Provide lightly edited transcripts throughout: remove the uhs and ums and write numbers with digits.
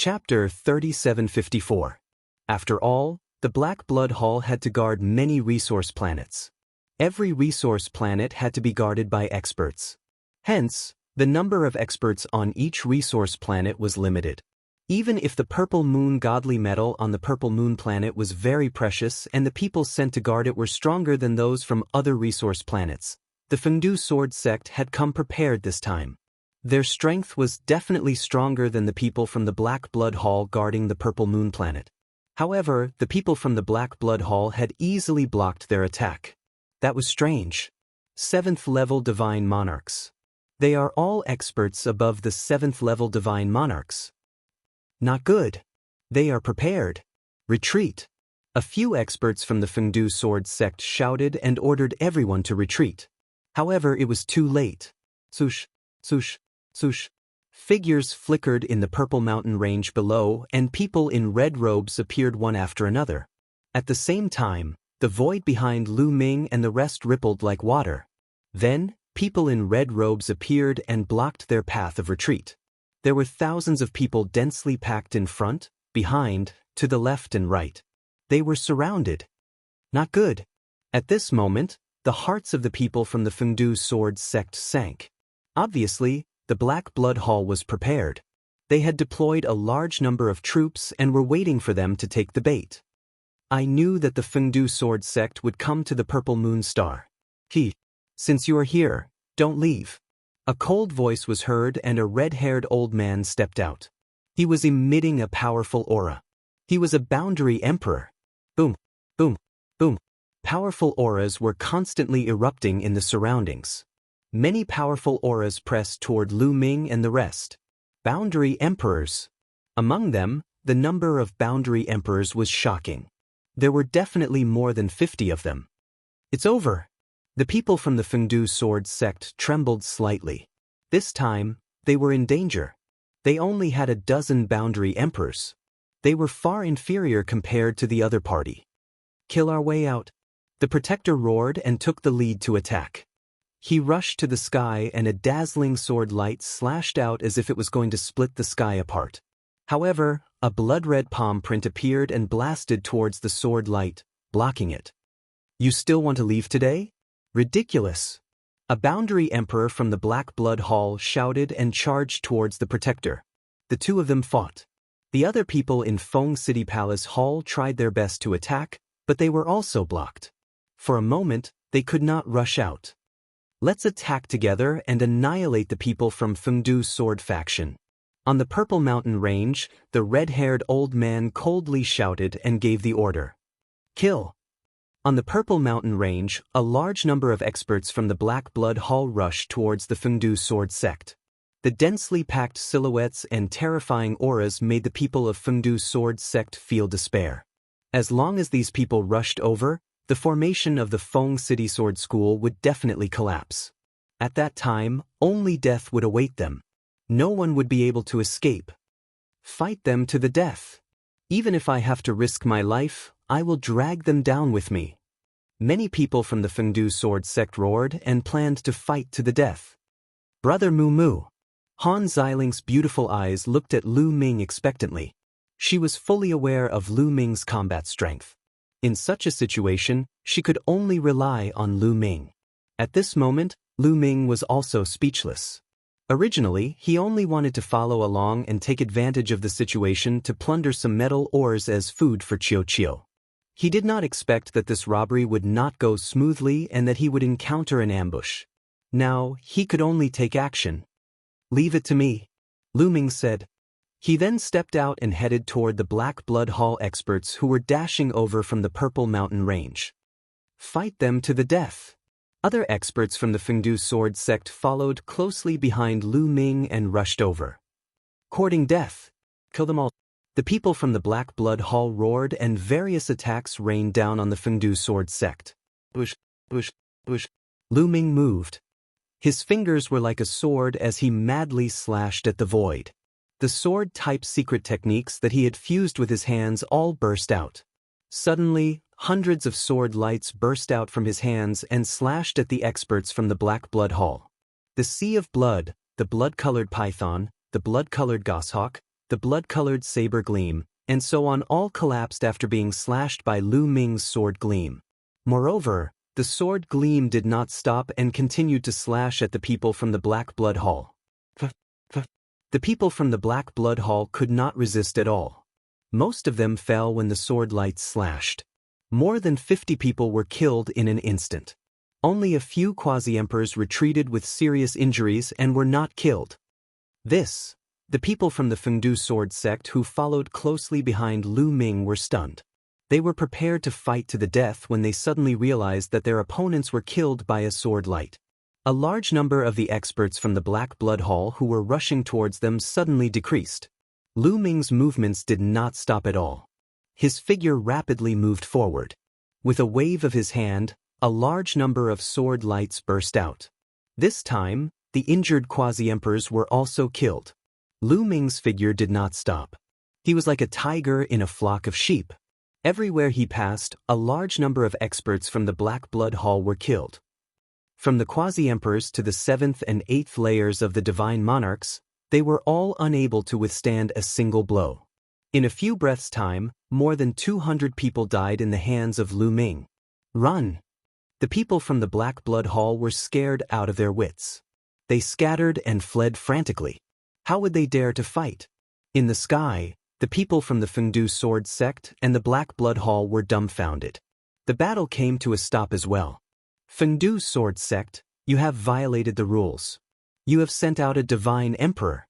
Chapter 3754. After all, the Black Blood Hall had to guard many resource planets. Every resource planet had to be guarded by experts. Hence, the number of experts on each resource planet was limited. Even if the Purple Moon godly metal on the Purple Moon planet was very precious and the people sent to guard it were stronger than those from other resource planets, the Fengdu Sword sect had come prepared this time. Their strength was definitely stronger than the people from the Black Blood Hall guarding the Purple Moon planet. However, the people from the Black Blood Hall had easily blocked their attack. That was strange. 7th level Divine Monarchs. They are all experts above the 7th level Divine Monarchs. Not good. They are prepared. Retreat. A few experts from the Fengdu Sword sect shouted and ordered everyone to retreat. However, it was too late. Swoosh, swoosh, swoosh. Figures flickered in the purple mountain range below, and people in red robes appeared one after another. At the same time, the void behind Lu Ming and the rest rippled like water. Then, people in red robes appeared and blocked their path of retreat. There were thousands of people densely packed in front, behind, to the left and right. They were surrounded. Not good. At this moment, the hearts of the people from the Fengdu Sword sect sank. Obviously, the Black Blood Hall was prepared. They had deployed a large number of troops and were waiting for them to take the bait. I knew that the Fengdu Sword sect would come to the Purple Moon Star. Since you are here, don't leave. A cold voice was heard and a red-haired old man stepped out. He was emitting a powerful aura. He was a boundary emperor. Boom, boom, boom. Powerful auras were constantly erupting in the surroundings. Many powerful auras pressed toward Lu Ming and the rest. Boundary emperors. Among them, the number of boundary emperors was shocking. There were definitely more than 50 of them. It's over. The people from the Fengdu Sword sect trembled slightly. This time, they were in danger. They only had a dozen boundary emperors. They were far inferior compared to the other party. Kill our way out. The protector roared and took the lead to attack. He rushed to the sky and a dazzling sword light slashed out as if it was going to split the sky apart. However, a blood-red palm print appeared and blasted towards the sword light, blocking it. You still want to leave today? Ridiculous. A boundary emperor from the Black Blood Hall shouted and charged towards the protector. The two of them fought. The other people in Feng City Palace Hall tried their best to attack, but they were also blocked. For a moment, they could not rush out. Let's attack together and annihilate the people from Fengdu Sword faction. On the Purple Mountain Range, the red-haired old man coldly shouted and gave the order. Kill. On the Purple Mountain Range, a large number of experts from the Black Blood Hall rushed towards the Fengdu Sword sect. The densely packed silhouettes and terrifying auras made the people of Fengdu Sword sect feel despair. As long as these people rushed over, the formation of the Feng City Sword School would definitely collapse. At that time, only death would await them. No one would be able to escape. Fight them to the death. Even if I have to risk my life, I will drag them down with me. Many people from the Fengdu Sword sect roared and planned to fight to the death. Brother Mu Mu. Han Xiling's beautiful eyes looked at Lu Ming expectantly. She was fully aware of Lu Ming's combat strength. In such a situation, she could only rely on Lu Ming. At this moment, Lu Ming was also speechless. Originally, he only wanted to follow along and take advantage of the situation to plunder some metal ores as food for Qiu Qiu. He did not expect that this robbery would not go smoothly and that he would encounter an ambush. Now, he could only take action. Leave it to me, Lu Ming said. He then stepped out and headed toward the Black Blood Hall experts who were dashing over from the Purple Mountain Range. Fight them to the death. Other experts from the Fengdu Sword sect followed closely behind Lu Ming and rushed over. Courting death. Kill them all. The people from the Black Blood Hall roared and various attacks rained down on the Fengdu Sword sect. Bush, bush, bush. Lu Ming moved. His fingers were like a sword as he madly slashed at the void. The sword-type secret techniques that he had fused with his hands all burst out. Suddenly, hundreds of sword lights burst out from his hands and slashed at the experts from the Black Blood Hall. The sea of blood, the blood-colored python, the blood-colored goshawk, the blood-colored saber gleam, and so on all collapsed after being slashed by Lu Ming's sword gleam. Moreover, the sword gleam did not stop and continued to slash at the people from the Black Blood Hall. The people from the Black Blood Hall could not resist at all. Most of them fell when the sword lights slashed. More than 50 people were killed in an instant. Only a few quasi-emperors retreated with serious injuries and were not killed. The people from the Fengdu sword sect who followed closely behind Lu Ming were stunned. They were prepared to fight to the death when they suddenly realized that their opponents were killed by a sword light. A large number of the experts from the Black Blood Hall who were rushing towards them suddenly decreased. Lu Ming's movements did not stop at all. His figure rapidly moved forward. With a wave of his hand, a large number of sword lights burst out. This time, the injured quasi-emperors were also killed. Lu Ming's figure did not stop. He was like a tiger in a flock of sheep. Everywhere he passed, a large number of experts from the Black Blood Hall were killed. From the quasi-emperors to the 7th and 8th layers of the divine monarchs, they were all unable to withstand a single blow. In a few breaths' time, more than 200 people died in the hands of Lu Ming. Run! The people from the Black Blood Hall were scared out of their wits. They scattered and fled frantically. How would they dare to fight? In the sky, the people from the Fengdu sword sect and the Black Blood Hall were dumbfounded. The battle came to a stop as well. Fengdu sword sect, you have violated the rules. You have sent out a divine emperor.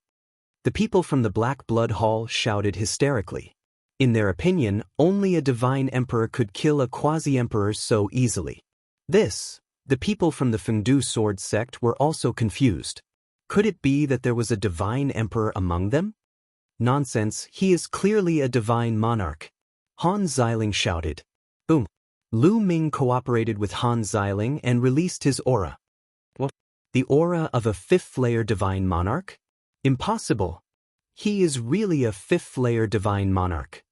The people from the Black Blood Hall shouted hysterically. In their opinion, only a divine emperor could kill a quasi-emperor so easily. The people from the Fengdu sword sect were also confused. Could it be that there was a divine emperor among them? Nonsense, he is clearly a divine monarch. Han Xiling shouted. Boom! Lu Ming cooperated with Han Xiling and released his aura. What? The aura of a 5th-layer divine monarch? Impossible. He is really a 5th-layer divine monarch.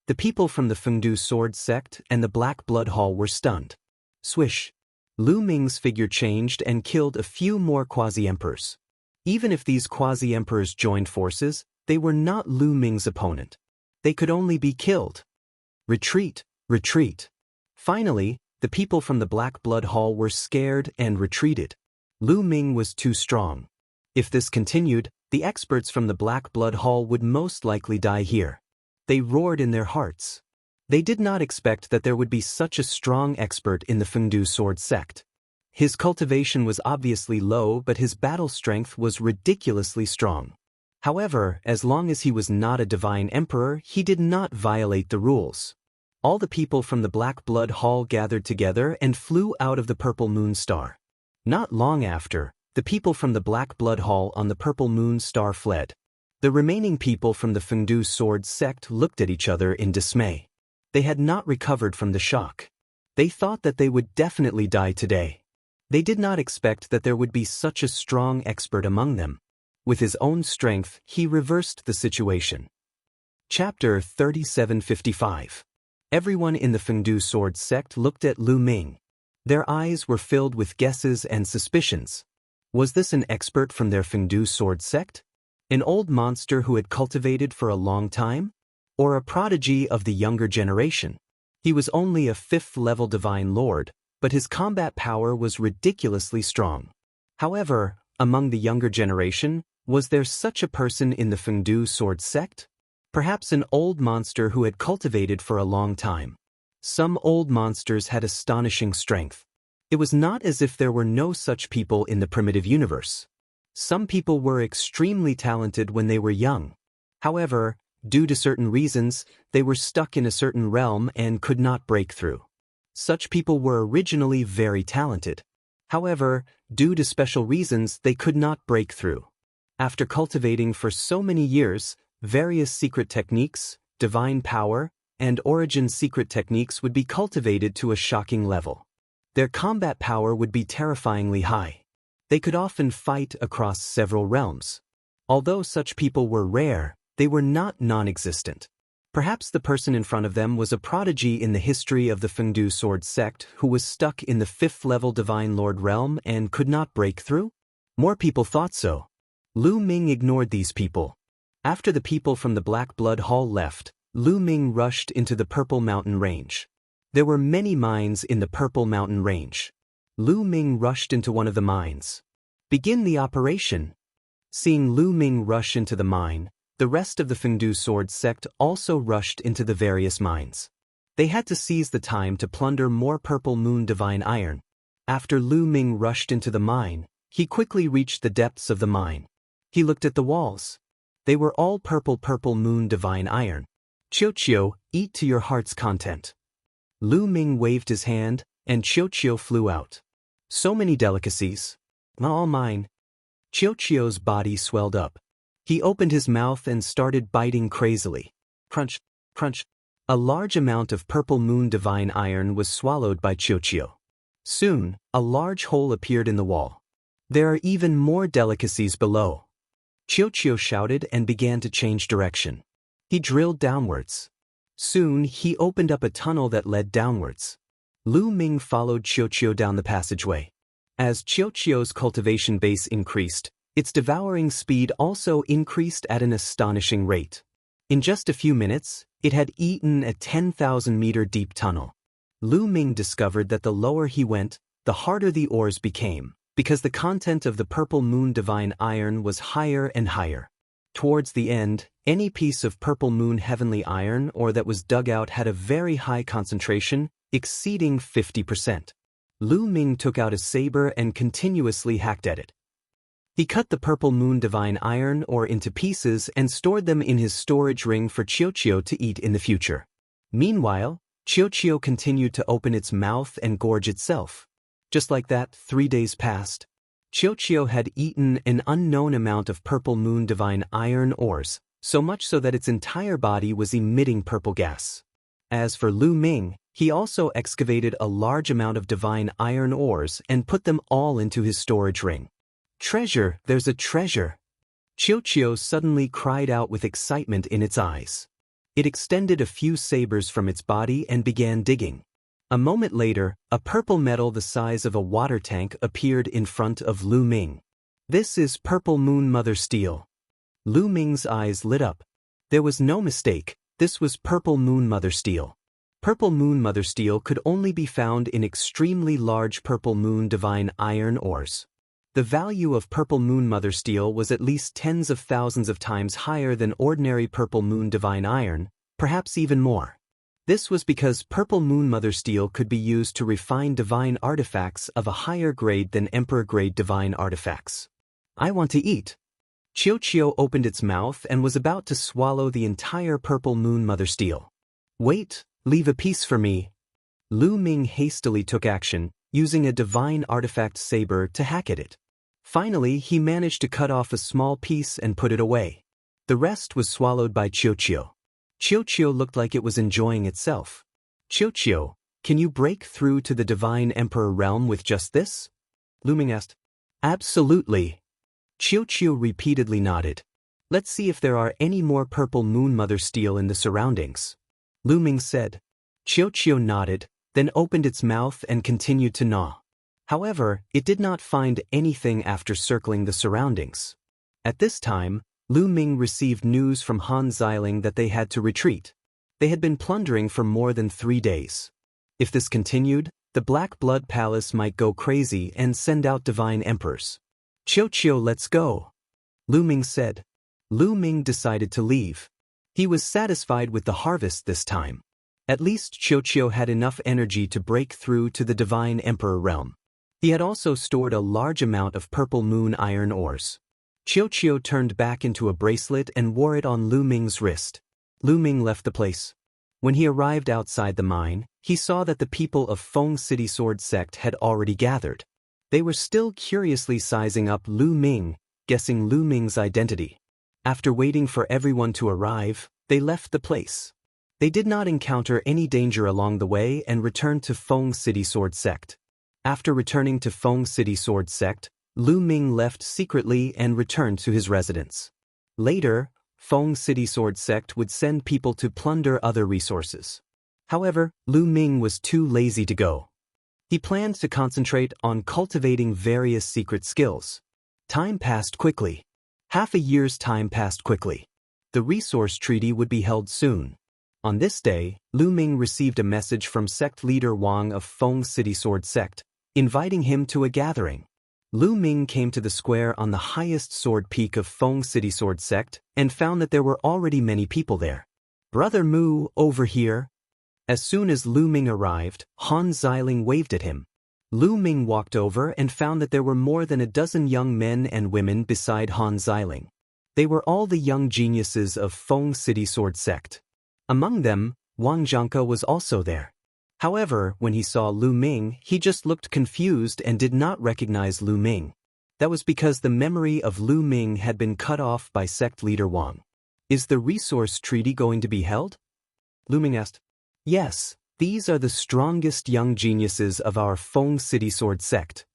The people from the Fengdu sword sect and the Black Blood Hall were stunned. Swish! Lu Ming's figure changed and killed a few more quasi-emperors. Even if these quasi-emperors joined forces, they were not Lu Ming's opponent. They could only be killed. Retreat! Retreat! Finally, the people from the Black Blood Hall were scared and retreated. Lu Ming was too strong. If this continued, the experts from the Black Blood Hall would most likely die here. They roared in their hearts. They did not expect that there would be such a strong expert in the Fengdu sword sect. His cultivation was obviously low, but his battle strength was ridiculously strong. However, as long as he was not a divine emperor, he did not violate the rules. All the people from the Black Blood Hall gathered together and flew out of the Purple Moon Star. Not long after, the people from the Black Blood Hall on the Purple Moon Star fled. The remaining people from the Fengdu sword sect looked at each other in dismay. They had not recovered from the shock. They thought that they would definitely die today. They did not expect that there would be such a strong expert among them. With his own strength, he reversed the situation. Chapter 3755. Everyone in the Fengdu sword sect looked at Lu Ming. Their eyes were filled with guesses and suspicions. Was this an expert from their Fengdu sword sect? An old monster who had cultivated for a long time? Or a prodigy of the younger generation? He was only a 5th-level divine lord, but his combat power was ridiculously strong. However, among the younger generation, was there such a person in the Fengdu sword sect? Perhaps an old monster who had cultivated for a long time. Some old monsters had astonishing strength. It was not as if there were no such people in the primitive universe. Some people were extremely talented when they were young. However, due to certain reasons, they were stuck in a certain realm and could not break through. Such people were originally very talented. However, due to special reasons, they could not break through. After cultivating for so many years, various secret techniques, divine power, and origin secret techniques would be cultivated to a shocking level. Their combat power would be terrifyingly high. They could often fight across several realms. Although such people were rare, they were not non-existent. Perhaps the person in front of them was a prodigy in the history of the Fengdu sword sect who was stuck in the 5th-level Divine Lord realm and could not break through? More people thought so. Lu Ming ignored these people. After the people from the Black Blood Hall left, Lu Ming rushed into the Purple Mountain Range. There were many mines in the Purple Mountain Range. Lu Ming rushed into one of the mines. Begin the operation. Seeing Lu Ming rush into the mine, the rest of the Fengdu sword sect also rushed into the various mines. They had to seize the time to plunder more Purple Moon Divine Iron. After Lu Ming rushed into the mine, he quickly reached the depths of the mine. He looked at the walls. They were all Purple Moon Divine Iron. Qiu, eat to your heart's content. Lu Ming waved his hand, and Qiu flew out. So many delicacies. All mine. Qiu's body swelled up. He opened his mouth and started biting crazily. Crunch, crunch. A large amount of Purple Moon Divine Iron was swallowed by Qiu. Soon, a large hole appeared in the wall. There are even more delicacies below. Qiu shouted and began to change direction. He drilled downwards. Soon, he opened up a tunnel that led downwards. Lu Ming followed Qiu down the passageway. As Qiu's cultivation base increased, its devouring speed also increased at an astonishing rate. In just a few minutes, it had eaten a 10,000-meter deep tunnel. Lu Ming discovered that the lower he went, the harder the ores became, because the content of the Purple Moon Divine Iron was higher and higher. Towards the end, any piece of Purple Moon Heavenly Iron ore that was dug out had a very high concentration, exceeding 50%. Lu Ming took out a saber and continuously hacked at it. He cut the Purple Moon Divine Iron ore into pieces and stored them in his storage ring for Qiu to eat in the future. Meanwhile, Qiu continued to open its mouth and gorge itself. Just like that, 3 days passed. Qiu had eaten an unknown amount of Purple Moon Divine Iron ores, so much so that its entire body was emitting purple gas. As for Lu Ming, he also excavated a large amount of Divine Iron ores and put them all into his storage ring. Treasure, there's a treasure! Qiu suddenly cried out with excitement in its eyes. It extended a few sabers from its body and began digging. A moment later, a purple metal the size of a water tank appeared in front of Lu Ming. This is Purple Moon Mother Steel. Lu Ming's eyes lit up. There was no mistake, this was Purple Moon Mother Steel. Purple Moon Mother Steel could only be found in extremely large Purple Moon Divine Iron ores. The value of Purple Moon Mother Steel was at least tens of thousands of times higher than ordinary Purple Moon Divine Iron, perhaps even more. This was because Purple Moon Mother Steel could be used to refine divine artifacts of a higher grade than Emperor-grade divine artifacts. I want to eat. Qiu opened its mouth and was about to swallow the entire Purple Moon Mother Steel. Wait, leave a piece for me. Lu Ming hastily took action, using a divine artifact saber to hack at it. Finally, he managed to cut off a small piece and put it away. The rest was swallowed by Qiu. Qiu looked like it was enjoying itself. Qiu, can you break through to the Divine Emperor realm with just this? Lu Ming asked. Absolutely. Qiu repeatedly nodded. Let's see if there are any more Purple Moon Mother Steel in the surroundings. Lu Ming said. Qiu nodded, then opened its mouth and continued to gnaw. However, it did not find anything after circling the surroundings. At this time, Lu Ming received news from Han Xiling that they had to retreat. They had been plundering for more than 3 days. If this continued, the Black Blood Palace might go crazy and send out divine emperors. Qiu, let's go. Lu Ming said. Lu Ming decided to leave. He was satisfied with the harvest this time. At least Qiu had enough energy to break through to the Divine Emperor realm. He had also stored a large amount of Purple Moon Iron ores. Qiu turned back into a bracelet and wore it on Lu Ming's wrist. Lu Ming left the place. When he arrived outside the mine, he saw that the people of Feng City Sword Sect had already gathered. They were still curiously sizing up Lu Ming, guessing Lu Ming's identity. After waiting for everyone to arrive, they left the place. They did not encounter any danger along the way and returned to Feng City Sword Sect. After returning to Feng City Sword Sect, Lu Ming left secretly and returned to his residence. Later, Feng City Sword Sect would send people to plunder other resources. However, Lu Ming was too lazy to go. He planned to concentrate on cultivating various secret skills. Time passed quickly. Half a year's time passed quickly. The resource treaty would be held soon. On this day, Lu Ming received a message from sect leader Wang of Feng City Sword Sect, inviting him to a gathering. Lu Ming came to the square on the highest sword peak of Feng City Sword Sect and found that there were already many people there. "Brother Mu, over here." As soon as Lu Ming arrived, Han Xiling waved at him. Lu Ming walked over and found that there were more than a dozen young men and women beside Han Xiling. They were all the young geniuses of Feng City Sword Sect. Among them, Wang Zhangke was also there. However, when he saw Lu Ming, he just looked confused and did not recognize Lu Ming. That was because the memory of Lu Ming had been cut off by sect leader Wang. "Is the resource treaty going to be held?" Lu Ming asked. "Yes, these are the strongest young geniuses of our Feng City Sword Sect,"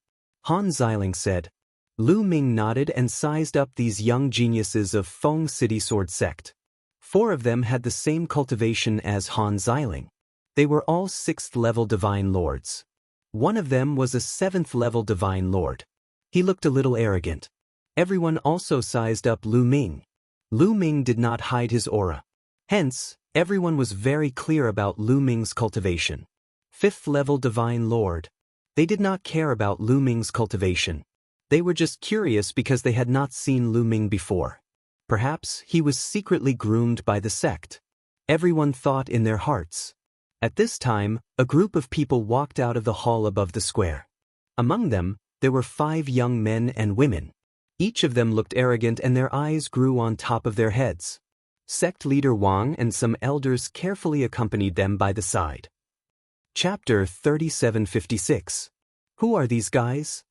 Han Xiling said. Lu Ming nodded and sized up these young geniuses of Feng City Sword Sect. 4 of them had the same cultivation as Han Xiling. They were all 6th-level Divine Lords. One of them was a 7th-level Divine Lord. He looked a little arrogant. Everyone also sized up Lu Ming. Lu Ming did not hide his aura. Hence, everyone was very clear about Lu Ming's cultivation. 5th-level Divine Lord. They did not care about Lu Ming's cultivation. They were just curious because they had not seen Lu Ming before. Perhaps he was secretly groomed by the sect. Everyone thought in their hearts. At this time, a group of people walked out of the hall above the square. Among them, there were 5 young men and women. Each of them looked arrogant and their eyes grew on top of their heads. Sect leader Wang and some elders carefully accompanied them by the side. Chapter 3756. Who are these guys?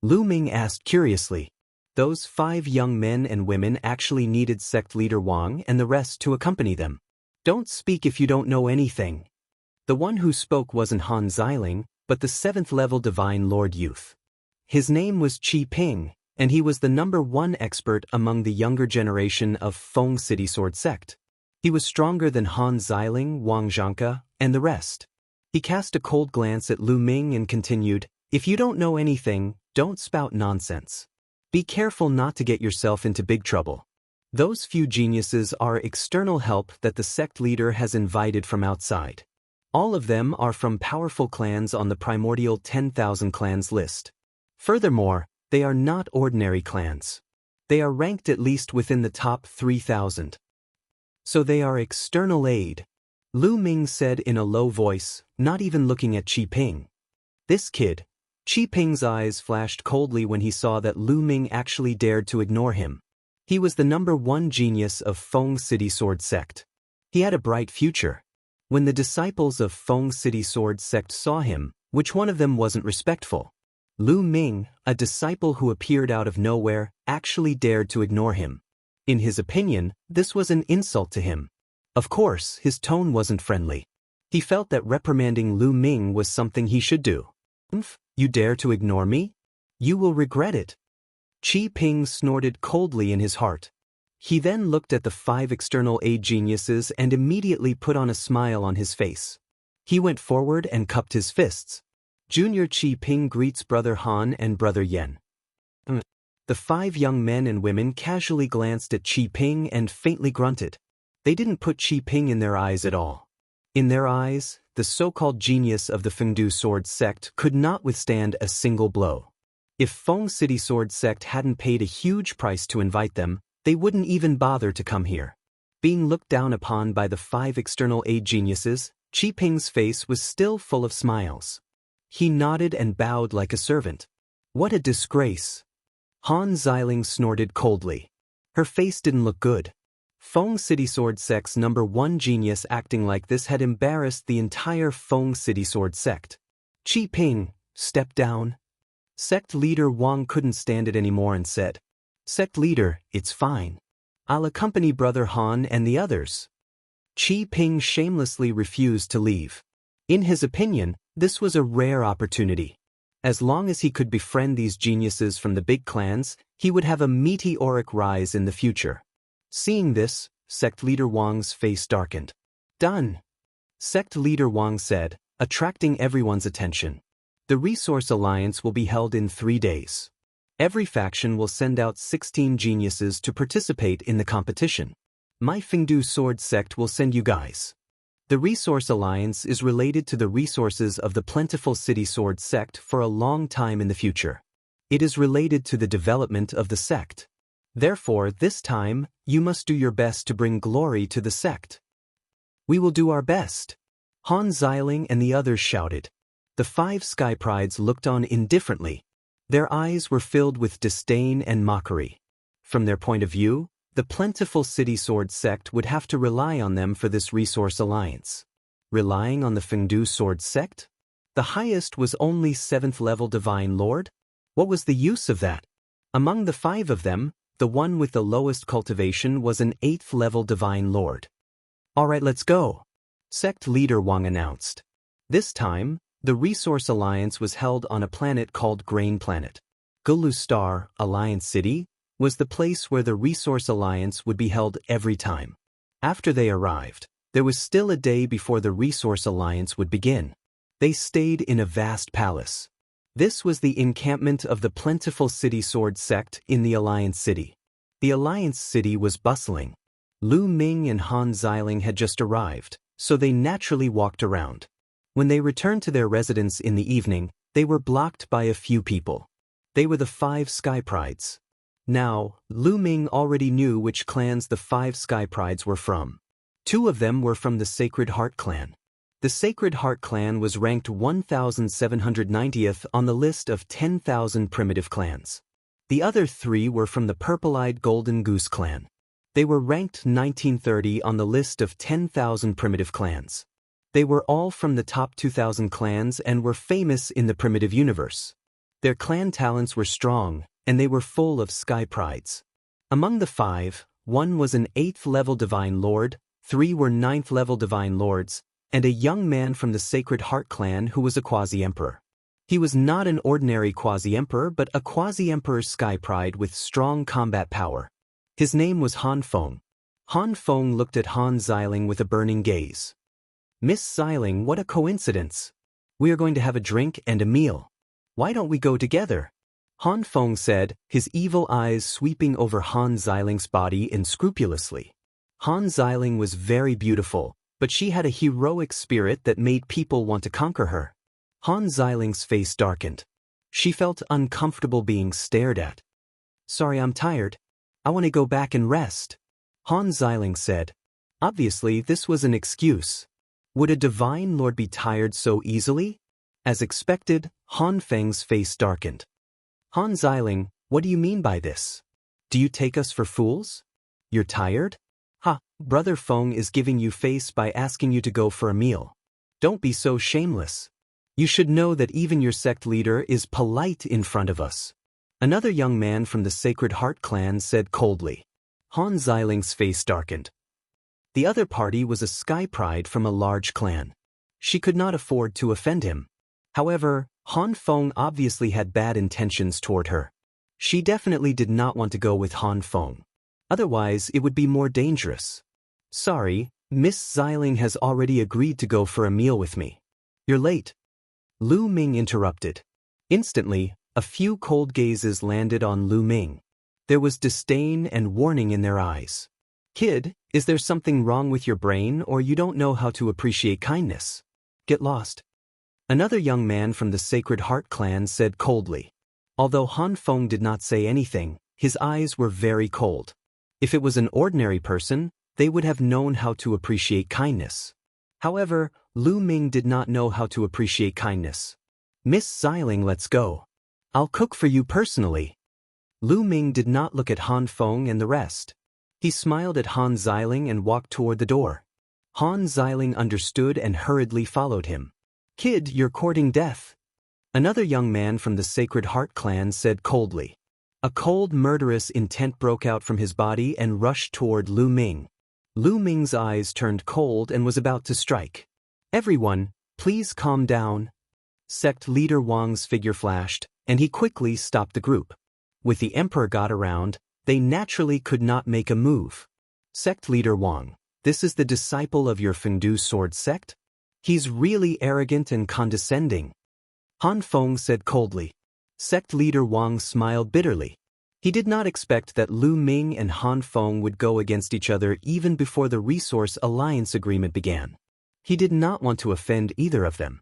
Lu Ming asked curiously. Those 5 young men and women actually needed sect leader Wang and the rest to accompany them. "Don't speak if you don't know anything." The one who spoke wasn't Han Xiling, but the 7th-level Divine Lord youth. His name was Qi Ping, and he was the #1 expert among the younger generation of Feng City Sword Sect. He was stronger than Han Xiling, Wang Zhangke, and the rest. He cast a cold glance at Lu Ming and continued, "If you don't know anything, don't spout nonsense. Be careful not to get yourself into big trouble. Those few geniuses are external help that the sect leader has invited from outside. All of them are from powerful clans on the primordial 10,000 clans list. Furthermore, they are not ordinary clans. They are ranked at least within the top 3,000. So they are external aid," Lu Ming said in a low voice, not even looking at Qi Ping. This kid. Qi Ping's eyes flashed coldly when he saw that Lu Ming actually dared to ignore him. He was the #1 genius of Feng City Sword Sect. He had a bright future. When the disciples of Feng City Sword Sect saw him, which one of them wasn't respectful? Lu Ming, a disciple who appeared out of nowhere, actually dared to ignore him. In his opinion, this was an insult to him. Of course, his tone wasn't friendly. He felt that reprimanding Lu Ming was something he should do. "You dare to ignore me? You will regret it." Qi Ping snorted coldly in his heart. He then looked at the 5 external aid geniuses and immediately put on a smile on his face. He went forward and cupped his fists. "Junior Qi Ping greets Brother Han and Brother Yen." The 5 young men and women casually glanced at Qi Ping and faintly grunted. They didn't put Qi Ping in their eyes at all. In their eyes, the so-called genius of the Fengdu Sword Sect could not withstand a single blow. If Feng City Sword Sect hadn't paid a huge price to invite them, they wouldn't even bother to come here. Being looked down upon by the 5 external aid geniuses, Qi Ping's face was still full of smiles. He nodded and bowed like a servant. "What a disgrace." Han Xiling snorted coldly. Her face didn't look good. Feng City Sword Sect's #1 genius acting like this had embarrassed the entire Feng City Sword Sect. "Qi Ping, step down." Sect leader Wang couldn't stand it anymore and said, "Sect leader, it's fine. I'll accompany Brother Han and the others." Qi Ping shamelessly refused to leave. In his opinion, this was a rare opportunity. As long as he could befriend these geniuses from the big clans, he would have a meteoric rise in the future. Seeing this, sect leader Wang's face darkened. "Done," sect leader Wang said, attracting everyone's attention. "The Resource Alliance will be held in 3 days. Every faction will send out 16 geniuses to participate in the competition. My Fengdu Sword sect will send you guys. The Resource Alliance is related to the resources of the Plentiful City Sword sect for a long time in the future. It is related to the development of the sect. Therefore, this time, you must do your best to bring glory to the sect. We will do our best. Han Xiling and the others shouted. The 5 Sky Prides looked on indifferently. Their eyes were filled with disdain and mockery. From their point of view, the Plentiful City Sword sect would have to rely on them for this resource alliance. Relying on the Fengdu Sword sect? The highest was only 7th level Divine Lord? What was the use of that? Among the 5 of them, the one with the lowest cultivation was an 8th level Divine Lord. Alright, let's go, Sect Leader Wang announced. This time, the Resource Alliance was held on a planet called Grain Planet. Gulu Star, Alliance City, was the place where the Resource Alliance would be held every time. After they arrived, there was still a day before the Resource Alliance would begin. They stayed in a vast palace. This was the encampment of the Plentiful City Sword sect in the Alliance City. The Alliance City was bustling. Lu Ming and Han Xiling had just arrived, so they naturally walked around. When they returned to their residence in the evening, they were blocked by a few people. They were the 5 Sky Prides. Now, Lu Ming already knew which clans the 5 Sky Prides were from. 2 of them were from the Sacred Heart clan. The Sacred Heart clan was ranked 1790th on the list of 10,000 primitive clans. The other 3 were from the Purple-Eyed Golden Goose clan. They were ranked 1930 on the list of 10,000 primitive clans. They were all from the top 2,000 clans and were famous in the primitive universe. Their clan talents were strong, and they were full of Sky Prides. Among the 5, 1 was an 8th level Divine Lord, 3 were 9th level Divine Lords, and a young man from the Sacred Heart clan who was a Quasi-Emperor. He was not an ordinary Quasi-Emperor but a Quasi-Emperor's Sky Pride with strong combat power. His name was Han Feng. Han Feng looked at Han Xiling with a burning gaze. Miss Xiling, what a coincidence. We are going to have a drink and a meal. Why don't we go together? Han Feng said, his evil eyes sweeping over Han Xiling's body unscrupulously. Han Xiling was very beautiful, but she had a heroic spirit that made people want to conquer her. Han Xiling's face darkened. She felt uncomfortable being stared at. Sorry, I'm tired. I want to go back and rest, Han Xiling said. Obviously, this was an excuse. Would a Divine Lord be tired so easily? As expected, Han Feng's face darkened. Han Xiling, what do you mean by this? Do you take us for fools? You're tired? Ha, Brother Feng is giving you face by asking you to go for a meal. Don't be so shameless. You should know that even your sect leader is polite in front of us. Another young man from the Sacred Heart clan said coldly. Han Xiling's face darkened. The other party was a Sky Pride from a large clan. She could not afford to offend him. However, Han Feng obviously had bad intentions toward her. She definitely did not want to go with Han Feng. Otherwise, it would be more dangerous. Sorry, Miss Xiling has already agreed to go for a meal with me. You're late. Lu Ming interrupted. Instantly, a few cold gazes landed on Lu Ming. There was disdain and warning in their eyes. Kid, is there something wrong with your brain or you don't know how to appreciate kindness? Get lost. Another young man from the Sacred Heart clan said coldly. Although Han Feng did not say anything, his eyes were very cold. If it was an ordinary person, they would have known how to appreciate kindness. However, Lu Ming did not know how to appreciate kindness. Miss Xiling, let's go. I'll cook for you personally. Lu Ming did not look at Han Feng and the rest. He smiled at Han Xiling and walked toward the door. Han Xiling understood and hurriedly followed him. Kid, you're courting death. Another young man from the Sacred Heart clan said coldly. A cold, murderous intent broke out from his body and rushed toward Lu Ming. Lu Ming's eyes turned cold and was about to strike. Everyone, please calm down. Sect Leader Wang's figure flashed, and he quickly stopped the group. With the Emperor God around, they naturally could not make a move. Sect Leader Wang, this is the disciple of your Fengdu Sword sect? He's really arrogant and condescending. Han Feng said coldly. Sect Leader Wang smiled bitterly. He did not expect that Lu Ming and Han Feng would go against each other even before the Resource Alliance Agreement began. He did not want to offend either of them.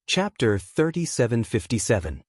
Chapter 3757.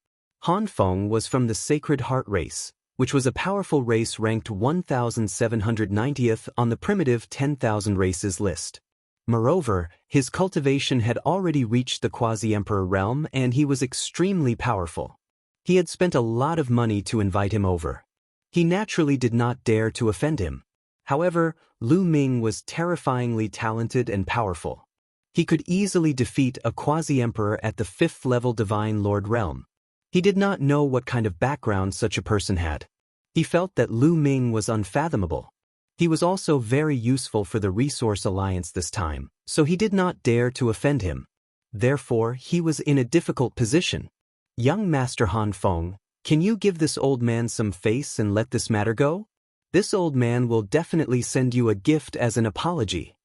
Han Feng was from the Sacred Heart race, which was a powerful race ranked 1790th on the primitive 10,000 races list. Moreover, his cultivation had already reached the quasi-emperor realm and he was extremely powerful. He had spent a lot of money to invite him over. He naturally did not dare to offend him. However, Lu Ming was terrifyingly talented and powerful. He could easily defeat a quasi-emperor at the 5th level Divine Lord realm. He did not know what kind of background such a person had. He felt that Lu Ming was unfathomable. He was also very useful for the Resource Alliance this time, so he did not dare to offend him. Therefore, he was in a difficult position. Young Master Han Feng, can you give this old man some face and let this matter go? This old man will definitely send you a gift as an apology.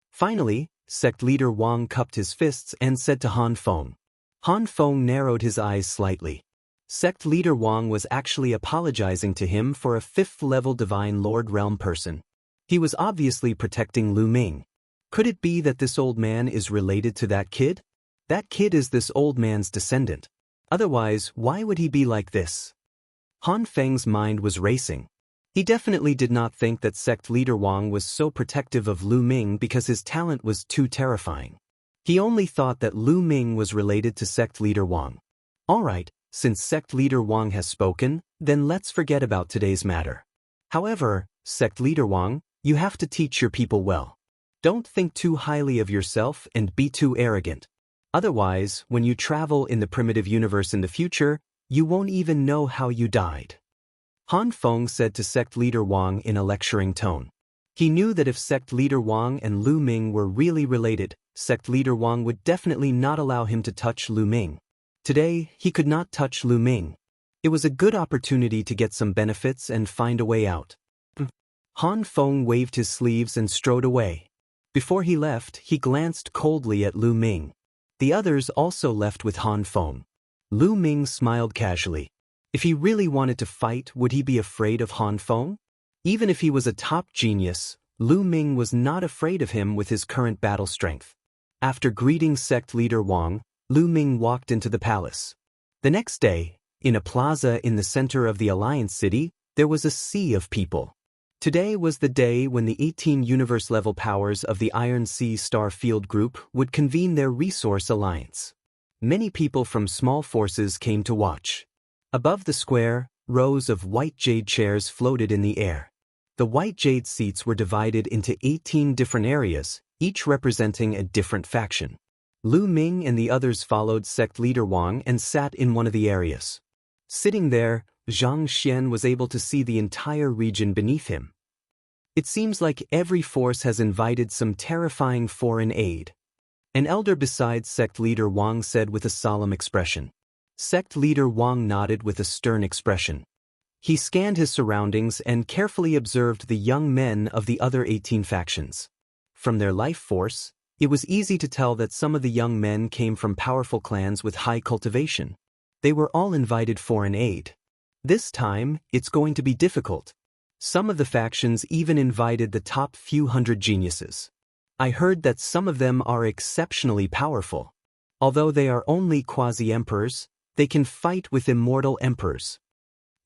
Finally, sect leader Wang cupped his fists and said to Han Feng. Han Feng narrowed his eyes slightly. Sect leader Wang was actually apologizing to him for a 5th level Divine Lord realm person. He was obviously protecting Lu Ming. Could it be that this old man is related to that kid? That kid is this old man's descendant. Otherwise, why would he be like this? Han Feng's mind was racing. He definitely did not think that sect leader Wang was so protective of Lu Ming because his talent was too terrifying. He only thought that Lu Ming was related to sect leader Wang. Alright, since sect leader Wang has spoken, then let's forget about today's matter. However, sect leader Wang, you have to teach your people well. Don't think too highly of yourself and be too arrogant. Otherwise, when you travel in the primitive universe in the future, you won't even know how you died. Han Feng said to sect leader Wang in a lecturing tone. He knew that if sect leader Wang and Lu Ming were really related, sect leader Wang would definitely not allow him to touch Lu Ming. Today, he could not touch Lu Ming. It was a good opportunity to get some benefits and find a way out. Han Feng waved his sleeves and strode away. Before he left, he glanced coldly at Lu Ming. The others also left with Han Feng. Lu Ming smiled casually. If he really wanted to fight, would he be afraid of Han Feng? Even if he was a top genius, Lu Ming was not afraid of him with his current battle strength. After greeting sect leader Wang, Lu Ming walked into the palace. The next day, in a plaza in the center of the Alliance City, there was a sea of people. Today was the day when the 18 universe-level powers of the Iron Sea Star Field Group would convene their Resource Alliance. Many people from small forces came to watch. Above the square, rows of white jade chairs floated in the air. The white jade seats were divided into 18 different areas, each representing a different faction. Lu Ming and the others followed sect leader Wang and sat in one of the areas. Sitting there, Zhang Xian was able to see the entire region beneath him. It seems like every force has invited some terrifying foreign aid. An elder beside sect leader Wang said with a solemn expression. Sect leader Wang nodded with a stern expression. He scanned his surroundings and carefully observed the young men of the other 18 factions. From their life force, it was easy to tell that some of the young men came from powerful clans with high cultivation. They were all invited foreign aid. This time, it's going to be difficult. Some of the factions even invited the top few hundred geniuses. I heard that some of them are exceptionally powerful. Although they are only quasi-emperors, they can fight with immortal emperors.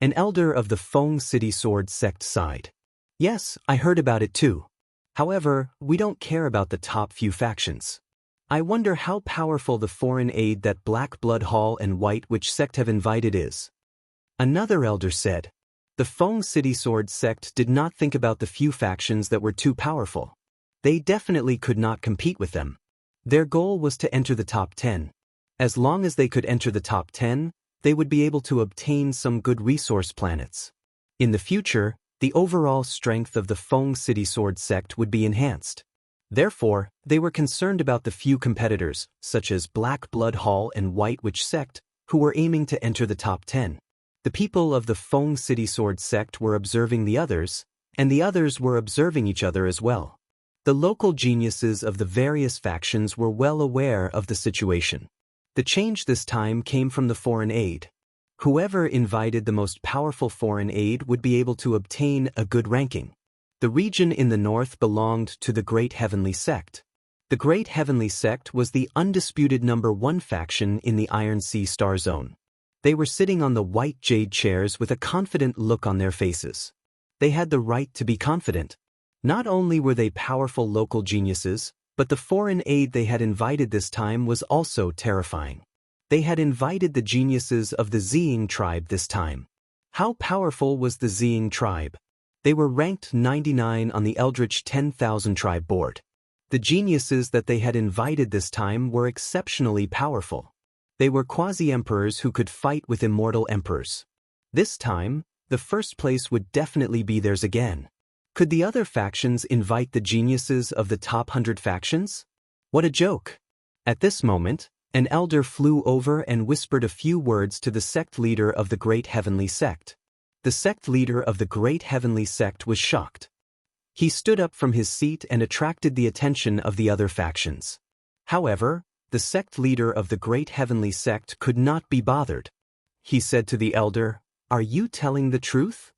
An elder of the Feng City Sword sect sighed. Yes, I heard about it too. However, we don't care about the top few factions. I wonder how powerful the foreign aid that Black Blood Hall and White Witch sect have invited is. Another elder said. The Feng City Sword sect did not think about the few factions that were too powerful. They definitely could not compete with them. Their goal was to enter the top 10. As long as they could enter the top 10, they would be able to obtain some good resource planets. In the future, the overall strength of the Feng City Sword sect would be enhanced. Therefore, they were concerned about the few competitors, such as Black Blood Hall and White Witch sect, who were aiming to enter the top 10. The people of the Feng City Sword sect were observing the others, and the others were observing each other as well. The local geniuses of the various factions were well aware of the situation. The change this time came from the foreign aid. Whoever invited the most powerful foreign aid would be able to obtain a good ranking. The region in the north belonged to the Great Heavenly Sect. The Great Heavenly Sect was the undisputed #1 faction in the Iron Sea Star Zone. They were sitting on the white jade chairs with a confident look on their faces. They had the right to be confident. Not only were they powerful local geniuses, but the foreign aid they had invited this time was also terrifying. They had invited the geniuses of the Ziying tribe this time. How powerful was the Ziying tribe? They were ranked 99 on the Eldritch 10,000 tribe board. The geniuses that they had invited this time were exceptionally powerful. They were quasi-emperors who could fight with immortal emperors. This time, the first place would definitely be theirs again. Could the other factions invite the geniuses of the top 100 factions? What a joke! At this moment, an elder flew over and whispered a few words to the sect leader of the Great Heavenly Sect. The sect leader of the Great Heavenly Sect was shocked. He stood up from his seat and attracted the attention of the other factions. However, the sect leader of the Great Heavenly Sect could not be bothered. He said to the elder, "Are you telling the truth?"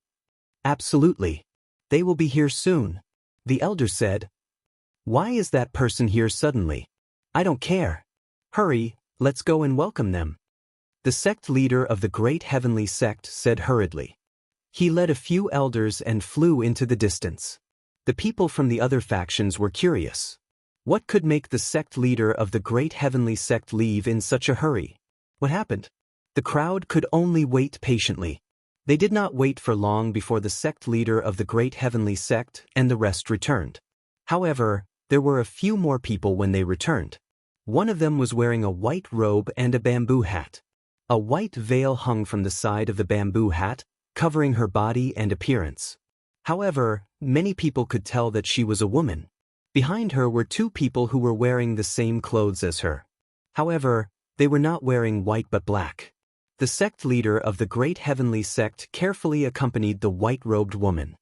"Absolutely. They will be here soon." The elder said, "Why is that person here suddenly? I don't care. Hurry, let's go and welcome them." The sect leader of the Great Heavenly Sect said hurriedly. He led a few elders and flew into the distance. The people from the other factions were curious. What could make the sect leader of the Great Heavenly Sect leave in such a hurry? What happened? The crowd could only wait patiently. They did not wait for long before the sect leader of the Great Heavenly Sect and the rest returned. However, there were a few more people when they returned. One of them was wearing a white robe and a bamboo hat. A white veil hung from the side of the bamboo hat, covering her body and appearance. However, many people could tell that she was a woman. Behind her were two people who were wearing the same clothes as her. However, they were not wearing white but black. The sect leader of the Great Heavenly Sect carefully accompanied the white-robed woman.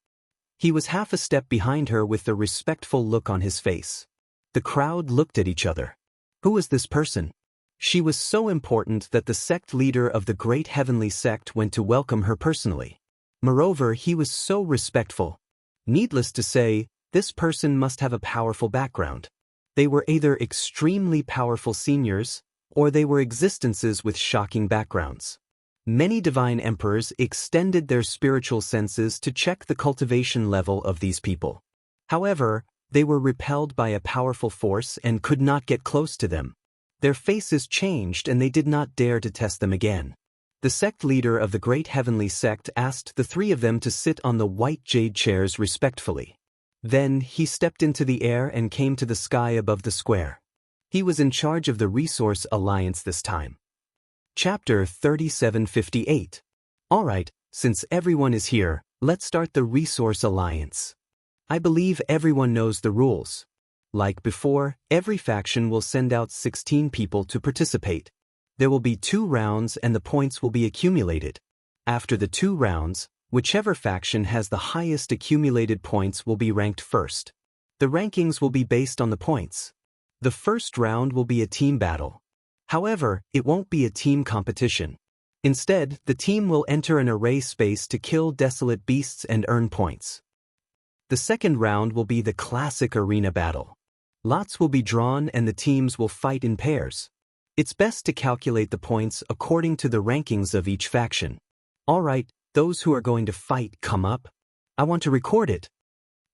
He was half a step behind her with a respectful look on his face. The crowd looked at each other. Who was this person? She was so important that the sect leader of the Great Heavenly Sect went to welcome her personally. Moreover, he was so respectful. Needless to say, this person must have a powerful background. They were either extremely powerful seniors, or they were existences with shocking backgrounds. Many divine emperors extended their spiritual senses to check the cultivation level of these people. However, they were repelled by a powerful force and could not get close to them. Their faces changed and they did not dare to test them again. The sect leader of the Great Heavenly Sect asked the three of them to sit on the white jade chairs respectfully. Then he stepped into the air and came to the sky above the square. He was in charge of the Resource Alliance this time. Chapter 3758. Alright, since everyone is here, let's start the Resource Alliance. I believe everyone knows the rules. Like before, every faction will send out 16 people to participate. There will be 2 rounds and the points will be accumulated. After the 2 rounds, whichever faction has the highest accumulated points will be ranked first. The rankings will be based on the points. The first round will be a team battle. However, it won't be a team competition. Instead, the team will enter an array space to kill desolate beasts and earn points. The second round will be the classic arena battle. Lots will be drawn and the teams will fight in pairs. It's best to calculate the points according to the rankings of each faction. Alright, those who are going to fight come up. I want to record it.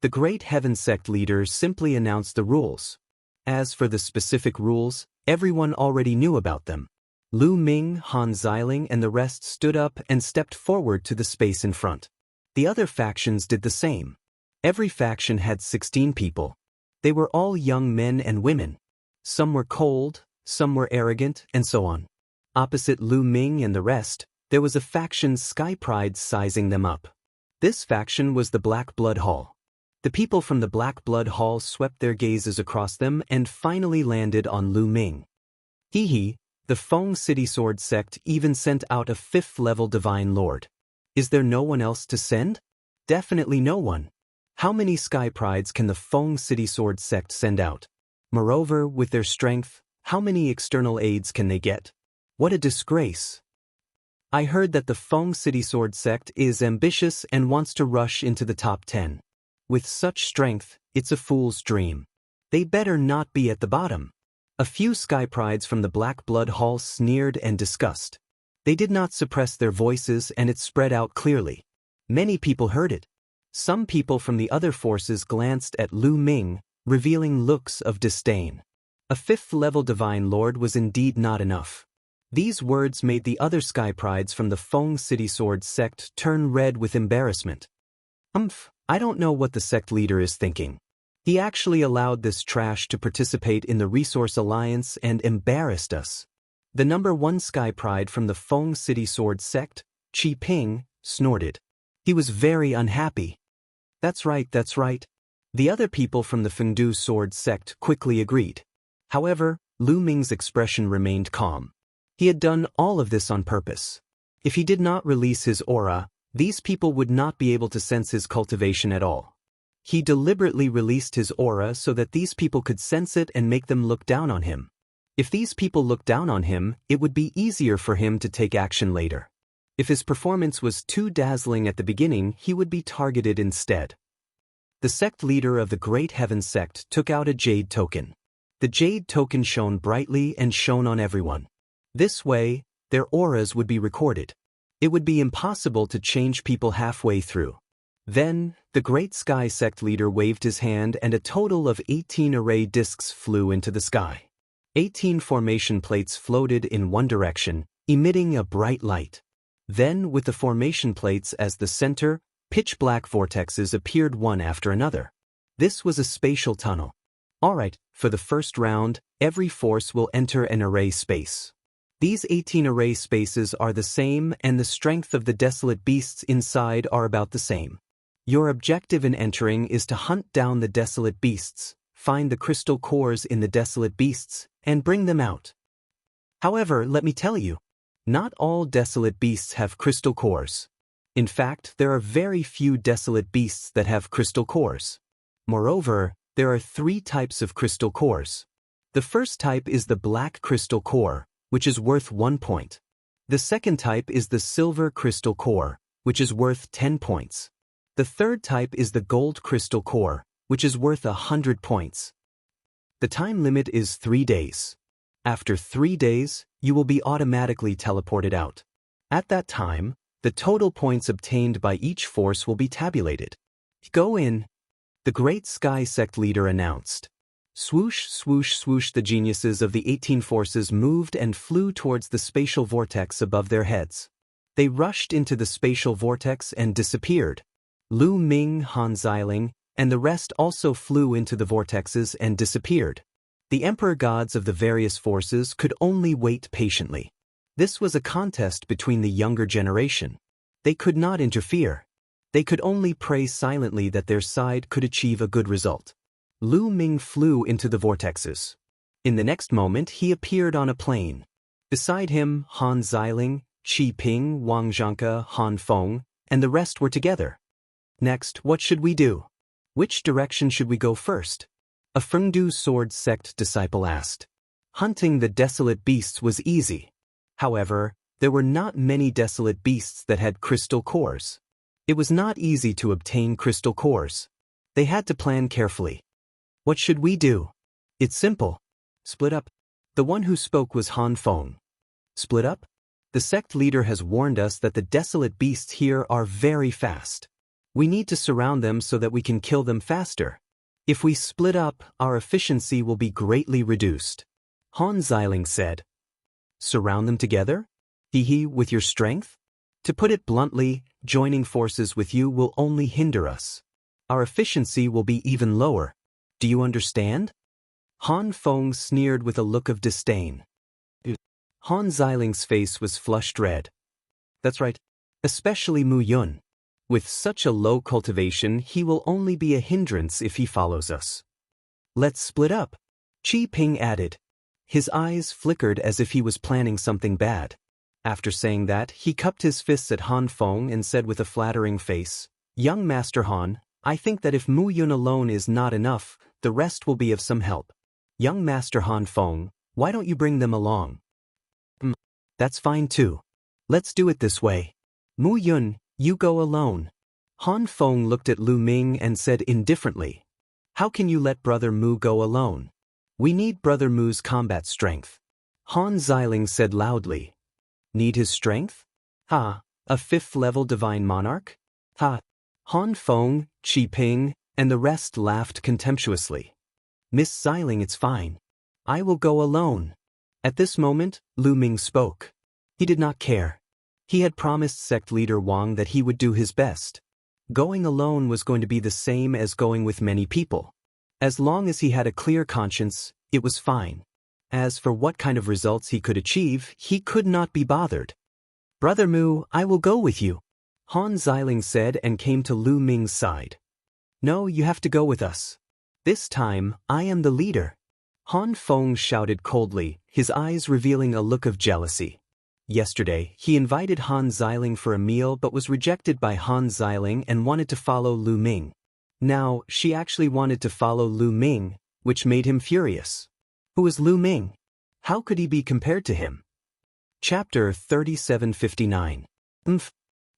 The Great Heaven Sect leader simply announced the rules. As for the specific rules, everyone already knew about them. Lu Ming, Han Xiling and the rest stood up and stepped forward to the space in front. The other factions did the same. Every faction had 16 people. They were all young men and women. Some were cold, some were arrogant, and so on. Opposite Lu Ming and the rest, there was a faction Sky Pride sizing them up. This faction was the Black Blood Hall. The people from the Black Blood Hall swept their gazes across them and finally landed on Lu Ming. The Feng City Sword Sect even sent out a 5th-level Divine Lord. Is there no one else to send? Definitely no one. How many Sky Prides can the Feng City Sword Sect send out? Moreover, with their strength, how many external aids can they get? What a disgrace! I heard that the Feng City Sword sect is ambitious and wants to rush into the top 10. With such strength, it's a fool's dream. They better not be at the bottom. A few sky prides from the Black Blood Hall sneered and discussed. They did not suppress their voices and it spread out clearly. Many people heard it. Some people from the other forces glanced at Lu Ming, revealing looks of disdain. A fifth-level Divine Lord was indeed not enough. These words made the other sky prides from the Feng City Sword sect turn red with embarrassment. I don't know what the sect leader is thinking. He actually allowed this trash to participate in the Resource Alliance and embarrassed us. The number 1 sky pride from the Feng City Sword sect, Qi Ping, snorted. He was very unhappy. That's right. The other people from the Fengdu Sword sect quickly agreed. However, Lu Ming's expression remained calm. He had done all of this on purpose. If he did not release his aura, these people would not be able to sense his cultivation at all. He deliberately released his aura so that these people could sense it and make them look down on him. If these people looked down on him, it would be easier for him to take action later. If his performance was too dazzling at the beginning, he would be targeted instead. The sect leader of the Great Heaven sect took out a jade token. The jade token shone brightly and shone on everyone. This way, their auras would be recorded. It would be impossible to change people halfway through. Then, the Great Sky sect leader waved his hand and a total of 18 array discs flew into the sky. 18 formation plates floated in one direction, emitting a bright light. Then, with the formation plates as the center, pitch-black vortexes appeared one after another. This was a spatial tunnel. Alright, for the first round, every force will enter an array space. These 18 array spaces are the same and the strength of the desolate beasts inside are about the same. Your objective in entering is to hunt down the desolate beasts, find the crystal cores in the desolate beasts, and bring them out. However, let me tell you, not all desolate beasts have crystal cores. In fact, there are very few desolate beasts that have crystal cores. Moreover, there are 3 types of crystal cores. The first type is the black crystal core, which is worth 1 point. The second type is the silver crystal core, which is worth 10 points. The third type is the gold crystal core, which is worth 100 points. The time limit is 3 days. After 3 days, you will be automatically teleported out. At that time, the total points obtained by each force will be tabulated. Go in, the Great Sky Sect leader announced. Swoosh, swoosh, swoosh, the geniuses of the 18 forces moved and flew towards the spatial vortex above their heads. They rushed into the spatial vortex and disappeared. Lu Ming, Han Xiling, and the rest also flew into the vortexes and disappeared. The emperor gods of the various forces could only wait patiently. This was a contest between the younger generation. They could not interfere. They could only pray silently that their side could achieve a good result. Lu Ming flew into the vortexes. In the next moment he appeared on a plane. Beside him, Han Xiling, Qi Ping, Wang Zhangke, Han Feng, and the rest were together. Next, what should we do? Which direction should we go first? A Fengdu Sword sect disciple asked. Hunting the desolate beasts was easy. However, there were not many desolate beasts that had crystal cores. It was not easy to obtain crystal cores. They had to plan carefully. What should we do? It's simple. Split up. The one who spoke was Han Feng. Split up? The sect leader has warned us that the desolate beasts here are very fast. We need to surround them so that we can kill them faster. If we split up, our efficiency will be greatly reduced. Han Xiling said. Surround them together? Hee with your strength? To put it bluntly, joining forces with you will only hinder us. Our efficiency will be even lower. Do you understand? Han Feng sneered with a look of disdain. Han Xiling's face was flushed red. That's right. Especially Mu Yun. With such a low cultivation, he will only be a hindrance if he follows us. Let's split up. Qi Ping added. His eyes flickered as if he was planning something bad. After saying that, he cupped his fists at Han Feng and said with a flattering face, Young Master Han, I think that if Mu Yun alone is not enough, the rest will be of some help. Young Master Han Feng, why don't you bring them along? That's fine too. Let's do it this way. Mu Yun, you go alone. Han Feng looked at Lu Ming and said indifferently. How can you let Brother Mu go alone? We need Brother Mu's combat strength. Han Xiling said loudly. Need his strength? Ha, a 5th-level divine monarch? Ha. Han Feng, Qi Ping, and the rest laughed contemptuously. Miss Xiling, it's fine. I will go alone. At this moment, Lu Ming spoke. He did not care. He had promised sect leader Wang that he would do his best. Going alone was going to be the same as going with many people. As long as he had a clear conscience, it was fine. As for what kind of results he could achieve, he could not be bothered. Brother Mu, I will go with you, Han Xiling said and came to Lu Ming's side. No, you have to go with us. This time, I am the leader. Han Feng shouted coldly, his eyes revealing a look of jealousy. Yesterday, he invited Han Xiling for a meal but was rejected by Han Xiling and wanted to follow Lu Ming. Now, she actually wanted to follow Lu Ming, which made him furious. Who is Lu Ming? How could he be compared to him? Chapter 3759.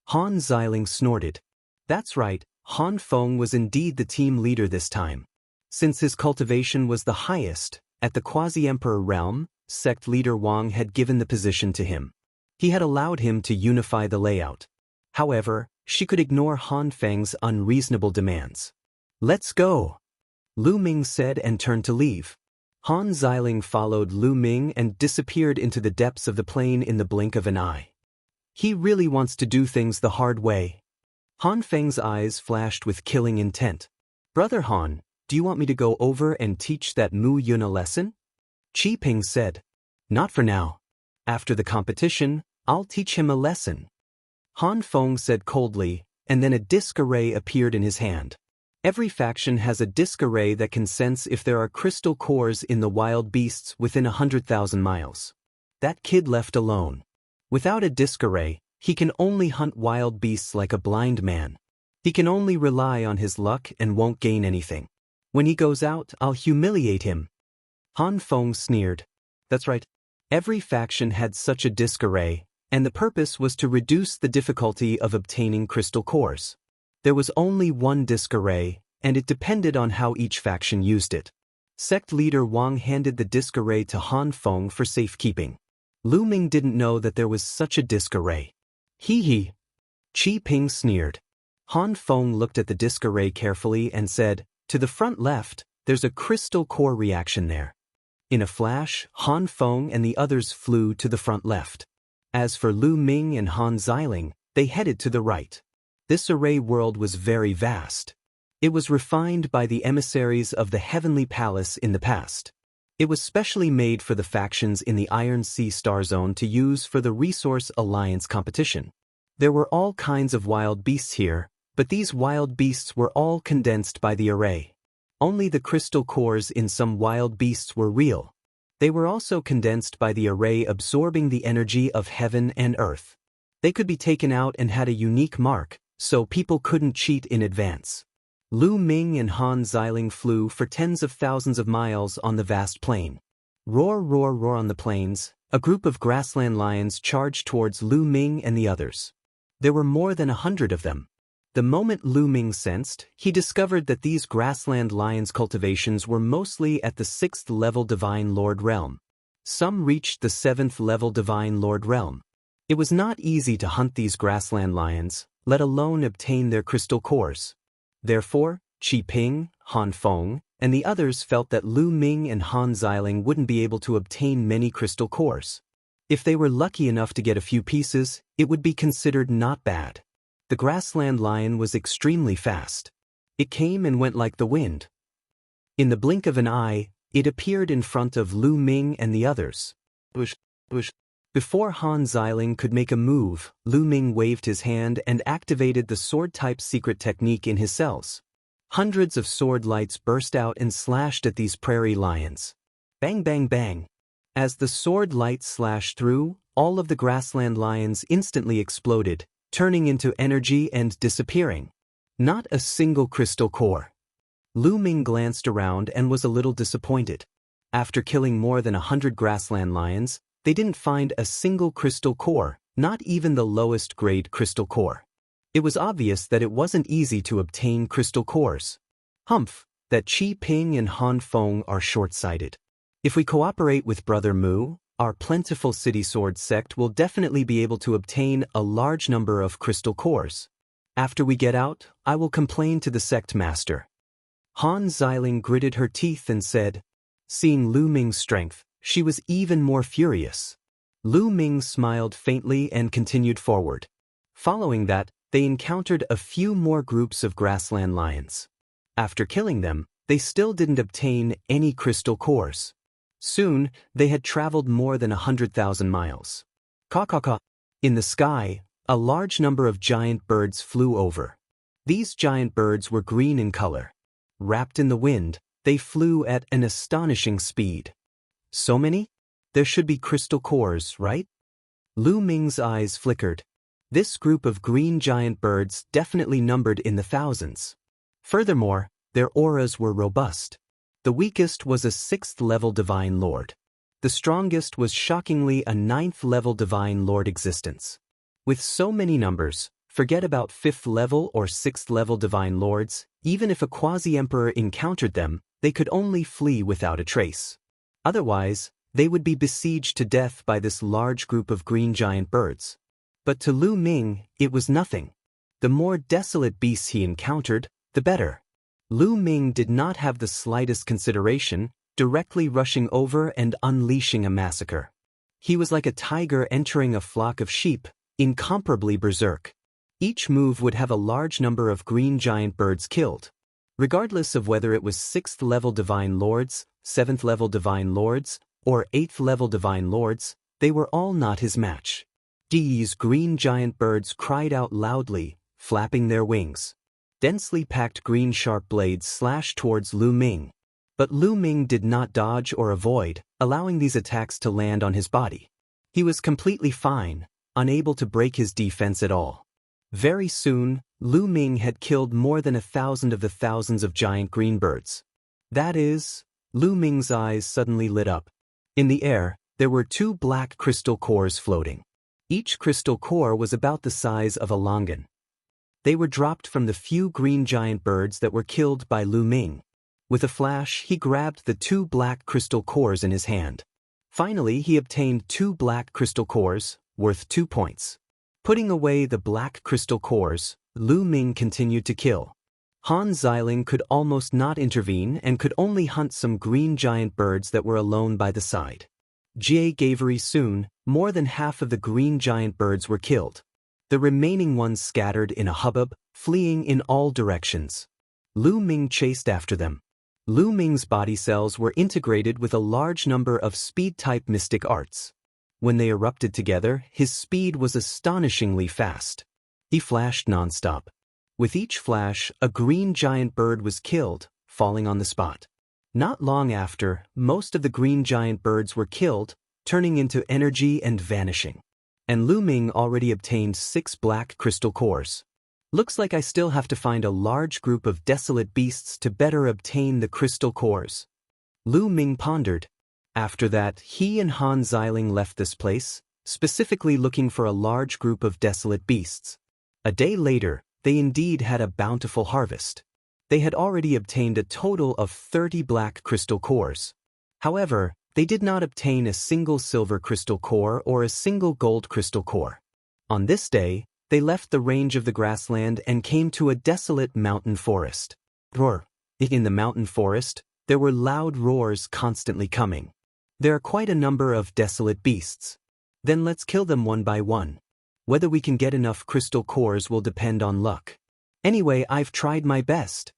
Han Xiling snorted. That's right, Han Feng was indeed the team leader this time. Since his cultivation was the highest, at the quasi-emperor realm, sect leader Wang had given the position to him. He had allowed him to unify the layout. However, she could ignore Han Feng's unreasonable demands. Let's go, Lu Ming said and turned to leave. Han Xiling followed Lu Ming and disappeared into the depths of the plain in the blink of an eye. He really wants to do things the hard way. Han Feng's eyes flashed with killing intent. Brother Han, do you want me to go over and teach that Mu Yun a lesson? Qi Ping said. Not for now. After the competition, I'll teach him a lesson. Han Feng said coldly, and then a disc array appeared in his hand. Every faction has a disc array that can sense if there are crystal cores in the wild beasts within 100,000 miles. That kid left alone. Without a disc array, he can only hunt wild beasts like a blind man. He can only rely on his luck and won't gain anything. When he goes out, I'll humiliate him. Han Feng sneered. That's right. Every faction had such a disc array, and the purpose was to reduce the difficulty of obtaining crystal cores. There was only one disc array, and it depended on how each faction used it. Sect leader Wang handed the disc array to Han Feng for safekeeping. Lu Ming didn't know that there was such a disc array. Hee. Qi Ping sneered. Han Feng looked at the disc array carefully and said, to the front left, there's a crystal core reaction there. In a flash, Han Feng and the others flew to the front left. As for Lu Ming and Han Xiling, they headed to the right. This array world was very vast. It was refined by the emissaries of the Heavenly Palace in the past. It was specially made for the factions in the Iron Sea Star Zone to use for the Resource Alliance competition. There were all kinds of wild beasts here, but these wild beasts were all condensed by the array. Only the crystal cores in some wild beasts were real. They were also condensed by the array absorbing the energy of heaven and earth. They could be taken out and had a unique mark, so people couldn't cheat in advance. Lu Ming and Han Xiling flew for tens of thousands of miles on the vast plain. Roar, roar, roar on the plains, a group of grassland lions charged towards Lu Ming and the others. There were more than 100 of them. The moment Lu Ming sensed, he discovered that these grassland lions' cultivations were mostly at the 6th-level Divine Lord realm. Some reached the 7th-level Divine Lord realm. It was not easy to hunt these grassland lions, let alone obtain their crystal cores. Therefore, Qi Ping, Han Feng, and the others felt that Lu Ming and Han Xiling wouldn't be able to obtain many crystal cores. If they were lucky enough to get a few pieces, it would be considered not bad. The grassland lion was extremely fast. It came and went like the wind. In the blink of an eye, it appeared in front of Lu Ming and the others. Bush. Before Han Xiling could make a move, Lu Ming waved his hand and activated the sword-type secret technique in his cells. Hundreds of sword lights burst out and slashed at these prairie lions. Bang, bang, bang. As the sword light slashed through, all of the grassland lions instantly exploded, turning into energy and disappearing. Not a single crystal core. Lu Ming glanced around and was a little disappointed. After killing more than 100 grassland lions, they didn't find a single crystal core, not even the lowest grade crystal core. It was obvious that it wasn't easy to obtain crystal cores. Humph, that Qi Ping and Han Feng are short-sighted. If we cooperate with Brother Mu, our plentiful city sword sect will definitely be able to obtain a large number of crystal cores. After we get out, I will complain to the sect master. Han Xiling gritted her teeth and said. Seeing Lu Ming's strength, she was even more furious. Lu Ming smiled faintly and continued forward. Following that, they encountered a few more groups of grassland lions. After killing them, they still didn't obtain any crystal cores. Soon, they had traveled more than 100,000 miles. Caw-caw-caw. In the sky, a large number of giant birds flew over. These giant birds were green in color. Wrapped in the wind, they flew at an astonishing speed. So many? There should be crystal cores, right? Lu Ming's eyes flickered. This group of green giant birds definitely numbered in the thousands. Furthermore, their auras were robust. The weakest was a 6th-level Divine Lord. The strongest was shockingly a 9th-level Divine Lord existence. With so many numbers, forget about 5th-level or 6th-level Divine Lords, even if a quasi-emperor encountered them, they could only flee without a trace. Otherwise, they would be besieged to death by this large group of green giant birds. But to Lu Ming, it was nothing. The more desolate beasts he encountered, the better. Lu Ming did not have the slightest consideration, directly rushing over and unleashing a massacre. He was like a tiger entering a flock of sheep, incomparably berserk. Each move would have a large number of green giant birds killed. Regardless of whether it was 6th-level Divine Lords, 7th-level Divine Lords, or 8th-level Divine Lords, they were all not his match. These green giant birds cried out loudly, flapping their wings. Densely packed green sharp blades slashed towards Lu Ming. But Lu Ming did not dodge or avoid, allowing these attacks to land on his body. He was completely fine, unable to break his defense at all. Very soon, Lu Ming had killed more than 1,000 of the thousands of giant green birds. That is, Lu Ming's eyes suddenly lit up. In the air, there were 2 black crystal cores floating. Each crystal core was about the size of a longan. They were dropped from the few green giant birds that were killed by Lu Ming. With a flash, he grabbed the 2 black crystal cores in his hand. Finally, he obtained 2 black crystal cores, worth 2 points. Putting away the black crystal cores, Lu Ming continued to kill. Han Xiling could almost not intervene and could only hunt some green giant birds that were alone by the side. Jie gave very soon, more than half of the green giant birds were killed. The remaining ones scattered in a hubbub, fleeing in all directions. Lu Ming chased after them. Lu Ming's body cells were integrated with a large number of speed-type mystic arts. When they erupted together, his speed was astonishingly fast. He flashed non-stop. With each flash, a green giant bird was killed, falling on the spot. Not long after, most of the green giant birds were killed, turning into energy and vanishing. And Lu Ming already obtained 6 black crystal cores. Looks like I still have to find a large group of desolate beasts to better obtain the crystal cores. Lu Ming pondered. After that, he and Han Xiling left this place, specifically looking for a large group of desolate beasts. A day later, they indeed had a bountiful harvest. They had already obtained a total of 30 black crystal cores. However, they did not obtain a single silver crystal core or a single gold crystal core. On this day, they left the range of the grassland and came to a desolate mountain forest. Roar! In the mountain forest, there were loud roars constantly coming. There are quite a number of desolate beasts. Then let's kill them one by one. Whether we can get enough crystal cores will depend on luck. Anyway, I've tried my best.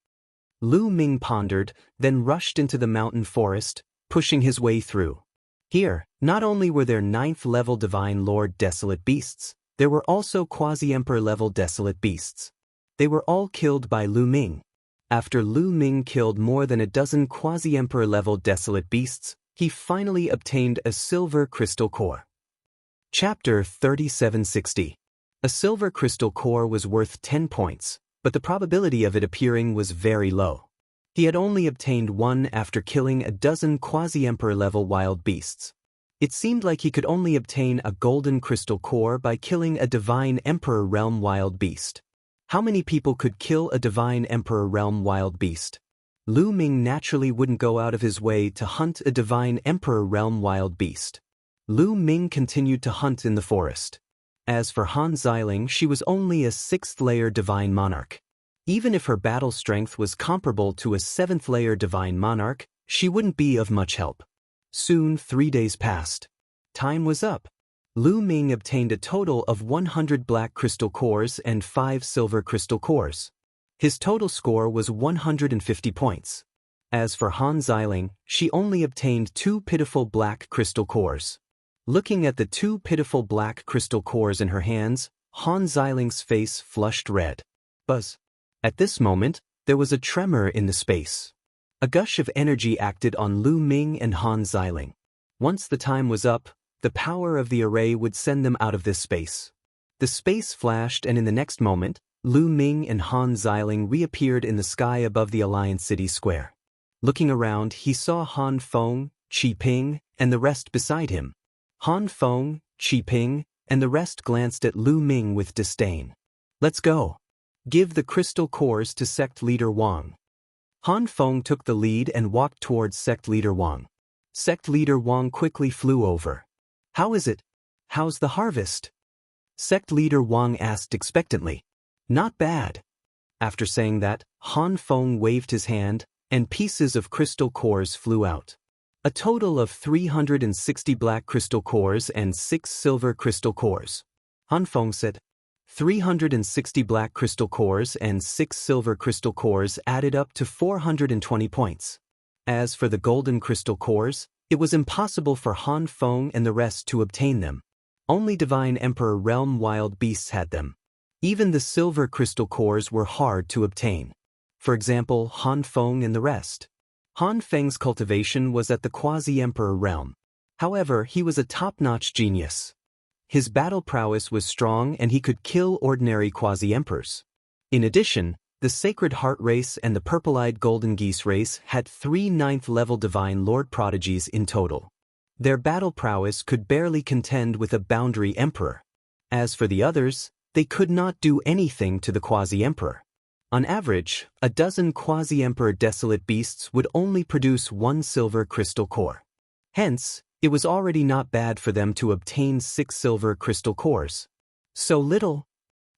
Lu Ming pondered, then rushed into the mountain forest, pushing his way through. Here, not only were there 9th-level Divine Lord desolate beasts, there were also quasi-emperor-level desolate beasts. They were all killed by Lu Ming. After Lu Ming killed more than a dozen quasi-emperor-level desolate beasts, he finally obtained a silver crystal core. Chapter 3760. A silver crystal core was worth 10 points, but the probability of it appearing was very low. He had only obtained one after killing a dozen quasi-emperor-level wild beasts. It seemed like he could only obtain a golden crystal core by killing a divine Emperor Realm wild beast. How many people could kill a divine Emperor Realm wild beast? Lu Ming naturally wouldn't go out of his way to hunt a divine Emperor Realm wild beast. Lu Ming continued to hunt in the forest. As for Han Xiling, she was only a 6th-layer divine monarch. Even if her battle strength was comparable to a 7th-layer divine monarch, she wouldn't be of much help. Soon 3 days passed. Time was up. Lu Ming obtained a total of 100 black crystal cores and 5 silver crystal cores. His total score was 150 points. As for Han Xiling, she only obtained 2 pitiful black crystal cores. Looking at the 2 pitiful black crystal cores in her hands, Han Xiling's face flushed red. Buzz. At this moment, there was a tremor in the space. A gush of energy acted on Lu Ming and Han Xiling. Once the time was up, the power of the array would send them out of this space. The space flashed, and in the next moment, Lu Ming and Han Xiling reappeared in the sky above the Alliance City Square. Looking around, he saw Han Feng, Qi Ping, and the rest beside him. Han Feng, Qi Ping, and the rest glanced at Lu Ming with disdain. Let's go. Give the crystal cores to sect leader Wang. Han Feng took the lead and walked towards sect leader Wang. Sect leader Wang quickly flew over. How is it? How's the harvest? Sect leader Wang asked expectantly. Not bad. After saying that, Han Feng waved his hand, and pieces of crystal cores flew out. A total of 360 black crystal cores and 6 silver crystal cores. Han Feng said. 360 black crystal cores and 6 silver crystal cores added up to 420 points. As for the golden crystal cores, it was impossible for Han Feng and the rest to obtain them. Only Divine Emperor Realm wild beasts had them. Even the silver crystal cores were hard to obtain. For example, Han Feng and the rest. Han Feng's cultivation was at the Quasi-Emperor Realm. However, he was a top-notch genius. His battle prowess was strong and he could kill ordinary quasi-emperors. In addition, the Sacred Heart race and the Purple-Eyed Golden Geese race had 3 9th-level Divine Lord prodigies in total. Their battle prowess could barely contend with a boundary emperor. As for the others, they could not do anything to the quasi-emperor. On average, a dozen quasi-emperor desolate beasts would only produce 1 silver crystal core. Hence, it was already not bad for them to obtain 6 silver crystal cores. So little?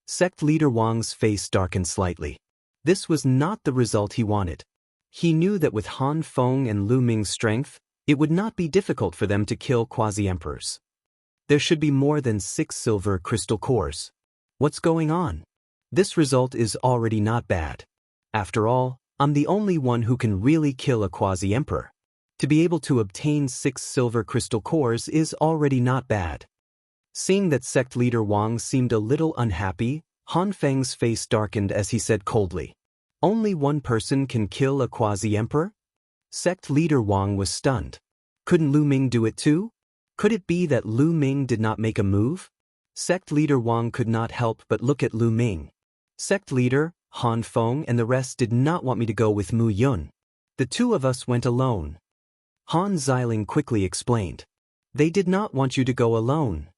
Sect leader Wang's face darkened slightly. This was not the result he wanted. He knew that with Han Feng and Lu Ming's strength, it would not be difficult for them to kill quasi-emperors. There should be more than 6 silver crystal cores. What's going on? This result is already not bad. After all, I'm the only one who can really kill a quasi-emperor. To be able to obtain 6 silver crystal cores is already not bad. Seeing that sect leader Wang seemed a little unhappy, Han Feng's face darkened as he said coldly, "Only one person can kill a quasi-emperor?" Sect leader Wang was stunned. Couldn't Lu Ming do it too? Could it be that Lu Ming did not make a move? Sect leader Wang could not help but look at Lu Ming. Sect leader, Han Feng and the rest did not want me to go with Mu Yun. The 2 of us went alone. Han Xiling quickly explained. They did not want you to go alone.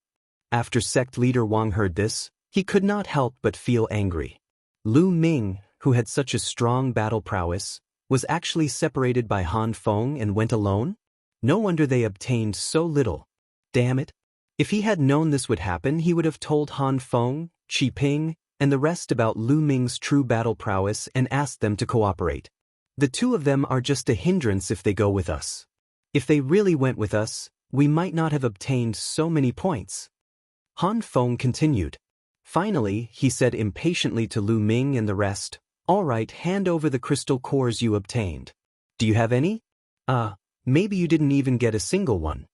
After sect leader Wang heard this, he could not help but feel angry. Lu Ming, who had such a strong battle prowess, was actually separated by Han Feng and went alone? No wonder they obtained so little. Damn it. If he had known this would happen, he would have told Han Feng, Qi Ping, and the rest about Lu Ming's true battle prowess and asked them to cooperate. The 2 of them are just a hindrance if they go with us. If they really went with us, we might not have obtained so many points. Han Feng continued. Finally, he said impatiently to Lu Ming and the rest, "All right, hand over the crystal cores you obtained. Do you have any? Maybe you didn't even get a single one."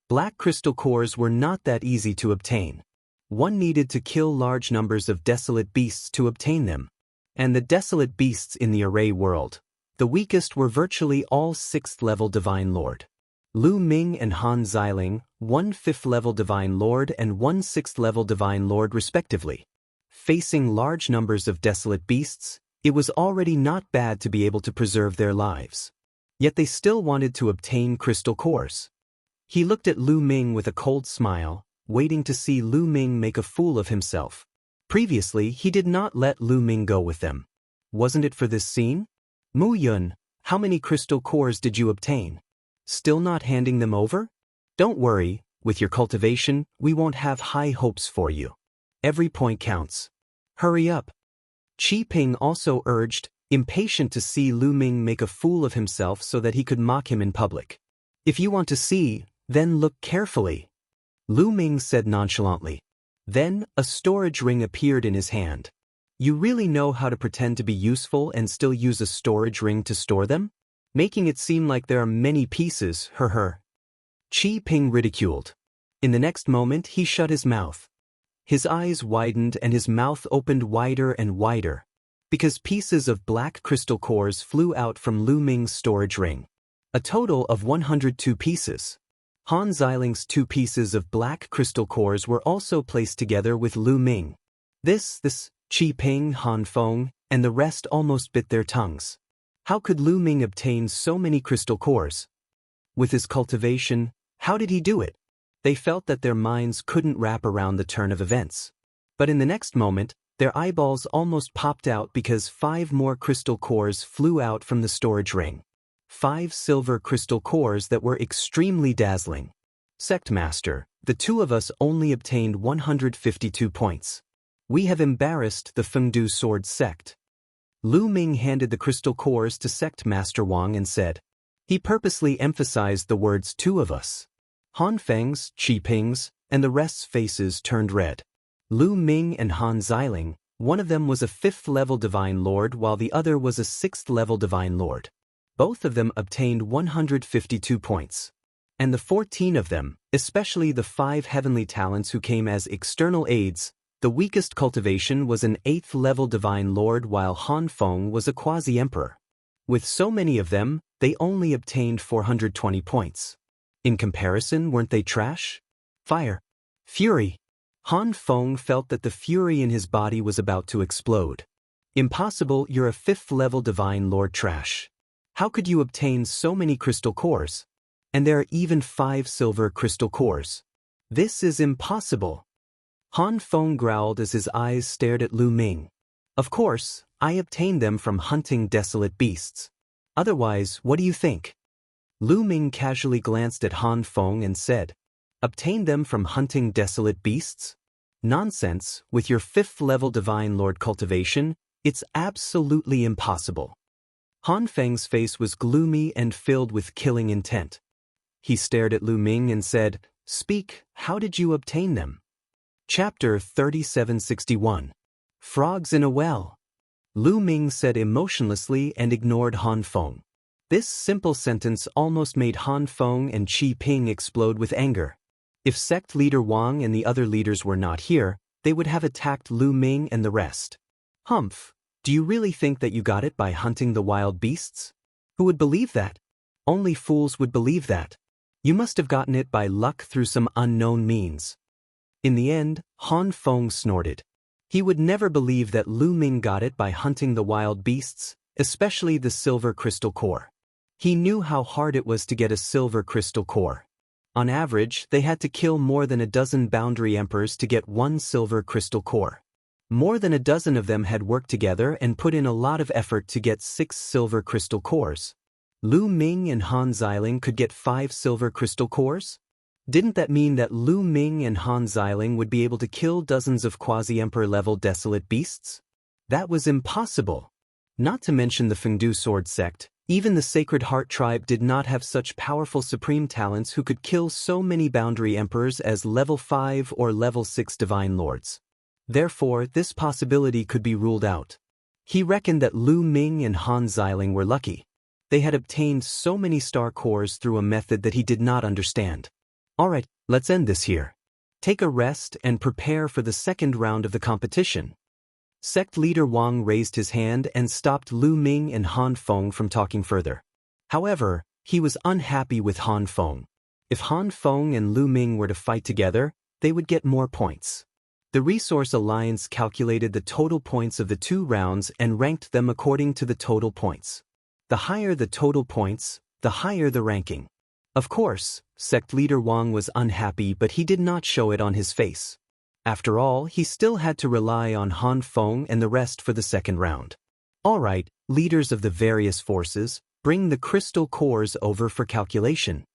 Black crystal cores were not that easy to obtain. One needed to kill large numbers of desolate beasts to obtain them. And the desolate beasts in the array world, the weakest were virtually all 6th-level Divine Lord. Lu Ming and Han Xiling, 1 5th-level Divine Lord and 1 6th-level Divine Lord respectively. Facing large numbers of desolate beasts, it was already not bad to be able to preserve their lives. Yet they still wanted to obtain crystal cores. He looked at Lu Ming with a cold smile, waiting to see Lu Ming make a fool of himself. Previously, he did not let Lu Ming go with them. Wasn't it for this scene? Mu Yun, how many crystal cores did you obtain? Still not handing them over? Don't worry, with your cultivation, we won't have high hopes for you. Every point counts. Hurry up. Qi Ping also urged, impatient to see Lu Ming make a fool of himself so that he could mock him in public. If you want to see, then look carefully. Lu Ming said nonchalantly. Then, a storage ring appeared in his hand. You really know how to pretend to be useful and still use a storage ring to store them? Making it seem like there are many pieces, Qi Ping ridiculed. In the next moment he shut his mouth. His eyes widened and his mouth opened wider and wider, because pieces of black crystal cores flew out from Lu Ming's storage ring. A total of 102 pieces. Han Xiling's 2 pieces of black crystal cores were also placed together with Lu Ming. This, Qi Ping, Han Feng, and the rest almost bit their tongues. How could Lu Ming obtain so many crystal cores? With his cultivation, how did he do it? They felt that their minds couldn't wrap around the turn of events. But in the next moment, their eyeballs almost popped out because 5 more crystal cores flew out from the storage ring. 5 silver crystal cores that were extremely dazzling. Sect Master, the 2 of us only obtained 152 points. We have embarrassed the Fengdu Sword sect. Lu Ming handed the crystal cores to Sect Master Wang and said. He purposely emphasized the words 2 of us. Han Feng's, Qi Ping's, and the rest's faces turned red. Lu Ming and Han Xiling, one of them was a 5th-level Divine Lord while the other was a 6th-level Divine Lord. Both of them obtained 152 points. And the 14 of them, especially the 5 heavenly talents who came as external aids, the weakest cultivation was an 8th-level Divine Lord while Han Feng was a quasi-emperor. With so many of them, they only obtained 420 points. In comparison, weren't they trash? Fire. Fury. Han Feng felt that the fury in his body was about to explode. Impossible, you're a 5th-level Divine Lord trash. How could you obtain so many crystal cores? And there are even 5 silver crystal cores. This is impossible. Han Feng growled as his eyes stared at Lu Ming. Of course, I obtained them from hunting desolate beasts. Otherwise, what do you think? Lu Ming casually glanced at Han Feng and said, obtained them from hunting desolate beasts? Nonsense, with your 5th-level Divine Lord cultivation, it's absolutely impossible. Han Feng's face was gloomy and filled with killing intent. He stared at Lu Ming and said, speak, how did you obtain them? Chapter 3761. Frogs in a Well. Lu Ming said emotionlessly and ignored Han Feng. This simple sentence almost made Han Feng and Qi Ping explode with anger. If sect leader Wang and the other leaders were not here, they would have attacked Lu Ming and the rest. Humph, do you really think that you got it by hunting the wild beasts? Who would believe that? Only fools would believe that. You must have gotten it by luck through some unknown means. In the end, Han Feng snorted. He would never believe that Lu Ming got it by hunting the wild beasts, especially the silver crystal core. He knew how hard it was to get a silver crystal core. On average, they had to kill more than a dozen boundary emperors to get 1 silver crystal core. More than a dozen of them had worked together and put in a lot of effort to get 6 silver crystal cores. Lu Ming and Han Xiling could get 5 silver crystal cores? Didn't that mean that Lu Ming and Han Xiling would be able to kill dozens of quasi-emperor-level desolate beasts? That was impossible. Not to mention the Fengdu Sword sect, even the Sacred Heart tribe did not have such powerful supreme talents who could kill so many boundary emperors as level 5 or level 6 divine lords. Therefore, this possibility could be ruled out. He reckoned that Lu Ming and Han Xiling were lucky. They had obtained so many star cores through a method that he did not understand. Alright, let's end this here. Take a rest and prepare for the second round of the competition. Sect leader Wang raised his hand and stopped Lu Ming and Han Feng from talking further. However, he was unhappy with Han Feng. If Han Feng and Lu Ming were to fight together, they would get more points. The Resource Alliance calculated the total points of the 2 rounds and ranked them according to the total points. The higher the total points, the higher the ranking. Of course, sect leader Wang was unhappy, but he did not show it on his face. After all, he still had to rely on Han Feng and the rest for the second round. All right, leaders of the various forces, bring the crystal cores over for calculation.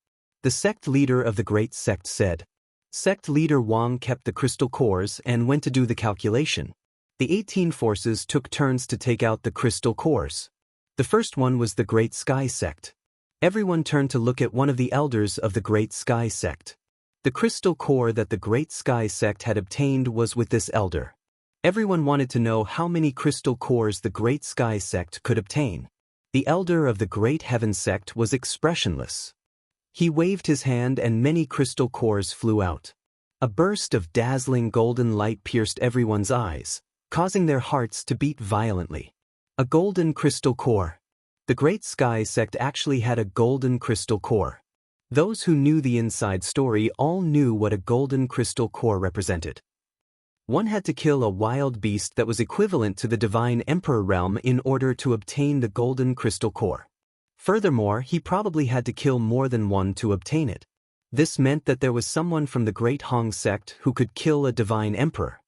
The sect leader of the great sect said. Sect leader Wang kept the crystal cores and went to do the calculation. The 18 forces took turns to take out the crystal cores. The first one was the Great Sky Sect. Everyone turned to look at one of the elders of the Great Sky Sect. The crystal core that the Great Sky Sect had obtained was with this elder. Everyone wanted to know how many crystal cores the Great Sky Sect could obtain. The elder of the Great Heaven Sect was expressionless. He waved his hand and many crystal cores flew out. A burst of dazzling golden light pierced everyone's eyes, causing their hearts to beat violently. A golden crystal core. The Great Sky Sect actually had a golden crystal core. Those who knew the inside story all knew what a golden crystal core represented. One had to kill a wild beast that was equivalent to the Divine Emperor realm in order to obtain the golden crystal core. Furthermore, he probably had to kill more than one to obtain it. This meant that there was someone from the Great Hong Sect who could kill a Divine Emperor.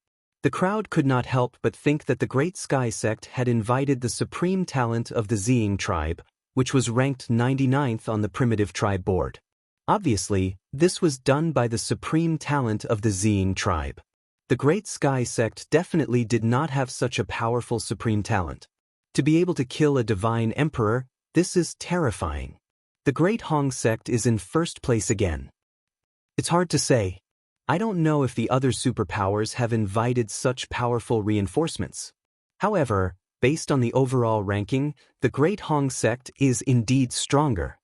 The crowd could not help but think that the Great Sky Sect had invited the supreme talent of the Ziying tribe, which was ranked 99th on the primitive tribe board. Obviously, this was done by the supreme talent of the Ziying tribe. The Great Sky Sect definitely did not have such a powerful supreme talent. To be able to kill a divine emperor, this is terrifying. The Great Hong Sect is in first place again. It's hard to say. I don't know if the other superpowers have invited such powerful reinforcements. However, based on the overall ranking, the Great Hong Sect is indeed stronger.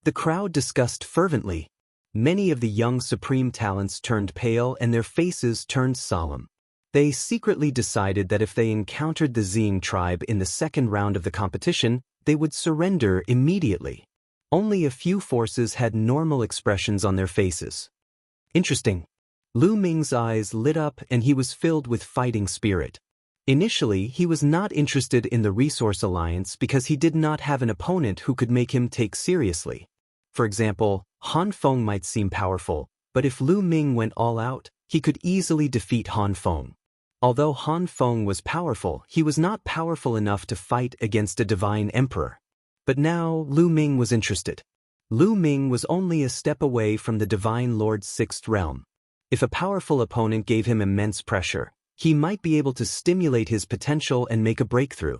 The crowd discussed fervently. Many of the young supreme talents turned pale and their faces turned solemn. They secretly decided that if they encountered the Ziying tribe in the second round of the competition, they would surrender immediately. Only a few forces had normal expressions on their faces. Interesting. Lu Ming's eyes lit up and he was filled with fighting spirit. Initially, he was not interested in the Resource Alliance because he did not have an opponent who could make him take seriously. For example, Han Feng might seem powerful, but if Lu Ming went all out, he could easily defeat Han Feng. Although Han Feng was powerful, he was not powerful enough to fight against a divine emperor. But now, Lu Ming was interested. Lu Ming was only a step away from the Divine Lord's sixth realm. If a powerful opponent gave him immense pressure, he might be able to stimulate his potential and make a breakthrough.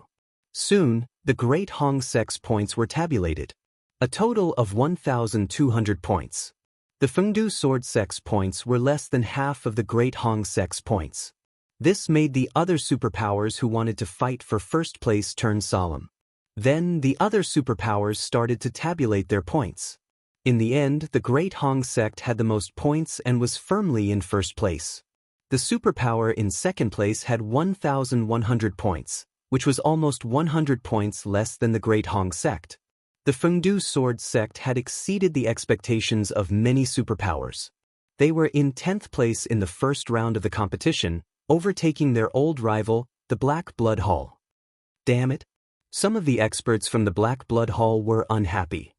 Soon, the Great Hong Sect's points were tabulated. A total of 1,200 points. The Fengdu Sword Sect's points were less than half of the Great Hong Sect's points. This made the other superpowers who wanted to fight for first place turn solemn. Then, the other superpowers started to tabulate their points. In the end, the Great Hong Sect had the most points and was firmly in first place. The superpower in second place had 1,100 points, which was almost 100 points less than the Great Hong Sect. The Fengdu Sword Sect had exceeded the expectations of many superpowers. They were in 10th place in the first round of the competition, overtaking their old rival, the Black Blood Hall. Damn it! Some of the experts from the Black Blood Hall were unhappy.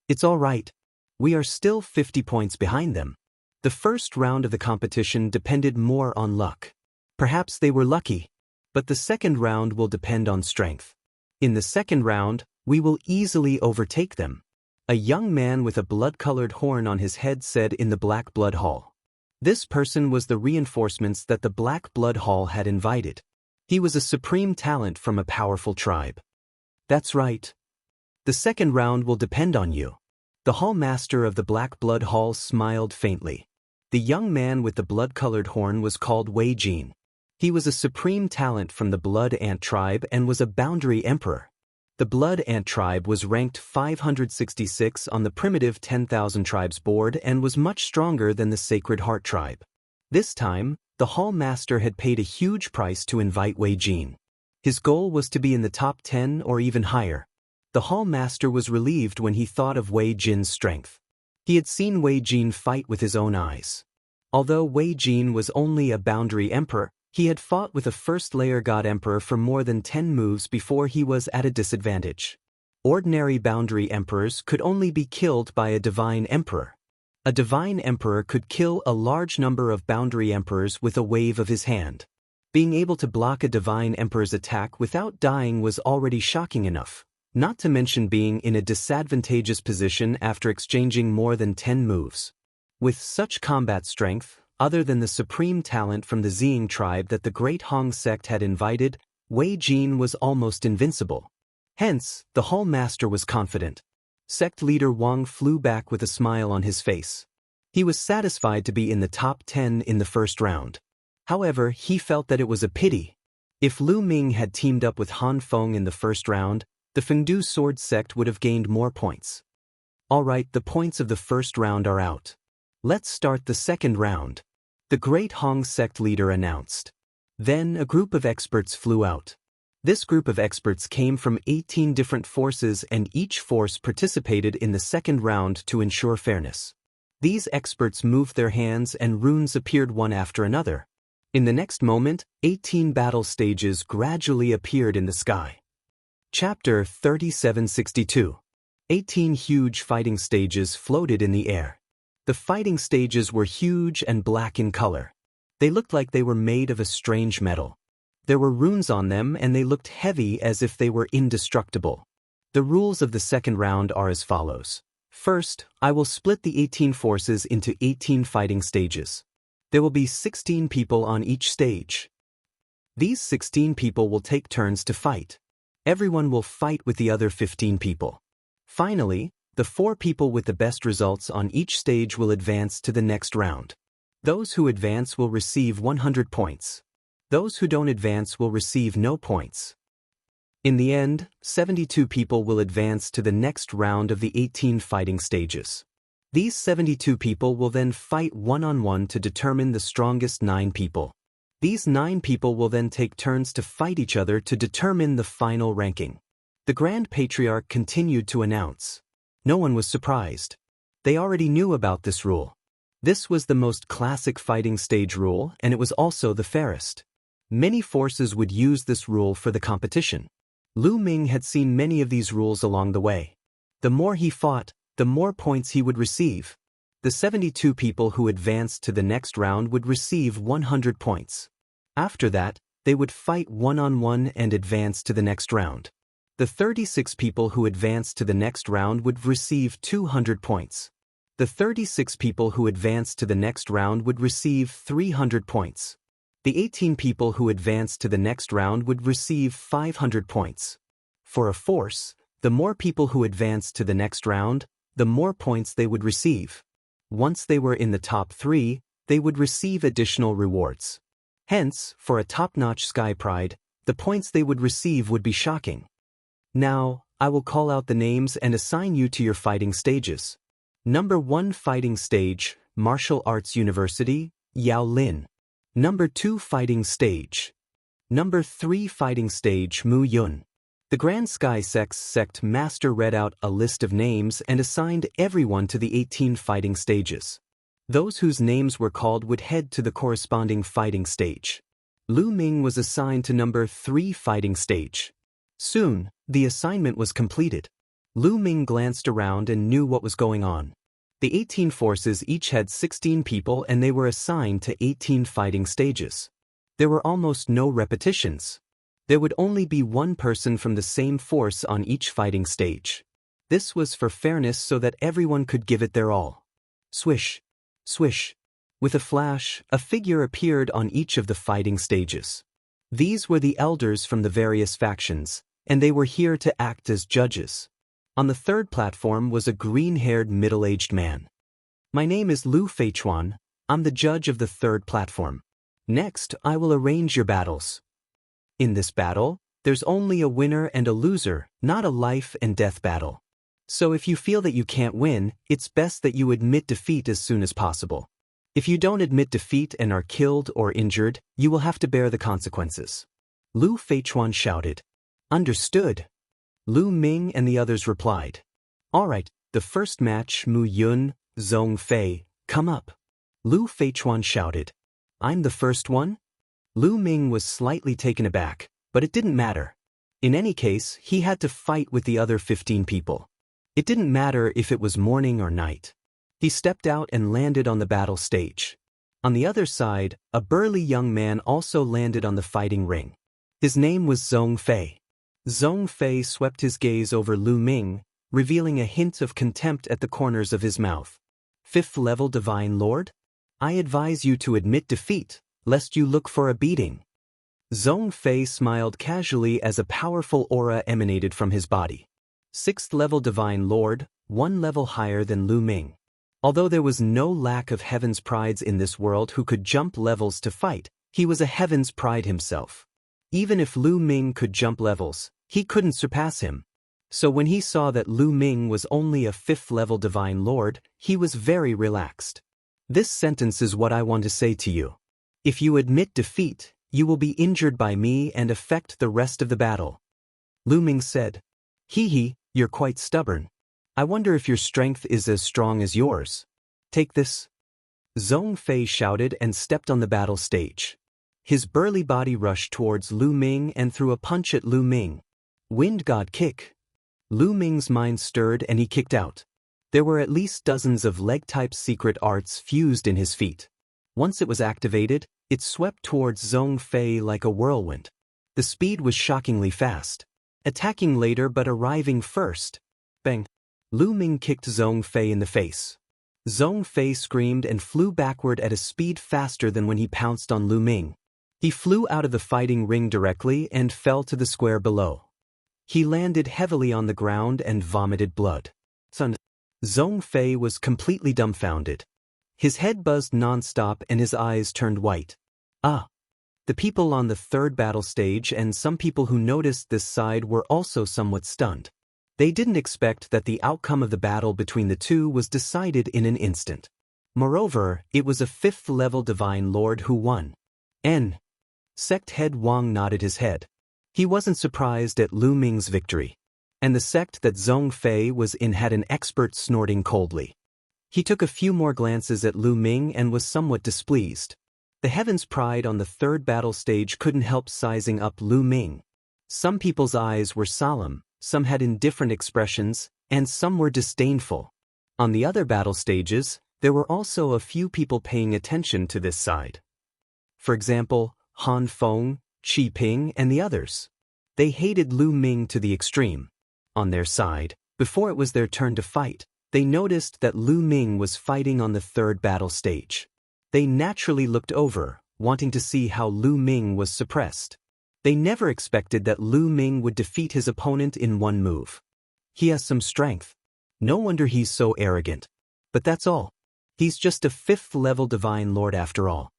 It's all right. We are still 50 points behind them. The first round of the competition depended more on luck. Perhaps they were lucky, but the second round will depend on strength. In the second round, we will easily overtake them. A young man with a blood-colored horn on his head said in the Black Blood Hall. This person was the reinforcements that the Black Blood Hall had invited. He was a supreme talent from a powerful tribe. That's right. The second round will depend on you. The Hall Master of the Black Blood Hall smiled faintly. The young man with the blood-colored horn was called Wei Jin. He was a supreme talent from the Blood Ant tribe and was a boundary emperor. The Blood Ant tribe was ranked 566 on the primitive 10,000 tribes board and was much stronger than the Sacred Heart tribe. This time, the Hall Master had paid a huge price to invite Wei Jin. His goal was to be in the top 10 or even higher. The Hall Master was relieved when he thought of Wei Jin's strength. He had seen Wei Jin fight with his own eyes. Although Wei Jin was only a boundary emperor, he had fought with a first-layer god emperor for more than 10 moves before he was at a disadvantage. Ordinary boundary emperors could only be killed by a divine emperor. A divine emperor could kill a large number of boundary emperors with a wave of his hand. Being able to block a divine emperor's attack without dying was already shocking enough, not to mention being in a disadvantageous position after exchanging more than 10 moves. With such combat strength, other than the supreme talent from the Ziying tribe that the Great Hong sect had invited, Wei Jin was almost invincible. Hence, the Hall Master was confident. Sect leader Wang flew back with a smile on his face. He was satisfied to be in the top 10 in the first round. However, he felt that it was a pity. If Lu Ming had teamed up with Han Feng in the first round, the Fengdu Sword sect would have gained more points. Alright, the points of the first round are out. Let's start the second round. The Great Hong sect leader announced. Then a group of experts flew out. This group of experts came from 18 different forces, and each force participated in the second round to ensure fairness. These experts moved their hands and runes appeared one after another. In the next moment, 18 battle stages gradually appeared in the sky. Chapter 3762. 18 huge fighting stages floated in the air. The fighting stages were huge and black in color. They looked like they were made of a strange metal. There were runes on them and they looked heavy as if they were indestructible. The rules of the second round are as follows. First, I will split the 18 forces into 18 fighting stages. There will be 16 people on each stage. These 16 people will take turns to fight. Everyone will fight with the other 15 people. Finally, the 4 people with the best results on each stage will advance to the next round. Those who advance will receive 100 points. Those who don't advance will receive no points. In the end, 72 people will advance to the next round of the 18 fighting stages. These 72 people will then fight one-on-one to determine the strongest 9 people. These 9 people will then take turns to fight each other to determine the final ranking. The Grand Patriarch continued to announce. No one was surprised. They already knew about this rule. This was the most classic fighting stage rule, and it was also the fairest. Many forces would use this rule for the competition. Lu Ming had seen many of these rules along the way. The more he fought, the more points he would receive. The 72 people who advanced to the next round would receive 100 points. After that, they would fight one-on-one and advance to the next round. The 36 people who advanced to the next round would receive 200 points. The 36 people who advanced to the next round would receive 300 points. The 18 people who advanced to the next round would receive 500 points. For a force, the more people who advanced to the next round, the more points they would receive. Once they were in the top 3, they would receive additional rewards. Hence, for a top-notch Sky Pride, the points they would receive would be shocking. Now, I will call out the names and assign you to your fighting stages. Number 1 Fighting Stage, Martial Arts University, Yao Lin. Number 2 Fighting Stage. Number 3 Fighting Stage, Mu Yun. The Grand Sky Sect Master read out a list of names and assigned everyone to the 18 fighting stages. Those whose names were called would head to the corresponding fighting stage. Lu Ming was assigned to number 3 fighting stage. Soon, the assignment was completed. Lu Ming glanced around and knew what was going on. The 18 forces each had 16 people and they were assigned to 18 fighting stages. There were almost no repetitions. There would only be one person from the same force on each fighting stage. This was for fairness so that everyone could give it their all. Swish, swish. With a flash, a figure appeared on each of the fighting stages. These were the elders from the various factions, and they were here to act as judges. On the third platform was a green-haired middle-aged man. My name is Lu Feichuan. I'm the judge of the third platform. Next, I will arrange your battles. In this battle, there's only a winner and a loser, not a life and death battle. So if you feel that you can't win, it's best that you admit defeat as soon as possible. If you don't admit defeat and are killed or injured, you will have to bear the consequences. Lu Feichuan shouted. Understood. Lu Ming and the others replied. All right, the first match, Mu Yun, Zhong Fei, come up. Lu Feichuan shouted. I'm the first one? Lu Ming was slightly taken aback, but it didn't matter. In any case, he had to fight with the other 15 people. It didn't matter if it was morning or night. He stepped out and landed on the battle stage. On the other side, a burly young man also landed on the fighting ring. His name was Zhong Fei. Zhong Fei swept his gaze over Lu Ming, revealing a hint of contempt at the corners of his mouth. 5th level Divine Lord? I advise you to admit defeat, lest you look for a beating. Zhong Fei smiled casually as a powerful aura emanated from his body. 6th level Divine Lord, 1 level higher than Lu Ming. Although there was no lack of Heaven's Prides in this world who could jump levels to fight, he was a Heaven's Pride himself. Even if Lu Ming could jump levels, he couldn't surpass him. So when he saw that Lu Ming was only a 5th level Divine Lord, he was very relaxed. This sentence is what I want to say to you. If you admit defeat, you will be injured by me and affect the rest of the battle. Lu Ming said. Hee, you're quite stubborn. I wonder if your strength is as strong as yours. Take this. Zhong Fei shouted and stepped on the battle stage. His burly body rushed towards Lu Ming and threw a punch at Lu Ming. Wind God kick. Lu Ming's mind stirred and he kicked out. There were at least dozens of leg-type secret arts fused in his feet. Once it was activated, it swept towards Zhong Fei like a whirlwind. The speed was shockingly fast. Attacking later but arriving first. Bang! Lu Ming kicked Zhong Fei in the face. Zhong Fei screamed and flew backward at a speed faster than when he pounced on Lu Ming. He flew out of the fighting ring directly and fell to the square below. He landed heavily on the ground and vomited blood. Zhong Fei was completely dumbfounded. His head buzzed non-stop and his eyes turned white. The people on the 3rd battle stage and some people who noticed this side were also somewhat stunned. They didn't expect that the outcome of the battle between the two was decided in an instant. Moreover, it was a 5th level Divine Lord who won. Sect head Wang nodded his head. He wasn't surprised at Lu Ming's victory. And the sect that Zhong Fei was in had an expert snorting coldly. He took a few more glances at Lu Ming and was somewhat displeased. The Heaven's Pride on the 3rd battle stage couldn't help sizing up Lu Ming. Some people's eyes were solemn, some had indifferent expressions, and some were disdainful. On the other battle stages, there were also a few people paying attention to this side. For example, Han Feng, Qi Ping, and the others. They hated Lu Ming to the extreme. On their side, before it was their turn to fight, they noticed that Lu Ming was fighting on the 3rd battle stage. They naturally looked over, wanting to see how Lu Ming was suppressed. They never expected that Lu Ming would defeat his opponent in one move. He has some strength. No wonder he's so arrogant. But that's all. He's just a 5th level Divine Lord after all.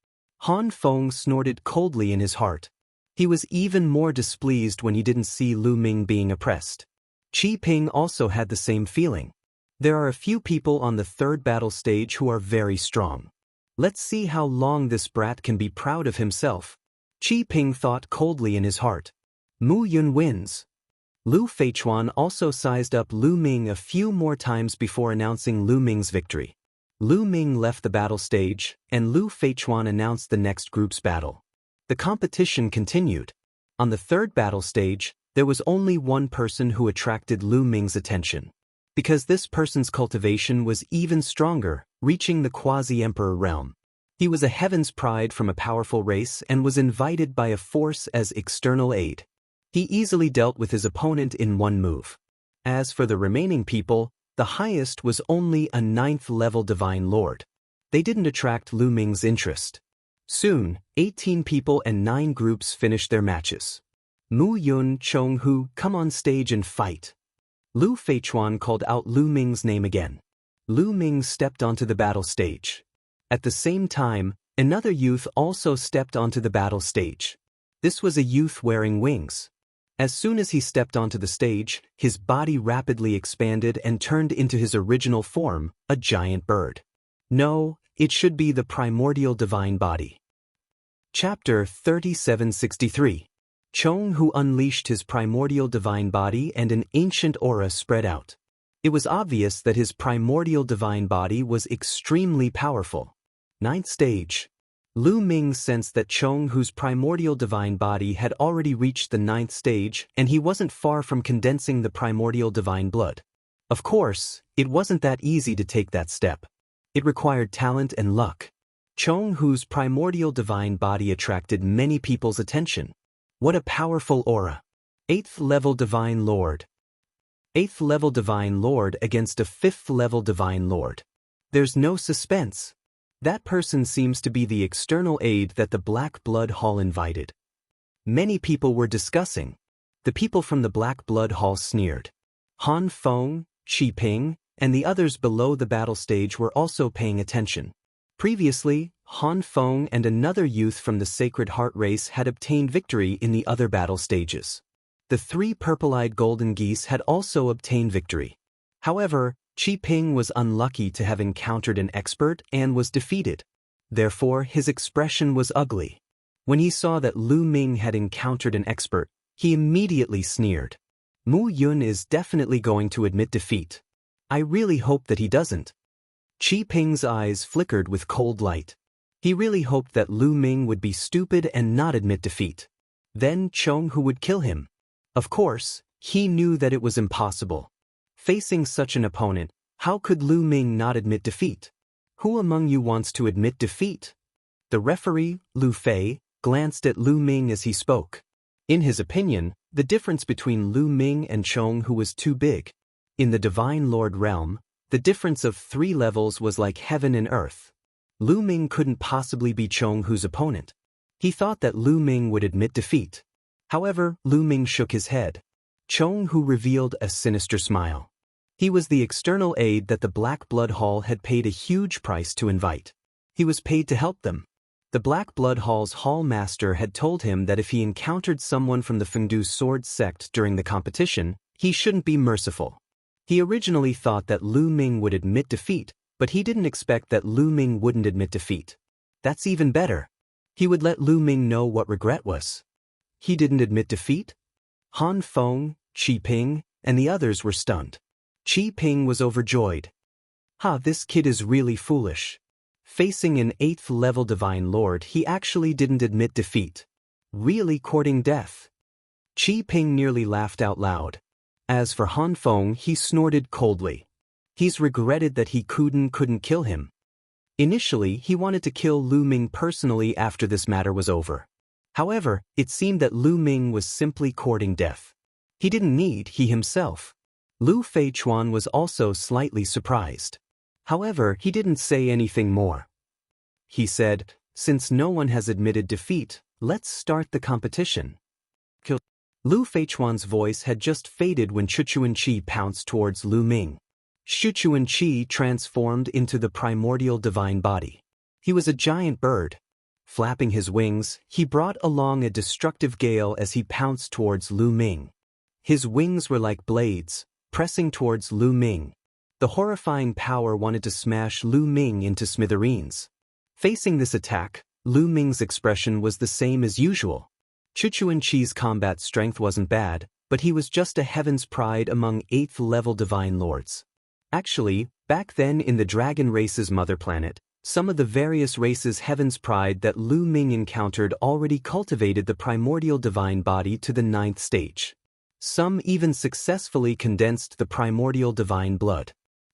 Han Feng snorted coldly in his heart. He was even more displeased when he didn't see Lu Ming being oppressed. Qi Ping also had the same feeling. There are a few people on the 3rd battle stage who are very strong. Let's see how long this brat can be proud of himself. Qi Ping thought coldly in his heart. Mu Yun wins. Lu Feichuan also sized up Lu Ming a few more times before announcing Lu Ming's victory. Lu Ming left the battle stage, and Lu Feichuan announced the next group's battle. The competition continued. On the 3rd battle stage, there was only one person who attracted Lu Ming's attention. Because this person's cultivation was even stronger, reaching the quasi-emperor realm. He was a Heaven's Pride from a powerful race and was invited by a force as external aid. He easily dealt with his opponent in one move. As for the remaining people, the highest was only a 9th level Divine Lord. They didn't attract Lu Ming's interest. Soon, 18 people and 9 groups finished their matches. Mu Yun, Chonghu, come on stage and fight. Lu Feichuan called out Lu Ming's name again. Lu Ming stepped onto the battle stage. At the same time, another youth also stepped onto the battle stage. This was a youth wearing wings. As soon as he stepped onto the stage, his body rapidly expanded and turned into his original form, a giant bird. No, it should be the primordial divine body. Chapter 3763. Chonghu unleashed his primordial divine body and an ancient aura spread out. It was obvious that his primordial divine body was extremely powerful. 9th stage. Lu Ming sensed that Jianghu's primordial divine body had already reached the 9th stage and he wasn't far from condensing the primordial divine blood. Of course, it wasn't that easy to take that step. It required talent and luck. Jianghu's primordial divine body attracted many people's attention. What a powerful aura. 8th level Divine Lord. 8th level Divine Lord against a 5th level Divine Lord. There's no suspense. That person seems to be the external aid that the Black Blood Hall invited. Many people were discussing. The people from the Black Blood Hall sneered. Han Feng, Qi Ping, and the others below the battle stage were also paying attention. Previously, Han Feng and another youth from the Sacred Heart race had obtained victory in the other battle stages. The 3 purple-eyed golden geese had also obtained victory. However, Qi Ping was unlucky to have encountered an expert and was defeated. Therefore, his expression was ugly. When he saw that Lu Ming had encountered an expert, he immediately sneered. Mu Yun is definitely going to admit defeat. I really hope that he doesn't. Qi Ping's eyes flickered with cold light. He really hoped that Lu Ming would be stupid and not admit defeat. Then Jianghu would kill him. Of course, he knew that it was impossible. Facing such an opponent, how could Lu Ming not admit defeat? Who among you wants to admit defeat? The referee, Lu Fei, glanced at Lu Ming as he spoke. In his opinion, the difference between Lu Ming and Jianghu was too big. In the Divine Lord realm, the difference of 3 levels was like heaven and earth. Lu Ming couldn't possibly be Jianghu's opponent. He thought that Lu Ming would admit defeat. However, Lu Ming shook his head. Jianghu revealed a sinister smile. He was the external aid that the Black Blood Hall had paid a huge price to invite. He was paid to help them. The Black Blood Hall's Hall Master had told him that if he encountered someone from the Fengdu Sword sect during the competition, he shouldn't be merciful. He originally thought that Lu Ming would admit defeat, but he didn't expect that Lu Ming wouldn't admit defeat. That's even better. He would let Lu Ming know what regret was. He didn't admit defeat? Han Feng, Qi Ping, and the others were stunned. Qi Ping was overjoyed. This kid is really foolish. Facing an 8th level Divine Lord, he actually didn't admit defeat. Really courting death. Qi Ping nearly laughed out loud. As for Han Feng, he snorted coldly. He's regretted that he couldn't kill him. Initially, he wanted to kill Lu Ming personally after this matter was over. However, it seemed that Lu Ming was simply courting death. He didn't need he himself. Lu Feichuan was also slightly surprised. However, he didn't say anything more. He said, since no one has admitted defeat, let's start the competition. Lu Feichuan's voice had just faded when Chuchuan-Chi pounced towards Lu Ming. Chuchuan-Chi transformed into the primordial divine body. He was a giant bird. Flapping his wings, he brought along a destructive gale as he pounced towards Lu Ming. His wings were like blades, pressing towards Lu Ming. The horrifying power wanted to smash Lu Ming into smithereens. Facing this attack, Lu Ming's expression was the same as usual. Chuchuan-Chi's combat strength wasn't bad, but he was just a heaven's pride among 8th level divine lords. Actually, back then in the dragon race's mother planet, some of the various races' heaven's pride that Lu Ming encountered already cultivated the primordial divine body to the 9th stage. Some even successfully condensed the primordial divine blood.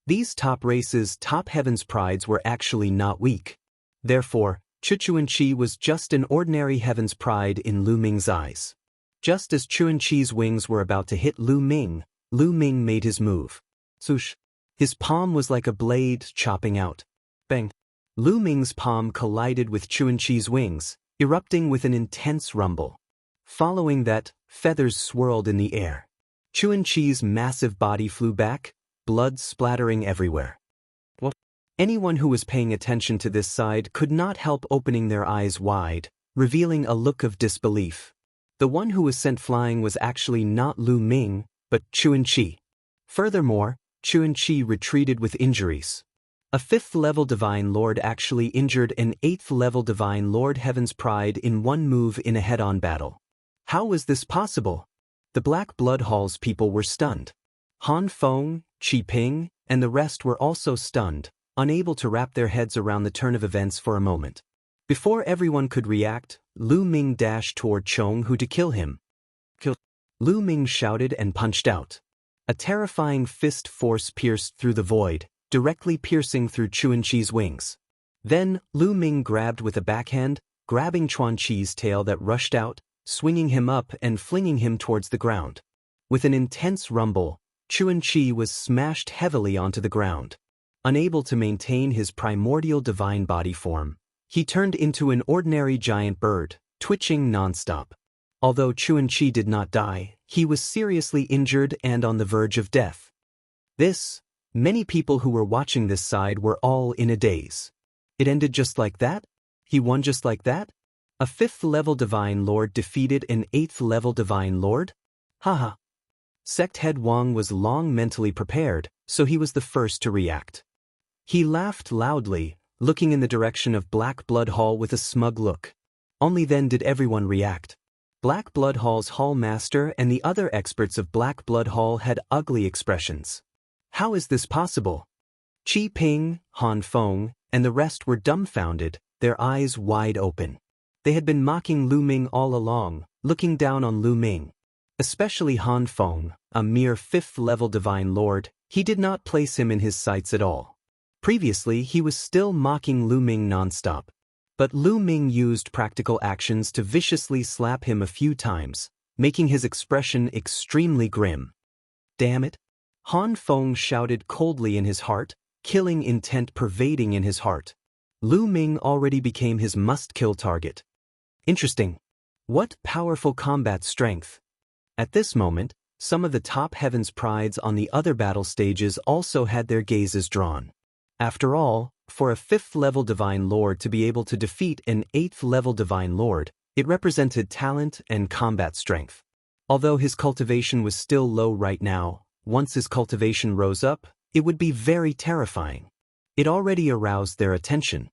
These top races' top heaven's prides were actually not weak. Therefore, Chuchuan-Chi was just an ordinary heaven's pride in Lu Ming's eyes. Just as Chuan-Chi's wings were about to hit Lu Ming made his move. Swoosh! His palm was like a blade chopping out. Bang! Lu Ming's palm collided with Chuan-Chi's wings, erupting with an intense rumble. Following that, feathers swirled in the air. Chuan-Chi's massive body flew back, blood splattering everywhere. Anyone who was paying attention to this side could not help opening their eyes wide, revealing a look of disbelief. The one who was sent flying was actually not Lu Ming, but Chuan-Chi. Furthermore, Chuan-Chi retreated with injuries. A 5th level Divine Lord actually injured an 8th level Divine Lord Heaven's Pride in one move in a head-on battle. How was this possible? The Black Blood Hall's people were stunned. Han Feng, Qi Ping, and the rest were also stunned, unable to wrap their heads around the turn of events for a moment. Before everyone could react, Lu Ming dashed toward Jianghu to kill him. Kill! Lu Ming shouted and punched out. A terrifying fist force pierced through the void, directly piercing through Chuanqi's wings. Then, Lu Ming grabbed with a backhand, grabbing Chuanqi's tail that rushed out, swinging him up and flinging him towards the ground. With an intense rumble, Chuanqi was smashed heavily onto the ground. Unable to maintain his primordial divine body form, he turned into an ordinary giant bird, twitching nonstop. Although Chuanqi did not die, he was seriously injured and on the verge of death. Many people who were watching this side were all in a daze. It ended just like that? He won just like that? A 5th-level Divine Lord defeated an 8th-level Divine Lord? Haha. Sect Head Wang was long mentally prepared, so he was the first to react. He laughed loudly, looking in the direction of Black Blood Hall with a smug look. Only then did everyone react. Black Blood Hall's Hall Master and the other experts of Black Blood Hall had ugly expressions. How is this possible? Qi Ping, Han Feng, and the rest were dumbfounded, their eyes wide open. They had been mocking Lu Ming all along, looking down on Lu Ming. Especially Han Feng, a mere 5th-level Divine Lord, he did not place him in his sights at all. Previously, he was still mocking Lu Ming nonstop. But Lu Ming used practical actions to viciously slap him a few times, making his expression extremely grim. Damn it! Han Feng shouted coldly in his heart, killing intent pervading in his heart. Lu Ming already became his must-kill target. Interesting. What powerful combat strength! At this moment, some of the top heavens prides on the other battle stages also had their gazes drawn. After all, for a 5th-level Divine Lord to be able to defeat an 8th-level Divine Lord, it represented talent and combat strength. Although his cultivation was still low right now, once his cultivation rose up, it would be very terrifying. It already aroused their attention.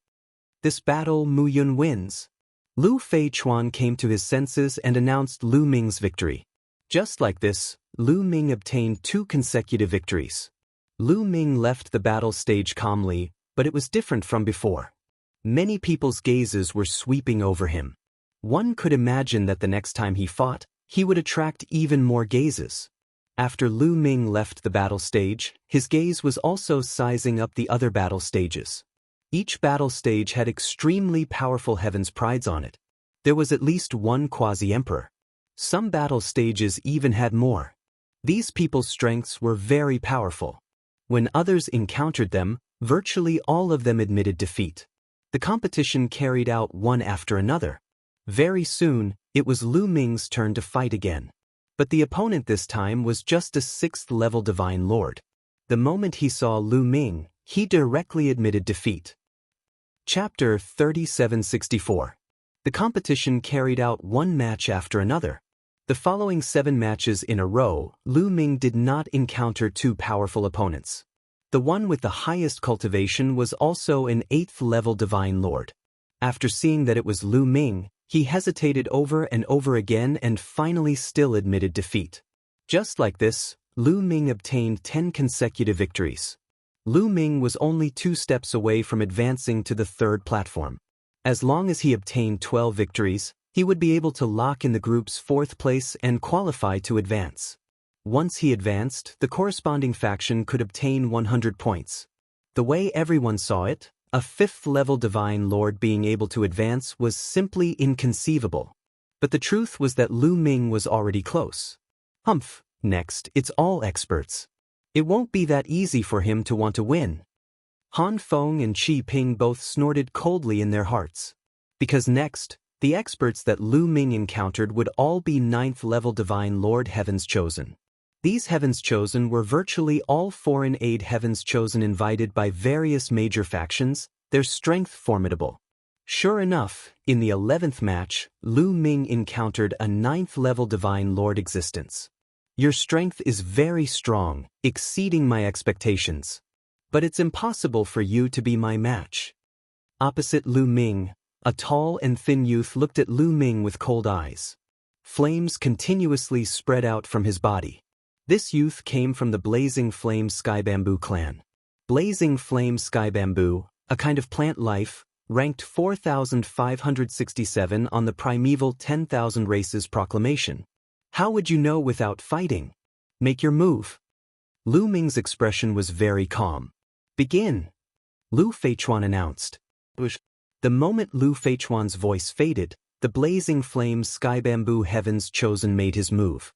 This battle Mu Yun wins. Lu Feichuan came to his senses and announced Lu Ming's victory. Just like this, Lu Ming obtained 2 consecutive victories. Lu Ming left the battle stage calmly, but it was different from before. Many people's gazes were sweeping over him. One could imagine that the next time he fought, he would attract even more gazes. After Lu Ming left the battle stage, his gaze was also sizing up the other battle stages. Each battle stage had extremely powerful heavens prides on it. There was at least one quasi-emperor. Some battle stages even had more. These people's strengths were very powerful. When others encountered them, virtually all of them admitted defeat. The competition carried out one after another. Very soon, it was Lu Ming's turn to fight again. But the opponent this time was just a 6th-level Divine Lord. The moment he saw Lu Ming, he directly admitted defeat. Chapter 3764. The competition carried out one match after another. The following 7 matches in a row, Lu Ming did not encounter 2 powerful opponents. The one with the highest cultivation was also an 8th-level Divine Lord. After seeing that it was Lu Ming, he hesitated over and over again and finally still admitted defeat. Just like this, Lu Ming obtained 10 consecutive victories. Lu Ming was only 2 steps away from advancing to the 3rd platform. As long as he obtained 12 victories, he would be able to lock in the group's 4th place and qualify to advance. Once he advanced, the corresponding faction could obtain 100 points. The way everyone saw it, a 5th-level Divine Lord being able to advance was simply inconceivable. But the truth was that Lu Ming was already close. Humph, next, it's all experts. It won't be that easy for him to want to win. Han Feng and Qi Ping both snorted coldly in their hearts. Because next, the experts that Lu Ming encountered would all be 9th-level Divine Lord Heavens Chosen. These Heavens Chosen were virtually all foreign aid Heavens Chosen invited by various major factions, their strength formidable. Sure enough, in the 11th match, Lu Ming encountered a 9th-level Divine Lord existence. Your strength is very strong, exceeding my expectations. But it's impossible for you to be my match. Opposite Lu Ming, a tall and thin youth looked at Lu Ming with cold eyes. Flames continuously spread out from his body. This youth came from the Blazing Flame Sky Bamboo clan. Blazing Flame Sky Bamboo, a kind of plant life, ranked 4,567 on the primeval 10,000 races proclamation. How would you know without fighting? Make your move. Lu Ming's expression was very calm. Begin. Lu Feichuan announced. The moment Lu Feichuan's voice faded, the blazing flame sky bamboo heaven's chosen made his move.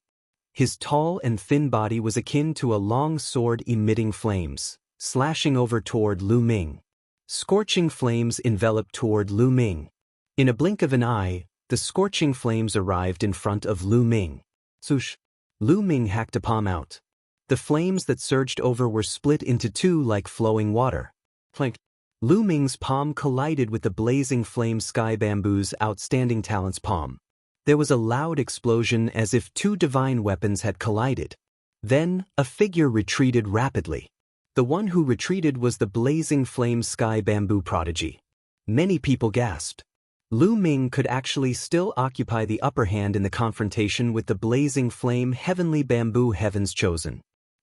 His tall and thin body was akin to a long sword emitting flames, slashing over toward Lu Ming. Scorching flames enveloped toward Lu Ming. In a blink of an eye, the scorching flames arrived in front of Lu Ming. Swoosh! Lu Ming hacked a palm out. The flames that surged over were split into two like flowing water. Clink! Lu Ming's palm collided with the blazing flame sky bamboo's outstanding talent's palm. There was a loud explosion as if two divine weapons had collided. Then, a figure retreated rapidly. The one who retreated was the blazing flame sky bamboo prodigy. Many people gasped. Lu Ming could actually still occupy the upper hand in the confrontation with the blazing flame heavenly bamboo heavens chosen.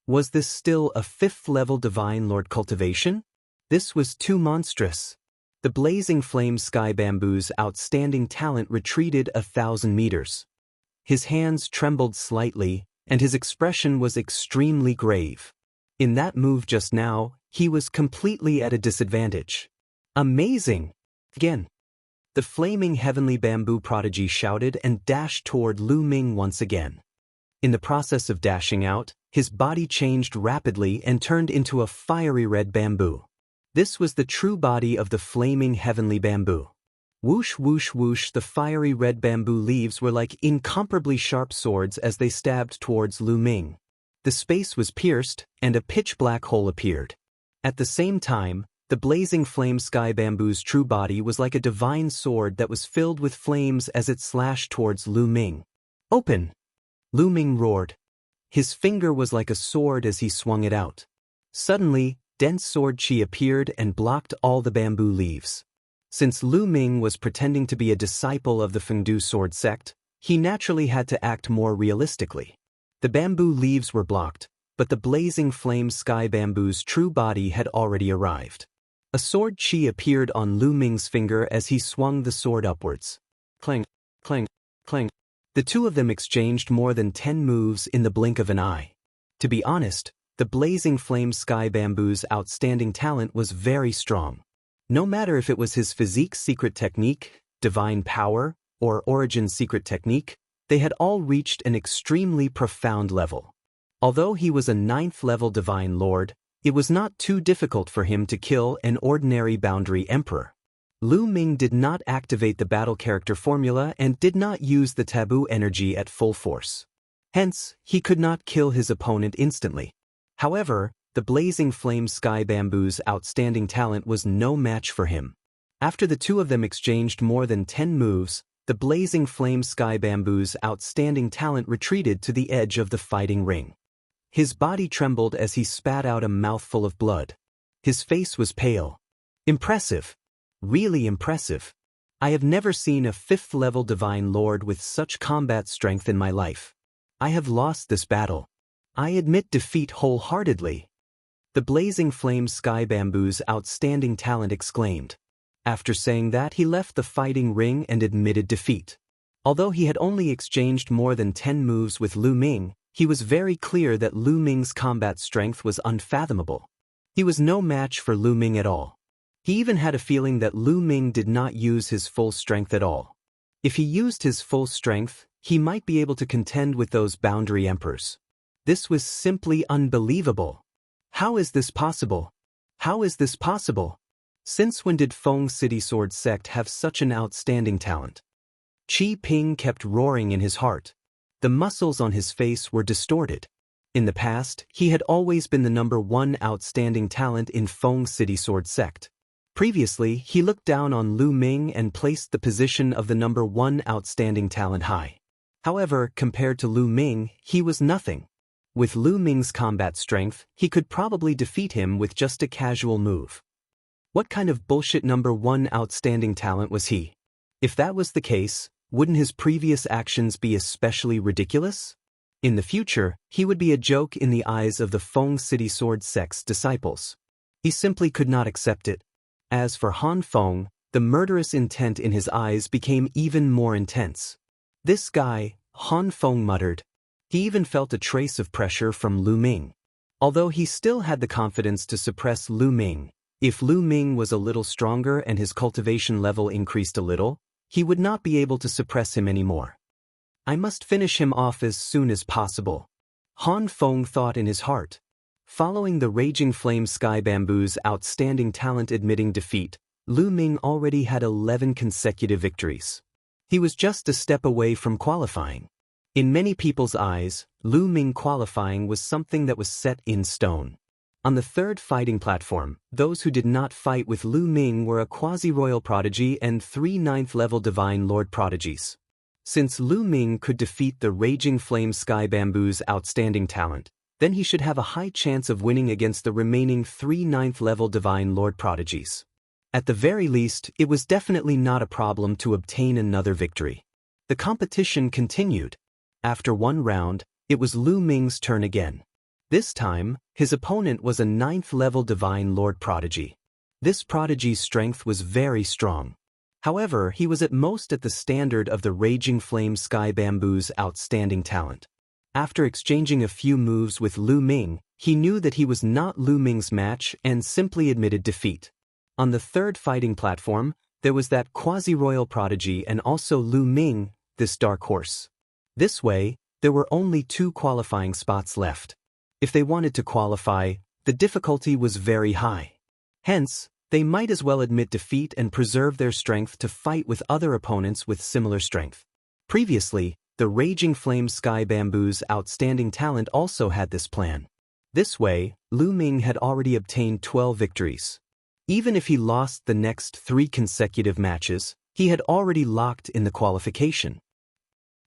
Was this still a 5th-level divine lord cultivation? This was too monstrous. The blazing flame sky bamboo's outstanding talent retreated 1,000 meters. His hands trembled slightly, and his expression was extremely grave. In that move just now, he was completely at a disadvantage. Amazing! Again. The flaming heavenly bamboo prodigy shouted and dashed toward Lu Ming once again. In the process of dashing out, his body changed rapidly and turned into a fiery red bamboo. This was the true body of the flaming heavenly bamboo. Whoosh whoosh whoosh, the fiery red bamboo leaves were like incomparably sharp swords as they stabbed towards Lu Ming. The space was pierced, and a pitch-black hole appeared. At the same time, the blazing flame sky bamboo's true body was like a divine sword that was filled with flames as it slashed towards Lu Ming. Open! Lu Ming roared. His finger was like a sword as he swung it out. Suddenly, dense sword qi appeared and blocked all the bamboo leaves. Since Lu Ming was pretending to be a disciple of the Fengdu sword sect, he naturally had to act more realistically. The bamboo leaves were blocked, but the blazing flame sky bamboo's true body had already arrived. A sword qi appeared on Lu Ming's finger as he swung the sword upwards. Clang, clang, clang. The two of them exchanged more than 10 moves in the blink of an eye. To be honest, the blazing flame sky bamboo's outstanding talent was very strong. No matter if it was his physique's secret technique, divine power, or origin's secret technique, they had all reached an extremely profound level. Although he was a 9th-level divine lord, it was not too difficult for him to kill an ordinary boundary emperor. Lu Ming did not activate the battle character formula and did not use the taboo energy at full force. Hence, he could not kill his opponent instantly. However, the blazing flame sky bamboo's outstanding talent was no match for him. After the two of them exchanged more than 10 moves, the blazing flame sky bamboo's outstanding talent retreated to the edge of the fighting ring. His body trembled as he spat out a mouthful of blood. His face was pale. Impressive. Really impressive. I have never seen a 5th-level divine lord with such combat strength in my life. I have lost this battle. I admit defeat wholeheartedly. The blazing flame sky bamboo's outstanding talent exclaimed. After saying that, he left the fighting ring and admitted defeat. Although he had only exchanged more than 10 moves with Lu Ming, he was very clear that Lu Ming's combat strength was unfathomable. He was no match for Lu Ming at all. He even had a feeling that Lu Ming did not use his full strength at all. If he used his full strength, he might be able to contend with those boundary emperors. This was simply unbelievable. How is this possible? How is this possible? Since when did Feng City Sword Sect have such an outstanding talent? Qi Ping kept roaring in his heart. The muscles on his face were distorted. In the past, he had always been the #1 outstanding talent in Feng City Sword Sect. Previously, he looked down on Lu Ming and placed the position of the #1 outstanding talent high. However, compared to Lu Ming, he was nothing. With Lu Ming's combat strength, he could probably defeat him with just a casual move. What kind of bullshit #1 outstanding talent was he? If that was the case, wouldn't his previous actions be especially ridiculous? In the future, he would be a joke in the eyes of the Feng City Sword Sect's disciples. He simply could not accept it. As for Han Feng, The murderous intent in his eyes became even more intense. "This guy," Han Feng muttered. He even felt a trace of pressure from Lu Ming. Although he still had the confidence to suppress Lu Ming, if Lu Ming was a little stronger and his cultivation level increased a little, he would not be able to suppress him anymore. "I must finish him off as soon as possible," Han Feng thought in his heart. Following the Raging Flame Sky Bamboo's outstanding talent admitting defeat, Lu Ming already had 11 consecutive victories. He was just a step away from qualifying. In many people's eyes, Lu Ming qualifying was something that was set in stone. On the third fighting platform, those who did not fight with Lu Ming were a quasi-royal prodigy and 3 9th-level divine lord prodigies. Since Lu Ming could defeat the Raging Flame Sky Bamboo's outstanding talent, then he should have a high chance of winning against the remaining 3 9th-level divine lord prodigies. At the very least, it was definitely not a problem to obtain another victory. The competition continued. After one round, it was Lu Ming's turn again. This time, his opponent was a 9th-level divine lord prodigy. This prodigy's strength was very strong. However, he was at most at the standard of the Raging Flame Sky Bamboo's outstanding talent. After exchanging a few moves with Lu Ming, he knew that he was not Lu Ming's match and simply admitted defeat. On the third fighting platform, there was that quasi-royal prodigy and also Lu Ming, this dark horse. This way, there were only 2 qualifying spots left. If they wanted to qualify, the difficulty was very high. Hence, they might as well admit defeat and preserve their strength to fight with other opponents with similar strength. Previously, the Raging Flame Sky Bamboo's outstanding talent also had this plan. This way, Lu Ming had already obtained 12 victories. Even if he lost the next 3 consecutive matches, he had already locked in the qualification.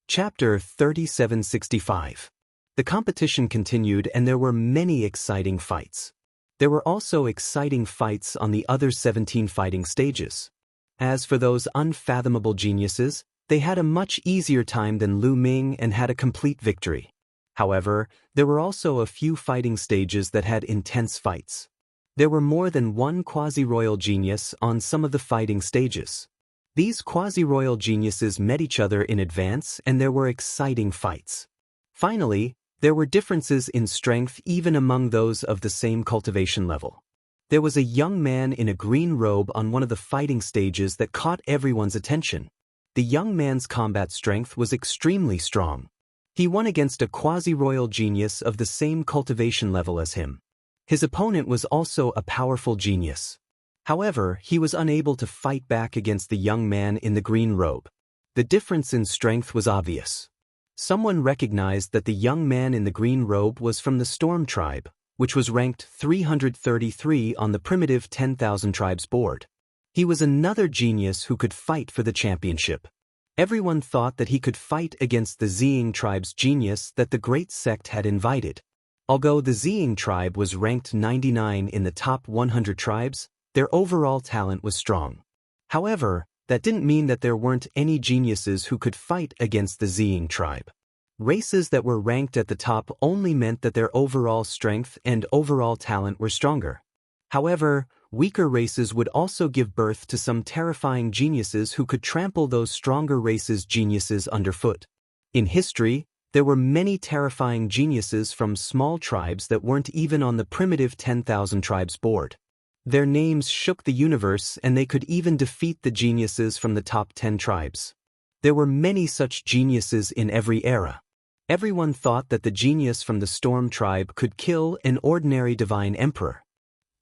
Chapter 3765. The competition continued and there were many exciting fights. There were also exciting fights on the other 17 fighting stages. As for those unfathomable geniuses, they had a much easier time than Lu Ming and had a complete victory. However, there were also a few fighting stages that had intense fights. There were more than one quasi-royal genius on some of the fighting stages. These quasi-royal geniuses met each other in advance and there were exciting fights. Finally, there were differences in strength even among those of the same cultivation level. There was a young man in a green robe on one of the fighting stages that caught everyone's attention. The young man's combat strength was extremely strong. He won against a quasi-royal genius of the same cultivation level as him. His opponent was also a powerful genius. However, he was unable to fight back against the young man in the green robe. The difference in strength was obvious. Someone recognized that the young man in the green robe was from the Storm tribe, which was ranked 333 on the primitive 10,000 tribes board. He was another genius who could fight for the championship. Everyone thought that he could fight against the Ziying tribe's genius that the Great Sect had invited. Although the Ziying tribe was ranked 99 in the top 100 tribes, their overall talent was strong. However, that didn't mean that there weren't any geniuses who could fight against the Ziying tribe. Races that were ranked at the top only meant that their overall strength and overall talent were stronger. However, weaker races would also give birth to some terrifying geniuses who could trample those stronger races' geniuses underfoot. In history, there were many terrifying geniuses from small tribes that weren't even on the primitive 10,000 tribes board. Their names shook the universe and they could even defeat the geniuses from the top 10 tribes. There were many such geniuses in every era. Everyone thought that the genius from the Storm tribe could kill an ordinary divine emperor.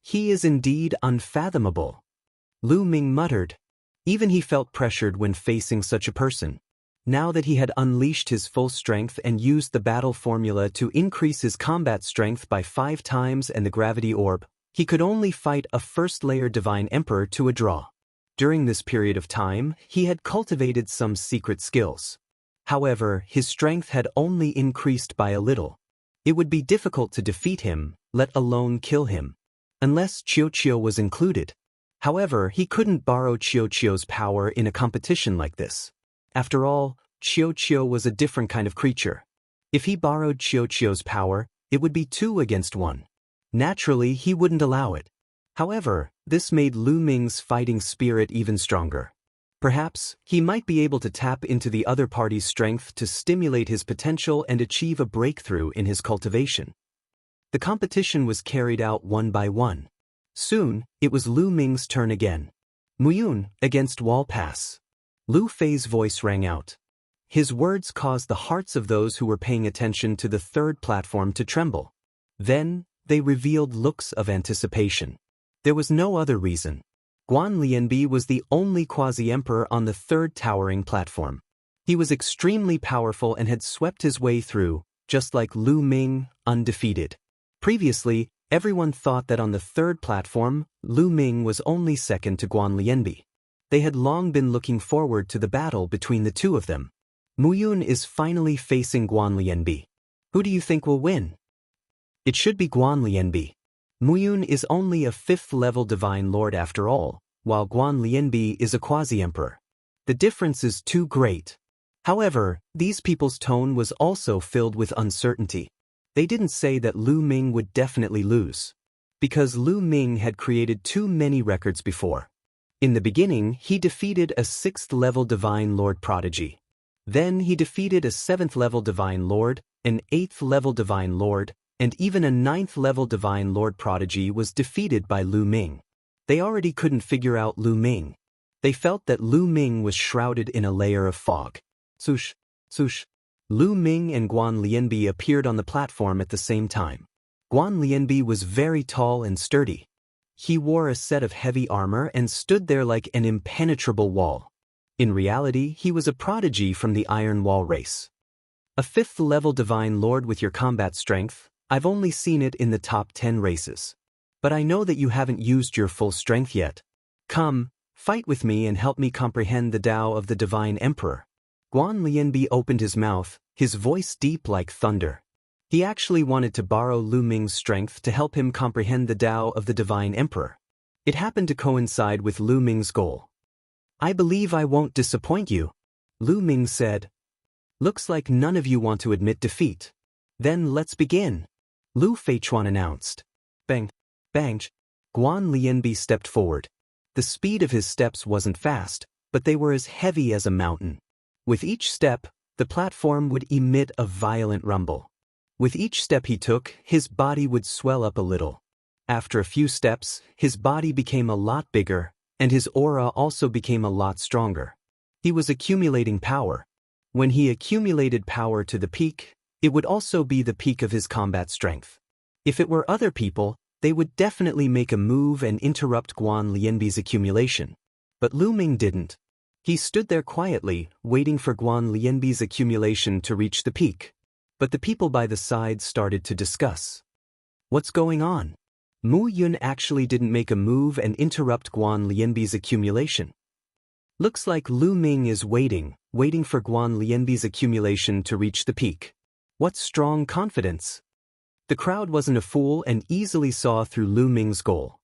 He is indeed unfathomable, Lu Ming muttered. Even he felt pressured when facing such a person. Now that he had unleashed his full strength and used the battle formula to increase his combat strength by 5 times and the gravity orb, he could only fight a first-layer divine emperor to a draw. During this period of time, he had cultivated some secret skills. However, his strength had only increased by a little. It would be difficult to defeat him, let alone kill him. Unless Qiu was included. However, he couldn't borrow Qiu's power in a competition like this. After all, Qiu was a different kind of creature. If he borrowed Qiu's power, it would be 2 against 1. Naturally, he wouldn't allow it. However, this made Lu Ming's fighting spirit even stronger. Perhaps, he might be able to tap into the other party's strength to stimulate his potential and achieve a breakthrough in his cultivation. The competition was carried out one by one. Soon, it was Lu Ming's turn again. Muyun, against Wall Pass. Lu Fei's voice rang out. His words caused the hearts of those who were paying attention to the third platform to tremble. Then, they revealed looks of anticipation. There was no other reason. Guan Lianbi was the only quasi-emperor on the third towering platform. He was extremely powerful and had swept his way through, just like Lu Ming, undefeated. Previously, everyone thought that on the third platform, Lu Ming was only second to Guan Lianbi. They had long been looking forward to the battle between the two of them. Muyun is finally facing Guan Lianbi. Who do you think will win? It should be Guan Lianbi. Muyun is only a 5th-level divine lord after all, while Guan Lianbi is a quasi-emperor. The difference is too great. However, these people's tone was also filled with uncertainty. They didn't say that Lu Ming would definitely lose. Because Lu Ming had created too many records before. In the beginning, he defeated a 6th-level divine lord prodigy. Then he defeated a 7th-level divine lord, an 8th-level divine lord, and even a 9th-level divine lord prodigy was defeated by Lu Ming. They already couldn't figure out Lu Ming. They felt that Lu Ming was shrouded in a layer of fog. Swoosh, swoosh. Lu Ming and Guan Lianbi appeared on the platform at the same time. Guan Lianbi was very tall and sturdy. He wore a set of heavy armor and stood there like an impenetrable wall. In reality, he was a prodigy from the Iron Wall race. A 5th-level divine lord with your combat strength, I've only seen it in the top 10 races. But I know that you haven't used your full strength yet. Come, fight with me and help me comprehend the Tao of the Divine Emperor. Guan Lianbi opened his mouth, his voice deep like thunder. He actually wanted to borrow Lu Ming's strength to help him comprehend the Tao of the Divine Emperor. It happened to coincide with Lu Ming's goal. I believe I won't disappoint you, Lu Ming said. Looks like none of you want to admit defeat. Then let's begin. Lu Feichuan announced. Bang, bang. Guan Lianbi stepped forward. The speed of his steps wasn't fast, but they were as heavy as a mountain. With each step, the platform would emit a violent rumble. With each step he took, his body would swell up a little. After a few steps, his body became a lot bigger, and his aura also became a lot stronger. He was accumulating power. When he accumulated power to the peak, it would also be the peak of his combat strength. If it were other people, they would definitely make a move and interrupt Guan Lianbi's accumulation. But Lu Ming didn't. He stood there quietly, waiting for Guan Lianbi's accumulation to reach the peak. But the people by the side started to discuss. What's going on? Mu Yun actually didn't make a move and interrupt Guan Lianbi's accumulation. Looks like Lu Ming is waiting for Guan Lianbi's accumulation to reach the peak. What strong confidence! The crowd wasn't a fool and easily saw through Lu Ming's goal.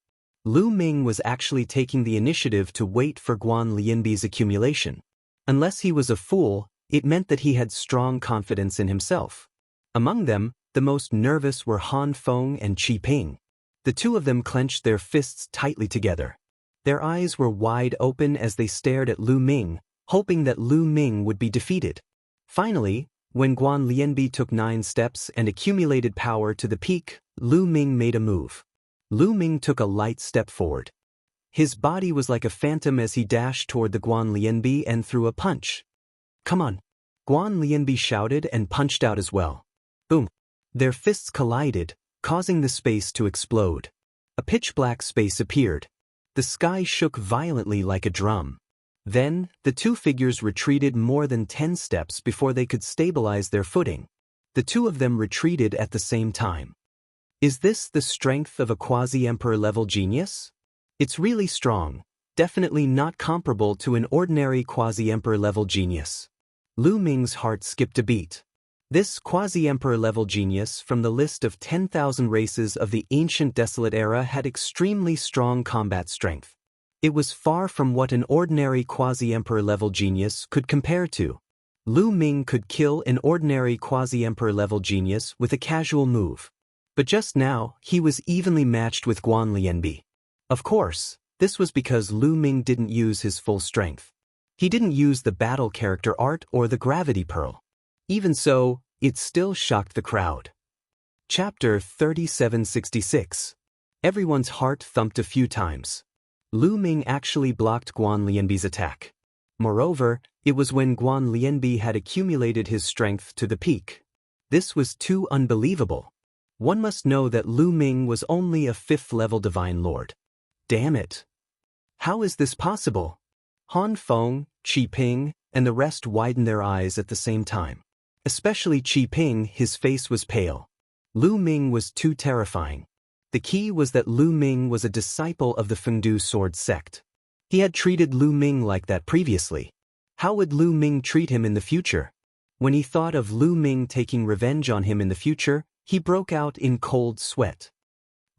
Lu Ming was actually taking the initiative to wait for Guan Lianbi's accumulation. Unless he was a fool, it meant that he had strong confidence in himself. Among them, the most nervous were Han Feng and Qi Ping. The two of them clenched their fists tightly together. Their eyes were wide open as they stared at Lu Ming, hoping that Lu Ming would be defeated. Finally, when Guan Lianbi took 9 steps and accumulated power to the peak, Lu Ming made a move. Lu Ming took a light step forward. His body was like a phantom as he dashed toward the Guan Lianbi and threw a punch. Come on! Guan Lianbi shouted and punched out as well. Boom! Their fists collided, causing the space to explode. A pitch-black space appeared. The sky shook violently like a drum. Then, the two figures retreated more than 10 steps before they could stabilize their footing. The two of them retreated at the same time. Is this the strength of a quasi-emperor level genius? It's really strong, definitely not comparable to an ordinary quasi-emperor level genius. Lu Ming's heart skipped a beat. This quasi-emperor level genius from the list of 10,000 races of the ancient desolate era had extremely strong combat strength. It was far from what an ordinary quasi-emperor level genius could compare to. Lu Ming could kill an ordinary quasi-emperor level genius with a casual move. But just now, he was evenly matched with Guan Lianbi. Of course, this was because Lu Ming didn't use his full strength. He didn't use the battle character art or the gravity pearl. Even so, it still shocked the crowd. Chapter 3766. Everyone's heart thumped a few times. Lu Ming actually blocked Guan Lianbi's attack. Moreover, it was when Guan Lianbi had accumulated his strength to the peak. This was too unbelievable. One must know that Lu Ming was only a 5th-level Divine Lord. Damn it. How is this possible? Han Feng, Qi Ping, and the rest widened their eyes at the same time. Especially Qi Ping, his face was pale. Lu Ming was too terrifying. The key was that Lu Ming was a disciple of the Fengdu sword sect. He had treated Lu Ming like that previously. How would Lu Ming treat him in the future? When he thought of Lu Ming taking revenge on him in the future, he broke out in cold sweat.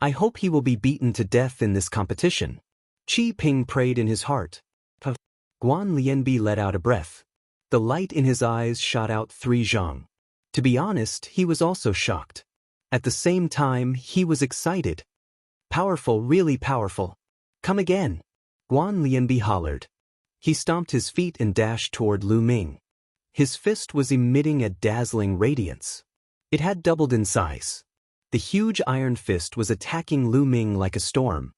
I hope he will be beaten to death in this competition. Qi Ping prayed in his heart. Guan Lianbi let out a breath. The light in his eyes shot out 3 zhang. To be honest, he was also shocked. At the same time, he was excited. Powerful, really powerful. Come again. Guan Lianbi hollered. He stomped his feet and dashed toward Lu Ming. His fist was emitting a dazzling radiance. It had doubled in size. The huge iron fist was attacking Lu Ming like a storm.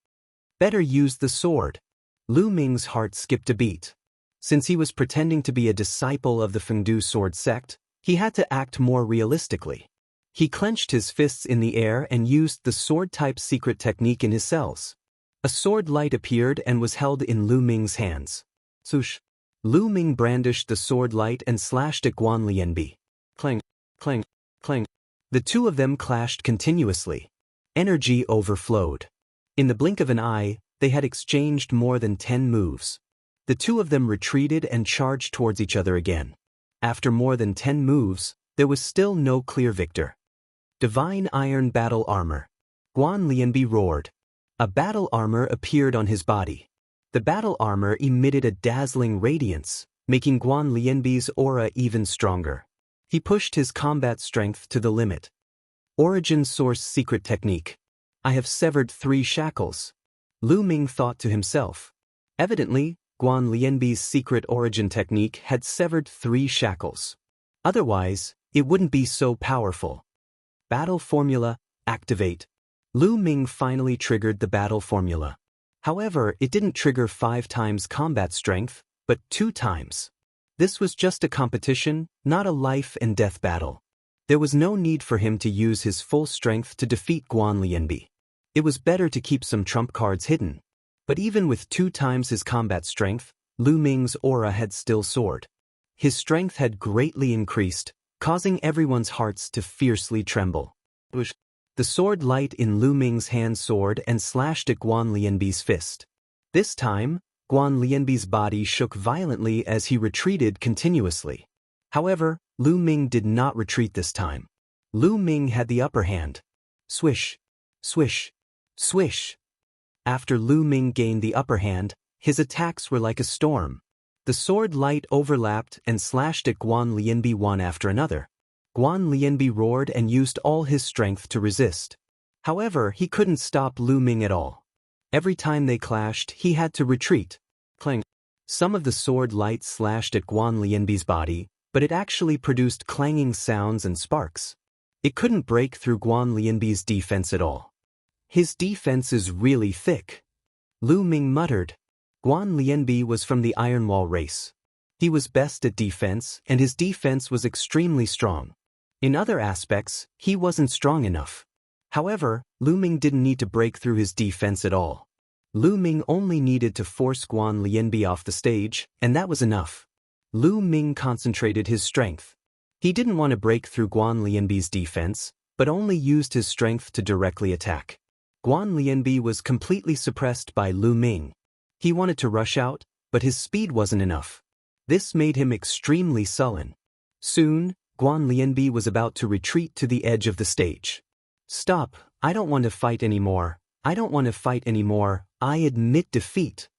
Better use the sword. Lu Ming's heart skipped a beat. Since he was pretending to be a disciple of the Fengdu sword sect, he had to act more realistically. He clenched his fists in the air and used the sword-type secret technique in his cells. A sword light appeared and was held in Lu Ming's hands. Swoosh. Lu Ming brandished the sword light and slashed at Guan Lianbi. Clang, clang, clang. The two of them clashed continuously. Energy overflowed. In the blink of an eye, they had exchanged more than 10 moves. The two of them retreated and charged towards each other again. After more than 10 moves, there was still no clear victor. Divine Iron Battle Armor. Guan Lianbi roared. A battle armor appeared on his body. The battle armor emitted a dazzling radiance, making Guan Lianbi's aura even stronger. He pushed his combat strength to the limit. Origin Source Secret Technique. I have severed 3 shackles. Lu Ming thought to himself. Evidently, Guan Lianbi's secret origin technique had severed 3 shackles. Otherwise, it wouldn't be so powerful. Battle Formula, activate. Lu Ming finally triggered the battle formula. However, it didn't trigger 5 times combat strength, but 2 times. This was just a competition, not a life and death battle. There was no need for him to use his full strength to defeat Guan Lianbi. It was better to keep some trump cards hidden. But even with 2 times his combat strength, Lu Ming's aura had still soared. His strength had greatly increased, causing everyone's hearts to fiercely tremble. The sword light in Lu Ming's hand soared and slashed at Guan Lianbi's fist. This time, Guan Lianbi's body shook violently as he retreated continuously. However, Lu Ming did not retreat this time. Lu Ming had the upper hand. Swish, swish, swish. After Lu Ming gained the upper hand, his attacks were like a storm. The sword light overlapped and slashed at Guan Lianbi one after another. Guan Lianbi roared and used all his strength to resist. However, he couldn't stop Lu Ming at all. Every time they clashed, he had to retreat. Clang. Some of the sword light slashed at Guan Lianbi's body, but it actually produced clanging sounds and sparks. It couldn't break through Guan Lianbi's defense at all. His defense is really thick. Lu Ming muttered. Guan Lianbi was from the Iron Wall race. He was best at defense, and his defense was extremely strong. In other aspects, he wasn't strong enough. However, Lu Ming didn't need to break through his defense at all. Lu Ming only needed to force Guan Lianbi off the stage, and that was enough. Lu Ming concentrated his strength. He didn't want to break through Guan Lianbi's defense, but only used his strength to directly attack. Guan Lianbi was completely suppressed by Lu Ming. He wanted to rush out, but his speed wasn't enough. This made him extremely sullen. Soon, Guan Lianbi was about to retreat to the edge of the stage. Stop, I don't want to fight anymore. I don't want to fight anymore. I admit defeat.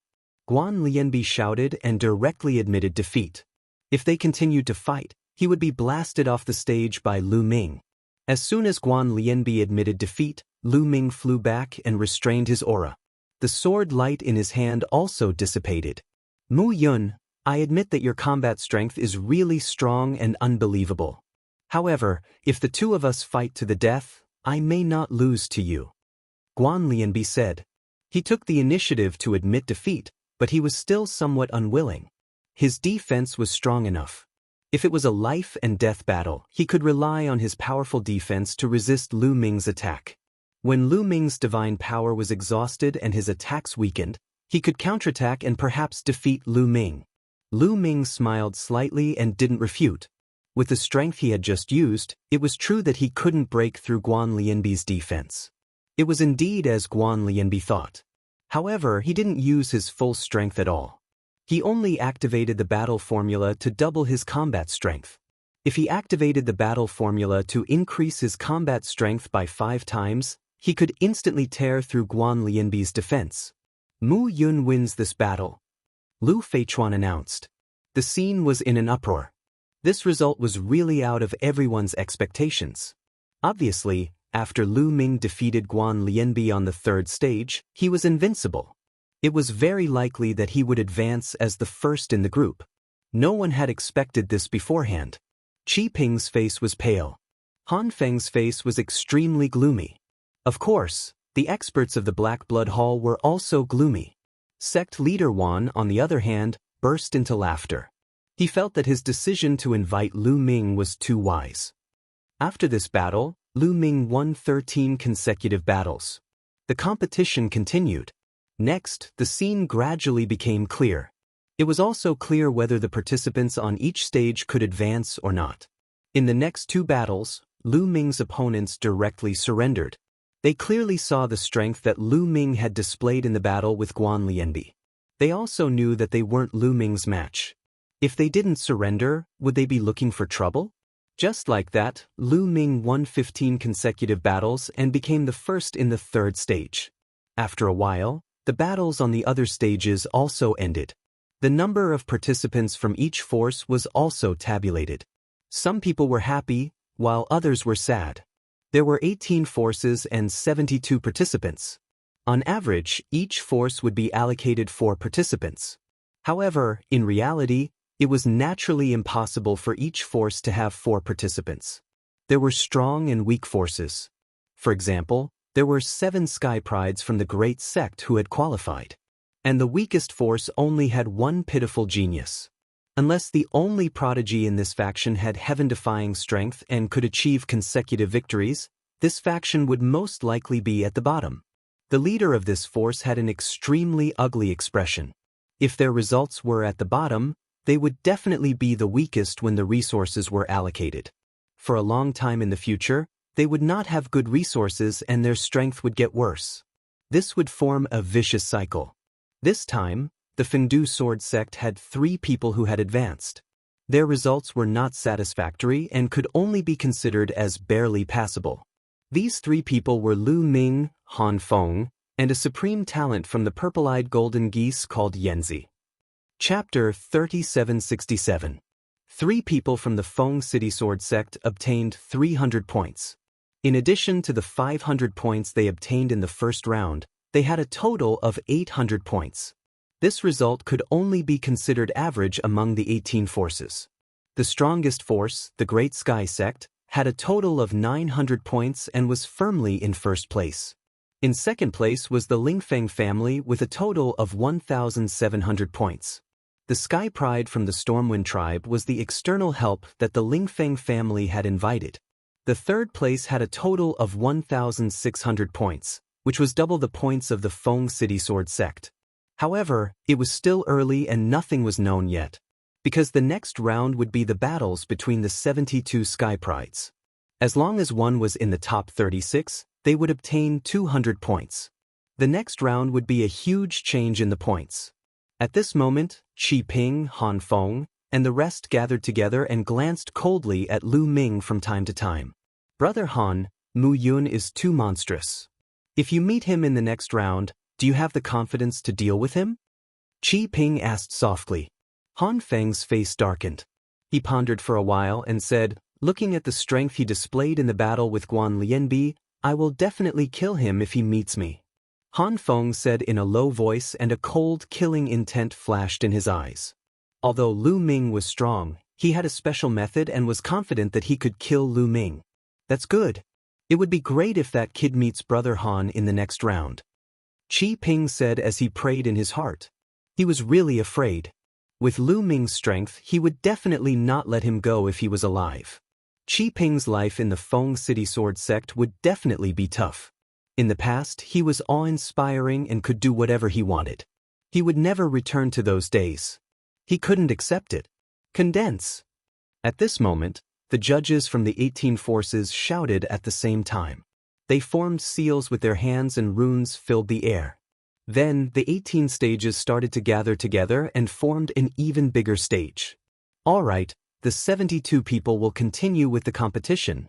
Guan Lianbi shouted and directly admitted defeat. If they continued to fight, he would be blasted off the stage by Lu Ming. As soon as Guan Lianbi admitted defeat, Lu Ming flew back and restrained his aura. The sword light in his hand also dissipated. Mu Yun, I admit that your combat strength is really strong and unbelievable. However, if the two of us fight to the death, I may not lose to you. Guan Lianbi said. He took the initiative to admit defeat, but he was still somewhat unwilling. His defense was strong enough. If it was a life-and-death battle, he could rely on his powerful defense to resist Lu Ming's attack. When Lu Ming's divine power was exhausted and his attacks weakened, he could counterattack and perhaps defeat Lu Ming. Lu Ming smiled slightly and didn't refute. With the strength he had just used, it was true that he couldn't break through Guan Lianbi's defense. It was indeed as Guan Lianbi thought. However, he didn't use his full strength at all. He only activated the battle formula to double his combat strength. If he activated the battle formula to increase his combat strength by 5 times, he could instantly tear through Guan Lianbi's defense. Mu Yun wins this battle, Lu Feichuan announced. The scene was in an uproar. This result was really out of everyone's expectations. Obviously, after Lu Ming defeated Guan Lianbi on the 3rd stage, he was invincible. It was very likely that he would advance as the first in the group. No one had expected this beforehand. Qi Ping's face was pale. Han Feng's face was extremely gloomy. Of course, the experts of the Black Blood Hall were also gloomy. Sect leader Wan, on the other hand, burst into laughter. He felt that his decision to invite Lu Ming was too wise. After this battle, Lu Ming won 13 consecutive battles. The competition continued. Next, the scene gradually became clear. It was also clear whether the participants on each stage could advance or not. In the next 2 battles, Lu Ming's opponents directly surrendered. They clearly saw the strength that Lu Ming had displayed in the battle with Guan Lianbi. They also knew that they weren't Lu Ming's match. If they didn't surrender, would they be looking for trouble? Just like that, Lu Ming won 15 consecutive battles and became the first in the 3rd stage. After a while, the battles on the other stages also ended. The number of participants from each force was also tabulated. Some people were happy, while others were sad. There were 18 forces and 72 participants. On average, each force would be allocated 4 participants. However, in reality, it was naturally impossible for each force to have 4 participants. There were strong and weak forces. For example, there were 7 Sky Prides from the Great Sect who had qualified. And the weakest force only had 1 pitiful genius. Unless the only prodigy in this faction had heaven-defying strength and could achieve consecutive victories, this faction would most likely be at the bottom. The leader of this force had an extremely ugly expression. If their results were at the bottom, they would definitely be the weakest when the resources were allocated. For a long time in the future, they would not have good resources and their strength would get worse. This would form a vicious cycle. This time, the Fengdu Sword Sect had 3 people who had advanced. Their results were not satisfactory and could only be considered as barely passable. These 3 people were Lu Ming, Han Feng, and a supreme talent from the purple-eyed golden geese called Yanzi. Chapter 3767. 3 people from the Feng City Sword Sect obtained 300 points. In addition to the 500 points they obtained in the first round, they had a total of 800 points. This result could only be considered average among the 18 forces. The strongest force, the Great Sky Sect, had a total of 900 points and was firmly in first place. In second place was the Lingfeng family with a total of 1,700 points. The Sky Pride from the Stormwind tribe was the external help that the Lingfeng family had invited. The third place had a total of 1,600 points, which was double the points of the Feng City Sword Sect. However, it was still early and nothing was known yet, because the next round would be the battles between the 72 Sky Prides. As long as one was in the top 36, they would obtain 200 points. The next round would be a huge change in the points. At this moment, Qi Ping, Han Feng, and the rest gathered together and glanced coldly at Lu Ming from time to time. Brother Han, Mu Yun is too monstrous. If you meet him in the next round, do you have the confidence to deal with him? Qi Ping asked softly. Han Feng's face darkened. He pondered for a while and said, looking at the strength he displayed in the battle with Guan Lianbi, I will definitely kill him if he meets me. Han Feng said in a low voice, and a cold, killing intent flashed in his eyes. Although Lu Ming was strong, he had a special method and was confident that he could kill Lu Ming. That's good. It would be great if that kid meets Brother Han in the next round. Qi Ping said as he prayed in his heart. He was really afraid. With Lu Ming's strength, he would definitely not let him go if he was alive. Qi Ping's life in the Feng City Sword sect would definitely be tough. In the past, he was awe-inspiring and could do whatever he wanted. He would never return to those days. He couldn't accept it. Condense. At this moment, the judges from the 18 forces shouted at the same time. They formed seals with their hands and runes filled the air. Then, the 18 stages started to gather together and formed an even bigger stage. All right, the 72 people will continue with the competition.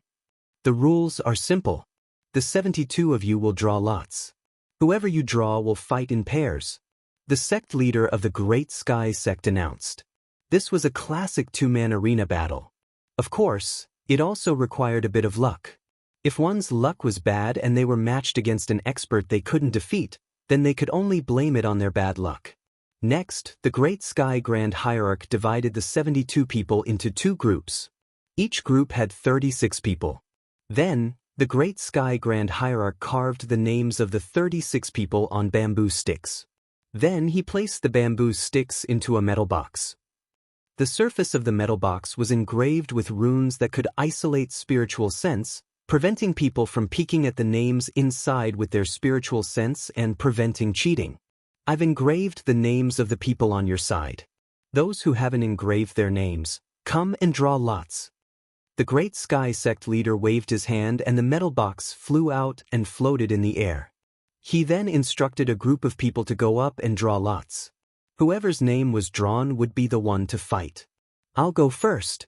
The rules are simple. The 72 of you will draw lots. Whoever you draw will fight in pairs. The sect leader of the Great Sky sect announced. This was a classic two-man arena battle. Of course, it also required a bit of luck. If one's luck was bad and they were matched against an expert they couldn't defeat, then they could only blame it on their bad luck. Next, the Great Sky Grand Hierarch divided the 72 people into 2 groups. Each group had 36 people. Then, the Great Sky Grand Hierarch carved the names of the 36 people on bamboo sticks. Then he placed the bamboo sticks into a metal box. The surface of the metal box was engraved with runes that could isolate spiritual sense, preventing people from peeking at the names inside with their spiritual sense and preventing cheating. I've engraved the names of the people on your side. Those who haven't engraved their names, come and draw lots. The Great Sky sect leader waved his hand and the metal box flew out and floated in the air. He then instructed a group of people to go up and draw lots. Whoever's name was drawn would be the one to fight. I'll go first.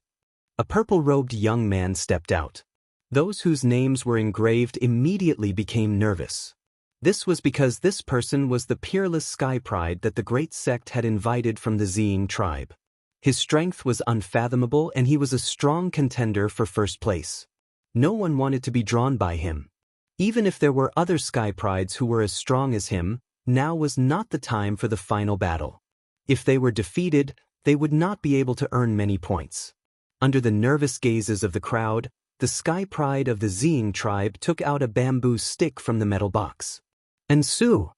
A purple-robed young man stepped out. Those whose names were engraved immediately became nervous. This was because this person was the peerless Sky Pride that the Great Sect had invited from the Ziying tribe. His strength was unfathomable and he was a strong contender for first place. No one wanted to be drawn by him. Even if there were other Sky Prides who were as strong as him, now was not the time for the final battle. If they were defeated, they would not be able to earn many points. Under the nervous gazes of the crowd, the Sky Pride of the Ziying tribe took out a bamboo stick from the metal box. "Ensu,"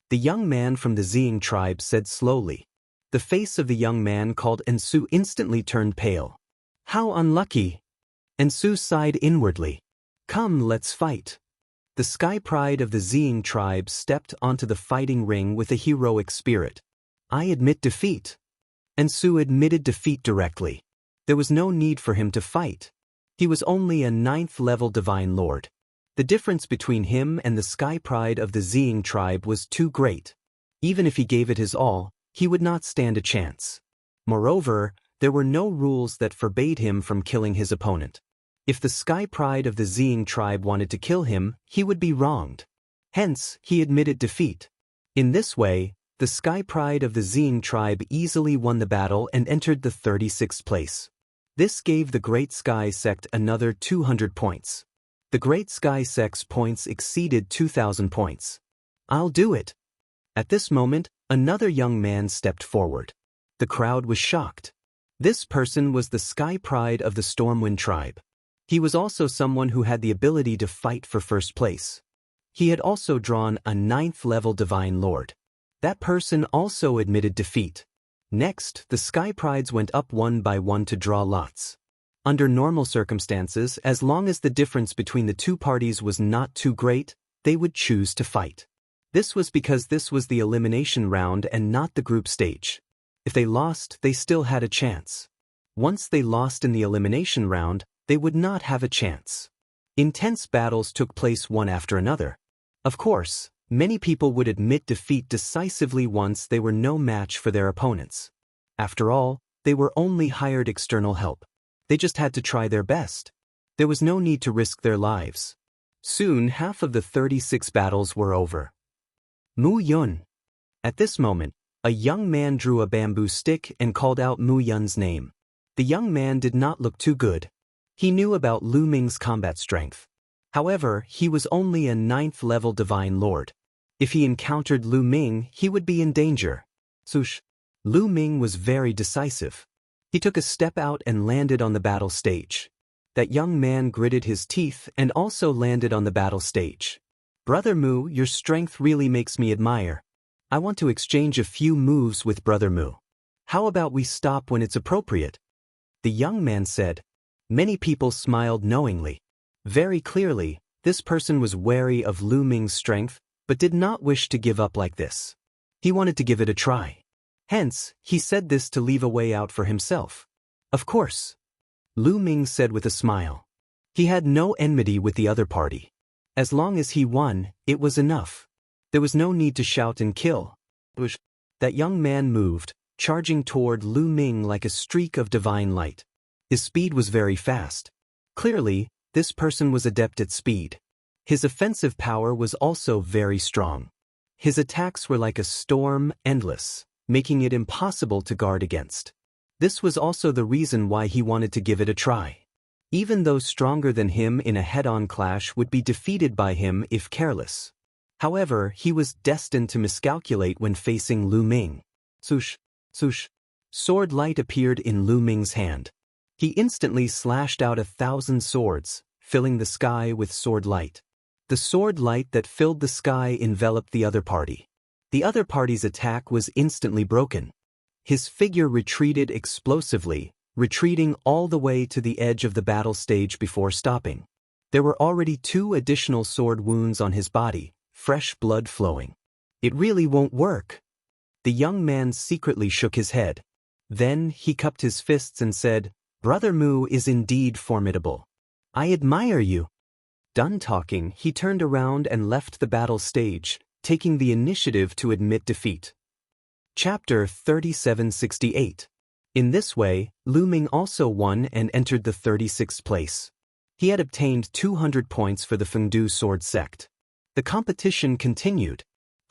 the young man from the Ziying tribe said slowly. The face of the young man called Ensu instantly turned pale. How unlucky! Ensu sighed inwardly. Come, let's fight. The Sky Pride of the Ziying tribe stepped onto the fighting ring with a heroic spirit. I admit defeat. Ensu admitted defeat directly. There was no need for him to fight. He was only a 9th-level Divine Lord. The difference between him and the Sky Pride of the Ziying tribe was too great. Even if he gave it his all, he would not stand a chance. Moreover, there were no rules that forbade him from killing his opponent. If the Sky Pride of the Ziying tribe wanted to kill him, he would be wronged. Hence, he admitted defeat. In this way, the Sky Pride of the Ziying tribe easily won the battle and entered the 36th place. This gave the Great Sky sect another 200 points. The Great Sky sect's points exceeded 2,000 points. I'll do it. At this moment, another young man stepped forward. The crowd was shocked. This person was the Sky Pride of the Stormwind tribe. He was also someone who had the ability to fight for first place. He had also drawn a 9th-level Divine Lord. That person also admitted defeat. Next, the Sky Prides went up one by one to draw lots. Under normal circumstances, as long as the difference between the two parties was not too great, they would choose to fight. This was because this was the elimination round and not the group stage. If they lost, they still had a chance. Once they lost in the elimination round, they would not have a chance. Intense battles took place one after another. Of course, many people would admit defeat decisively once they were no match for their opponents. After all, they were only hired external help. They just had to try their best. There was no need to risk their lives. Soon, half of the 36 battles were over. Mu Yun. At this moment, a young man drew a bamboo stick and called out Mu Yun's name. The young man did not look too good. He knew about Lu Ming's combat strength. However, he was only a 9th-level Divine Lord. If he encountered Lu Ming, he would be in danger. Sush. Lu Ming was very decisive. He took a step out and landed on the battle stage. That young man gritted his teeth and also landed on the battle stage. Brother Mu, your strength really makes me admire. I want to exchange a few moves with Brother Mu. How about we stop when it's appropriate? The young man said. Many people smiled knowingly. Very clearly, this person was wary of Lu Ming's strength, but did not wish to give up like this. He wanted to give it a try. Hence, he said this to leave a way out for himself. Of course. Lu Ming said with a smile. He had no enmity with the other party. As long as he won, it was enough. There was no need to shout and kill. That young man moved, charging toward Lu Ming like a streak of divine light. His speed was very fast. Clearly, this person was adept at speed. His offensive power was also very strong. His attacks were like a storm, endless, making it impossible to guard against. This was also the reason why he wanted to give it a try. Even those stronger than him in a head-on clash would be defeated by him if careless. However, he was destined to miscalculate when facing Lu Ming. Swoosh, swoosh. Sword light appeared in Lu Ming's hand. He instantly slashed out 1,000 swords, filling the sky with sword light. The sword light that filled the sky enveloped the other party. The other party's attack was instantly broken. His figure retreated explosively, retreating all the way to the edge of the battle stage before stopping. There were already 2 additional sword wounds on his body, fresh blood flowing. It really won't work. The young man secretly shook his head. Then he cupped his fists and said, Brother Mu is indeed formidable. I admire you. Done talking, he turned around and left the battle stage, taking the initiative to admit defeat. Chapter 3768. In this way, Lu Ming also won and entered the 36th place. He had obtained 200 points for the Fengdu sword sect. The competition continued.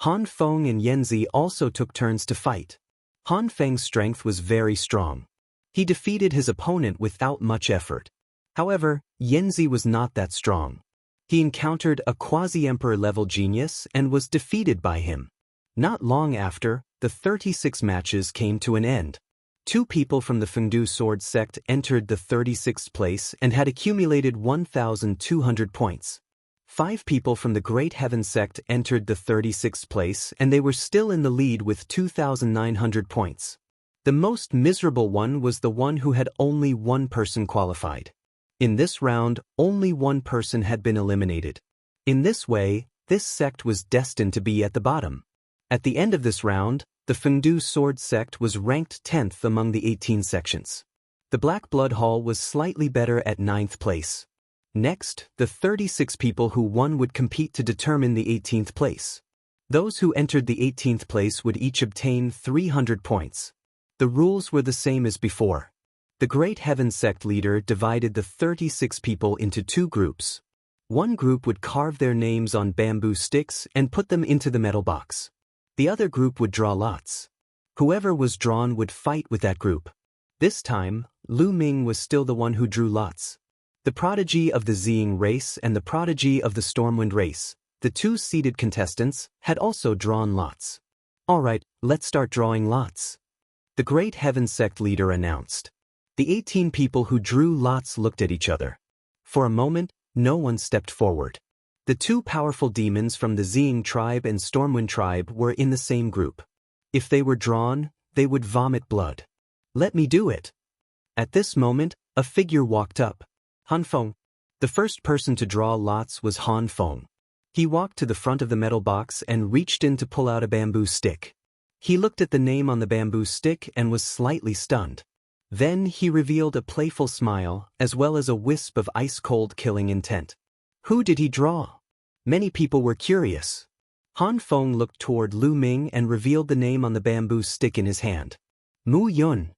Han Feng and Yanzi also took turns to fight. Han Feng's strength was very strong. He defeated his opponent without much effort. However, Yanzi was not that strong. He encountered a quasi-emperor level genius and was defeated by him. Not long after, the 36 matches came to an end. 2 people from the Fengdu sword sect entered the 36th place and had accumulated 1,200 points. 5 people from the Great Heaven sect entered the 36th place and they were still in the lead with 2,900 points. The most miserable one was the one who had only 1 person qualified. In this round, only 1 person had been eliminated. In this way, this sect was destined to be at the bottom. At the end of this round, the Fengdu sword sect was ranked 10th among the 18 sections. The Black Blood Hall was slightly better at 9th place. Next, the 36 people who won would compete to determine the 18th place. Those who entered the 18th place would each obtain 300 points. The rules were the same as before. The Great Heaven sect leader divided the 36 people into 2 groups. One group would carve their names on bamboo sticks and put them into the metal box. The other group would draw lots. Whoever was drawn would fight with that group. This time, Lu Ming was still the one who drew lots. The prodigy of the Xing race and the prodigy of the Stormwind race, the 2 seeded contestants, had also drawn lots. Alright, let's start drawing lots. The Great Heaven sect leader announced. The 18 people who drew lots looked at each other. For a moment, no one stepped forward. The 2 powerful demons from the Xing tribe and Stormwind tribe were in the same group. If they were drawn, they would vomit blood. Let me do it. At this moment, a figure walked up. Han Feng. The first person to draw lots was Han Feng. He walked to the front of the metal box and reached in to pull out a bamboo stick. He looked at the name on the bamboo stick and was slightly stunned. Then he revealed a playful smile as well as a wisp of ice-cold killing intent. Who did he draw? Many people were curious. Han Feng looked toward Lu Ming and revealed the name on the bamboo stick in his hand. Mu Yun.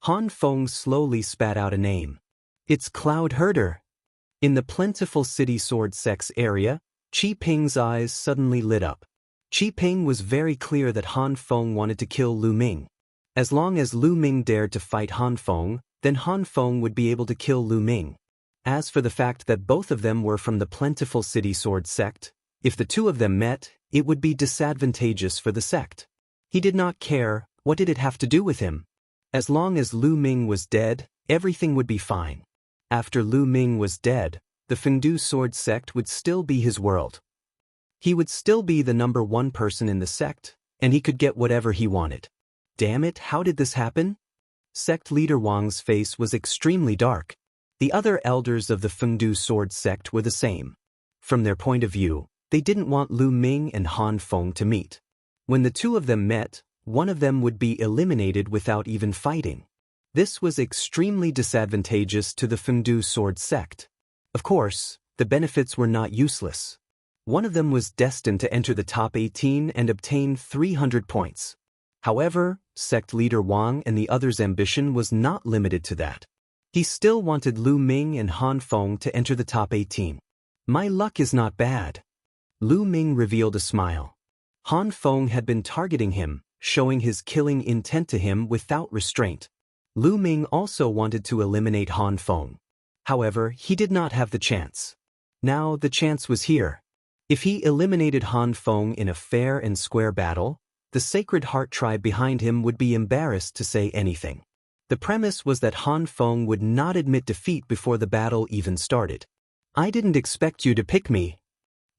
Han Feng slowly spat out a name. It's Cloud Herder. In the plentiful city sword sects area, Qi Ping's eyes suddenly lit up. Qi Ping was very clear that Han Feng wanted to kill Lu Ming. As long as Lu Ming dared to fight Han Feng, then Han Feng would be able to kill Lu Ming. As for the fact that both of them were from the plentiful city sword sect, If the two of them met, it would be disadvantageous for the sect. He did not care. What did it have to do with him? As long as Lu Ming was dead, everything would be fine. After Lu Ming was dead, the Fengdu sword sect would still be his world. He would still be the #1 person in the sect, and he could get whatever he wanted. Damn it, how did this happen? Sect leader Wang's face was extremely dark. The other elders of the Fengdu sword sect were the same. From their point of view, they didn't want Lu Ming and Han Feng to meet. When the two of them met, one of them would be eliminated without even fighting. This was extremely disadvantageous to the Fengdu sword sect. Of course, the benefits were not useless. One of them was destined to enter the top 18 and obtain 300 points. However, sect leader Wang and the other's ambition was not limited to that. He still wanted Lu Ming and Han Feng to enter the top 18. My luck is not bad. Lu Ming revealed a smile. Han Feng had been targeting him, showing his killing intent to him without restraint. Lu Ming also wanted to eliminate Han Feng. However, he did not have the chance. Now the chance was here. If he eliminated Han Feng in a fair and square battle, the Sacred Heart tribe behind him would be embarrassed to say anything. The premise was that Han Feng would not admit defeat before the battle even started. I didn't expect you to pick me.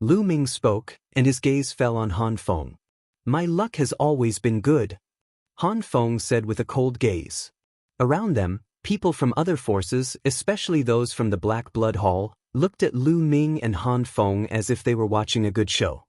Lu Ming spoke, and his gaze fell on Han Feng. My luck has always been good. Han Feng said with a cold gaze. Around them, people from other forces, especially those from the Black Blood Hall, looked at Lu Ming and Han Feng as if they were watching a good show.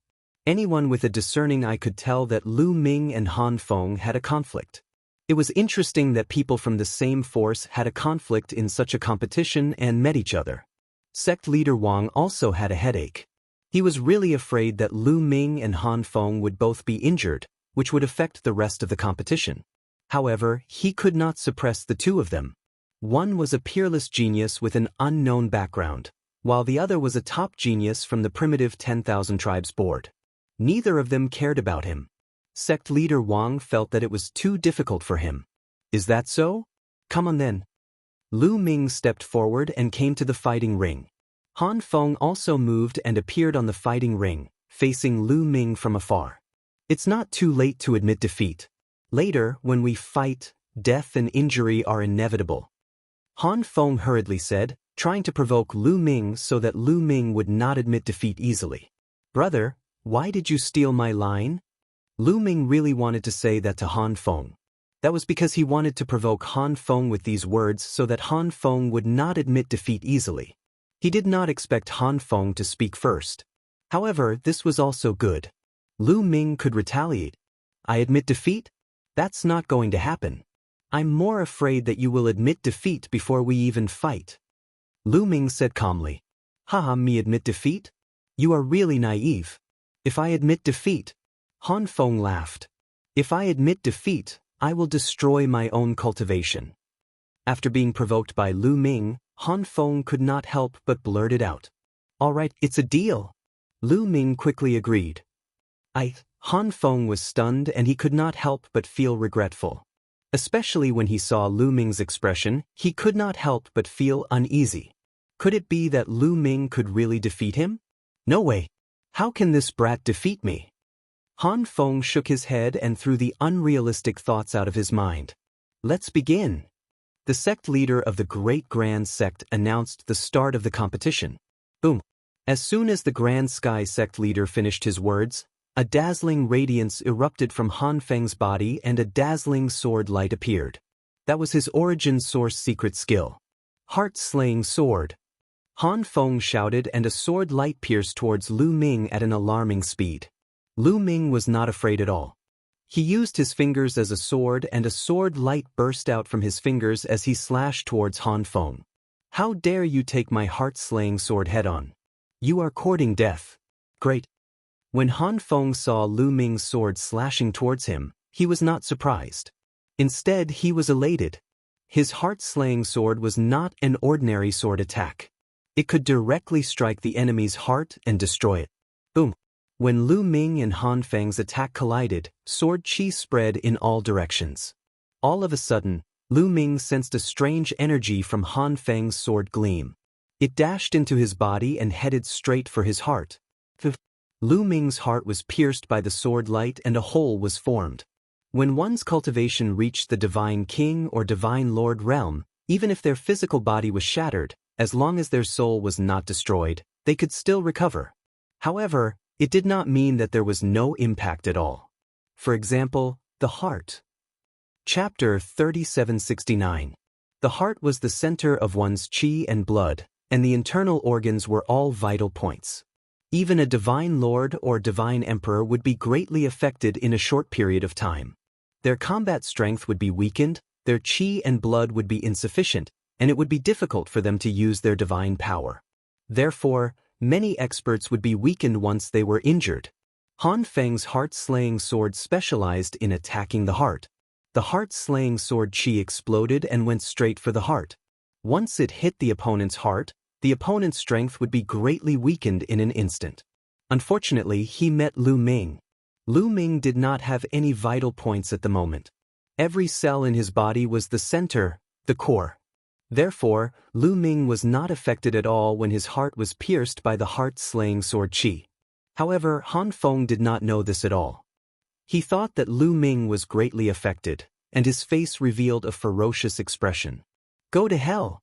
Anyone with a discerning eye could tell that Lu Ming and Han Feng had a conflict. It was interesting that people from the same force had a conflict in such a competition and met each other. Sect leader Wang also had a headache. He was really afraid that Lu Ming and Han Feng would both be injured, which would affect the rest of the competition. However, he could not suppress the two of them. One was a peerless genius with an unknown background, while the other was a top genius from the primitive 10,000 tribes board. Neither of them cared about him. Sect leader Wang felt that it was too difficult for him. Is that so? Come on then. Lu Ming stepped forward and came to the fighting ring. Han Feng also moved and appeared on the fighting ring, facing Lu Ming from afar. It's not too late to admit defeat. Later, when we fight, death and injury are inevitable. Han Feng hurriedly said, trying to provoke Lu Ming so that Lu Ming would not admit defeat easily. Brother, why did you steal my line? Lu Ming really wanted to say that to Han Feng. That was because he wanted to provoke Han Feng with these words so that Han Feng would not admit defeat easily. He did not expect Han Feng to speak first. However, this was also good. Lu Ming could retaliate. I admit defeat? That's not going to happen. I'm more afraid that you will admit defeat before we even fight. Lu Ming said calmly. Haha, me admit defeat? You are really naive. If I admit defeat, Han Feng laughed. If I admit defeat, I will destroy my own cultivation. After being provoked by Lu Ming, Han Feng could not help but blurt it out. All right, it's a deal. Lu Ming quickly agreed. Han Feng was stunned and he could not help but feel regretful. Especially when he saw Lu Ming's expression, he could not help but feel uneasy. Could it be that Lu Ming could really defeat him? No way. How can this brat defeat me? Han Feng shook his head and threw the unrealistic thoughts out of his mind. Let's begin. The sect leader of the Great Grand Sect announced the start of the competition. Boom. As soon as the Grand Sky Sect leader finished his words, a dazzling radiance erupted from Han Feng's body and a dazzling sword light appeared. That was his origin source secret skill. Heart-slaying sword. Han Feng shouted and a sword light pierced towards Lu Ming at an alarming speed. Lu Ming was not afraid at all. He used his fingers as a sword and a sword light burst out from his fingers as he slashed towards Han Feng. How dare you take my heart-slaying sword head-on? You are courting death. Great. When Han Feng saw Lu Ming's sword slashing towards him, he was not surprised. Instead, he was elated. His heart-slaying sword was not an ordinary sword attack. It could directly strike the enemy's heart and destroy it. Boom. When Lu Ming and Han Feng's attack collided, sword chi spread in all directions. All of a sudden, Lu Ming sensed a strange energy from Han Feng's sword gleam. It dashed into his body and headed straight for his heart. Lu Ming's heart was pierced by the sword light and a hole was formed. When one's cultivation reached the Divine King or Divine Lord realm, even if their physical body was shattered, as long as their soul was not destroyed, they could still recover. However, it did not mean that there was no impact at all. For example, the heart. Chapter 3769. The heart was the center of one's qi and blood, and the internal organs were all vital points. Even a divine lord or divine emperor would be greatly affected in a short period of time. Their combat strength would be weakened, their qi and blood would be insufficient, and it would be difficult for them to use their divine power. Therefore, many experts would be weakened once they were injured. Han Feng's heart-slaying sword specialized in attacking the heart. The heart-slaying sword qi exploded and went straight for the heart. Once it hit the opponent's heart, the opponent's strength would be greatly weakened in an instant. Unfortunately, he met Lu Ming. Lu Ming did not have any vital points at the moment. Every cell in his body was the center, the core. Therefore, Lu Ming was not affected at all when his heart was pierced by the heart-slaying sword qi. However, Han Feng did not know this at all. He thought that Lu Ming was greatly affected, and his face revealed a ferocious expression. "Go to hell!"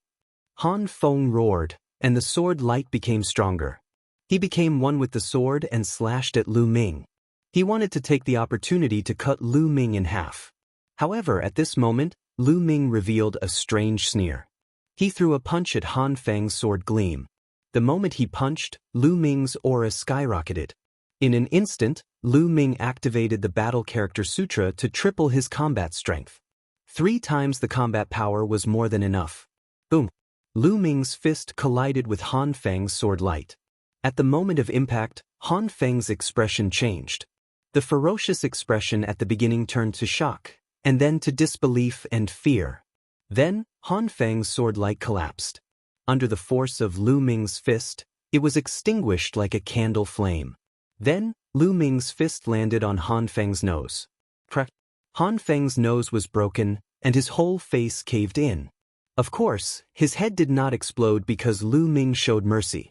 Han Feng roared, and the sword light became stronger. He became one with the sword and slashed at Lu Ming. He wanted to take the opportunity to cut Lu Ming in half. However, at this moment, Lu Ming revealed a strange sneer. He threw a punch at Han Feng's sword gleam. The moment he punched, Lu Ming's aura skyrocketed. In an instant, Lu Ming activated the Battle Character Sutra to triple his combat strength. 3 times the combat power was more than enough. Boom! Lu Ming's fist collided with Han Feng's sword light. At the moment of impact, Han Feng's expression changed. The ferocious expression at the beginning turned to shock, and then to disbelief and fear. Then, Han Feng's sword light collapsed. Under the force of Lu Ming's fist, it was extinguished like a candle flame. Then, Lu Ming's fist landed on Han Feng's nose. Crack! Han Feng's nose was broken, and his whole face caved in. Of course, his head did not explode because Lu Ming showed mercy.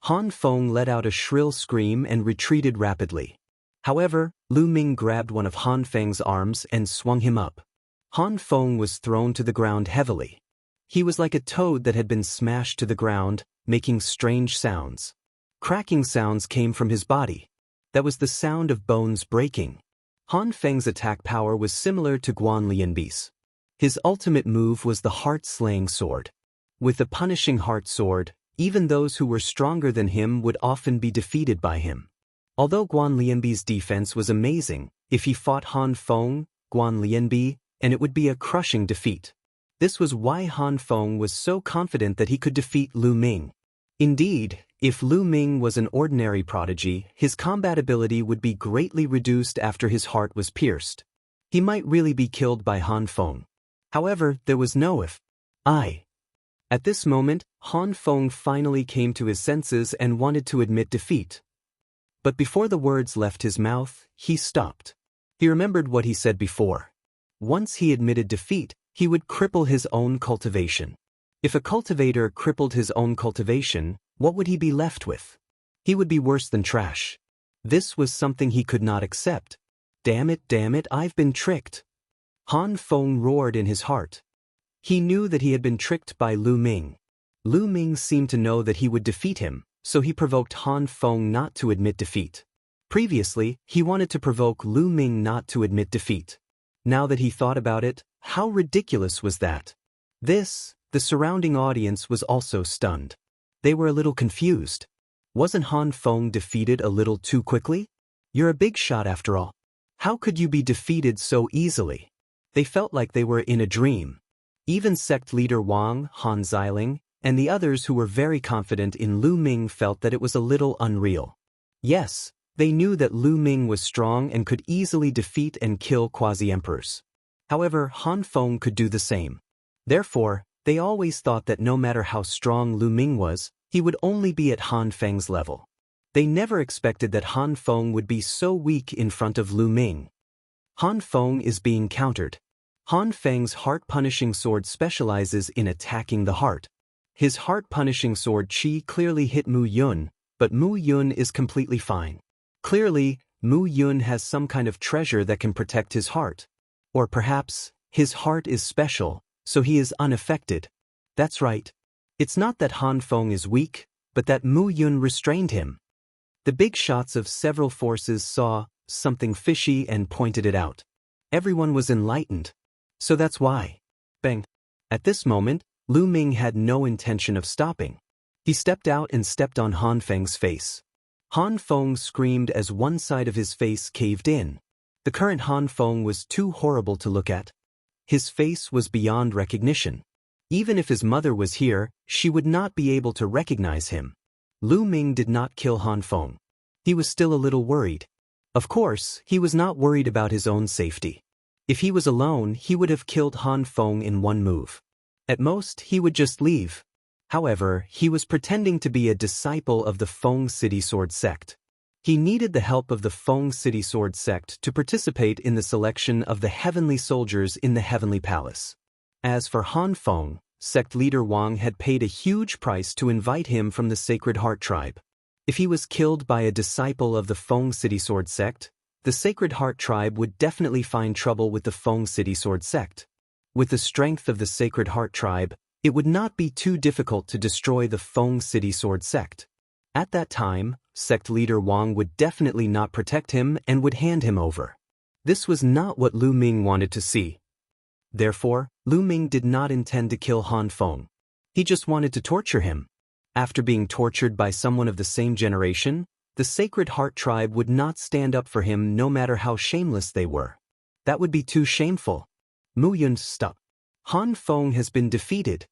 Han Feng let out a shrill scream and retreated rapidly. However, Lu Ming grabbed one of Han Feng's arms and swung him up. Han Feng was thrown to the ground heavily. He was like a toad that had been smashed to the ground, making strange sounds. Cracking sounds came from his body. That was the sound of bones breaking. Han Feng's attack power was similar to Guan Lianbi's. His ultimate move was the heart-slaying sword. With the punishing heart sword, even those who were stronger than him would often be defeated by him. Although Guan Lianbi's defense was amazing, if he fought Han Feng, Guan Lianbi, and it would be a crushing defeat. This was why Han Feng was so confident that he could defeat Lu Ming. Indeed, if Lu Ming was an ordinary prodigy, his combat ability would be greatly reduced after his heart was pierced. He might really be killed by Han Feng. However, there was no if. At this moment, Han Feng finally came to his senses and wanted to admit defeat. But before the words left his mouth, he stopped. He remembered what he said before. Once he admitted defeat, he would cripple his own cultivation. If a cultivator crippled his own cultivation, what would he be left with? He would be worse than trash. This was something he could not accept. Damn it, I've been tricked. Han Feng roared in his heart. He knew that he had been tricked by Lu Ming. Lu Ming seemed to know that he would defeat him, so he provoked Han Feng not to admit defeat. Previously, he wanted to provoke Lu Ming not to admit defeat. Now that he thought about it, how ridiculous was that? The surrounding audience was also stunned. They were a little confused. Wasn't Han Feng defeated a little too quickly? You're a big shot after all. How could you be defeated so easily? They felt like they were in a dream. Even sect leader Wang, Han Xiling, and the others who were very confident in Lu Ming felt that it was a little unreal. Yes, they knew that Lu Ming was strong and could easily defeat and kill quasi-emperors. However, Han Feng could do the same. Therefore, they always thought that no matter how strong Lu Ming was, he would only be at Han Feng's level. They never expected that Han Feng would be so weak in front of Lu Ming. Han Feng is being countered. Han Feng's heart-punishing sword specializes in attacking the heart. His heart-punishing sword qi clearly hit Mu Yun, but Mu Yun is completely fine. Clearly, Mu Yun has some kind of treasure that can protect his heart. Or perhaps, his heart is special, so he is unaffected. That's right. It's not that Han Feng is weak, but that Mu Yun restrained him. The big shots of several forces saw something fishy and pointed it out. Everyone was enlightened. So that's why. Bang. At this moment, Lu Ming had no intention of stopping. He stepped out and stepped on Han Feng's face. Han Feng screamed as one side of his face caved in. The current Han Feng was too horrible to look at. His face was beyond recognition. Even if his mother was here, she would not be able to recognize him. Lu Ming did not kill Han Feng. He was still a little worried. Of course, he was not worried about his own safety. If he was alone, he would have killed Han Feng in one move. At most, he would just leave. However, he was pretending to be a disciple of the Feng City Sword Sect. He needed the help of the Feng City Sword Sect to participate in the selection of the heavenly soldiers in the Heavenly Palace. As for Han Feng, sect leader Wang had paid a huge price to invite him from the Sacred Heart Tribe. If he was killed by a disciple of the Feng City Sword Sect, the Sacred Heart Tribe would definitely find trouble with the Feng City Sword Sect. With the strength of the Sacred Heart Tribe, it would not be too difficult to destroy the Feng City Sword Sect. At that time, sect leader Wang would definitely not protect him and would hand him over. This was not what Lu Ming wanted to see. Therefore, Lu Ming did not intend to kill Han Feng. He just wanted to torture him. After being tortured by someone of the same generation, the Sacred Heart Tribe would not stand up for him no matter how shameless they were. That would be too shameful. Mu Yun stopped. Han Feng has been defeated.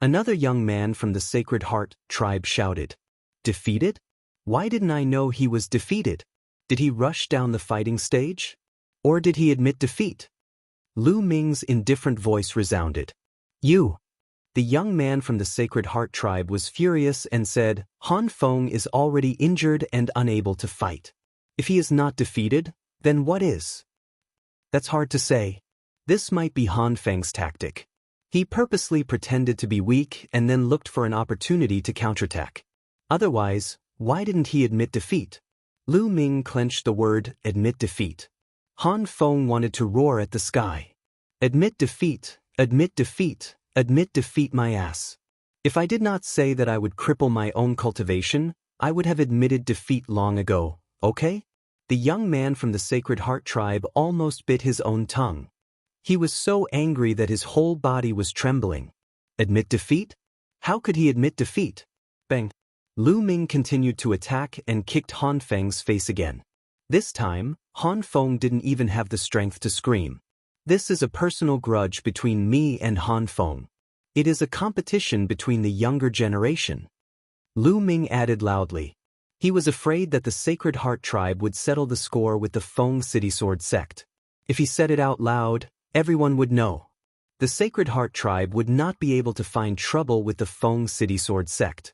Another young man from the Sacred Heart Tribe shouted. Defeated? Why didn't I know he was defeated? Did he rush down the fighting stage? Or did he admit defeat? Lu Ming's indifferent voice resounded. You! The young man from the Sacred Heart Tribe was furious and said, Han Feng is already injured and unable to fight. If he is not defeated, then what is? That's hard to say. This might be Han Feng's tactic. He purposely pretended to be weak and then looked for an opportunity to counterattack. Otherwise, why didn't he admit defeat? Lu Ming clenched the word, admit defeat. Han Feng wanted to roar at the sky. Admit defeat, admit defeat, admit defeat my ass. If I did not say that I would cripple my own cultivation, I would have admitted defeat long ago, okay? The young man from the Sacred Heart Tribe almost bit his own tongue. He was so angry that his whole body was trembling. Admit defeat? How could he admit defeat? Bang. Lu Ming continued to attack and kicked Han Feng's face again. This time, Han Feng didn't even have the strength to scream. This is a personal grudge between me and Han Feng. It is a competition between the younger generation. Lu Ming added loudly. He was afraid that the Sacred Heart Tribe would settle the score with the Feng City Sword Sect. If he said it out loud, everyone would know. The Sacred Heart Tribe would not be able to find trouble with the Feng City Sword Sect.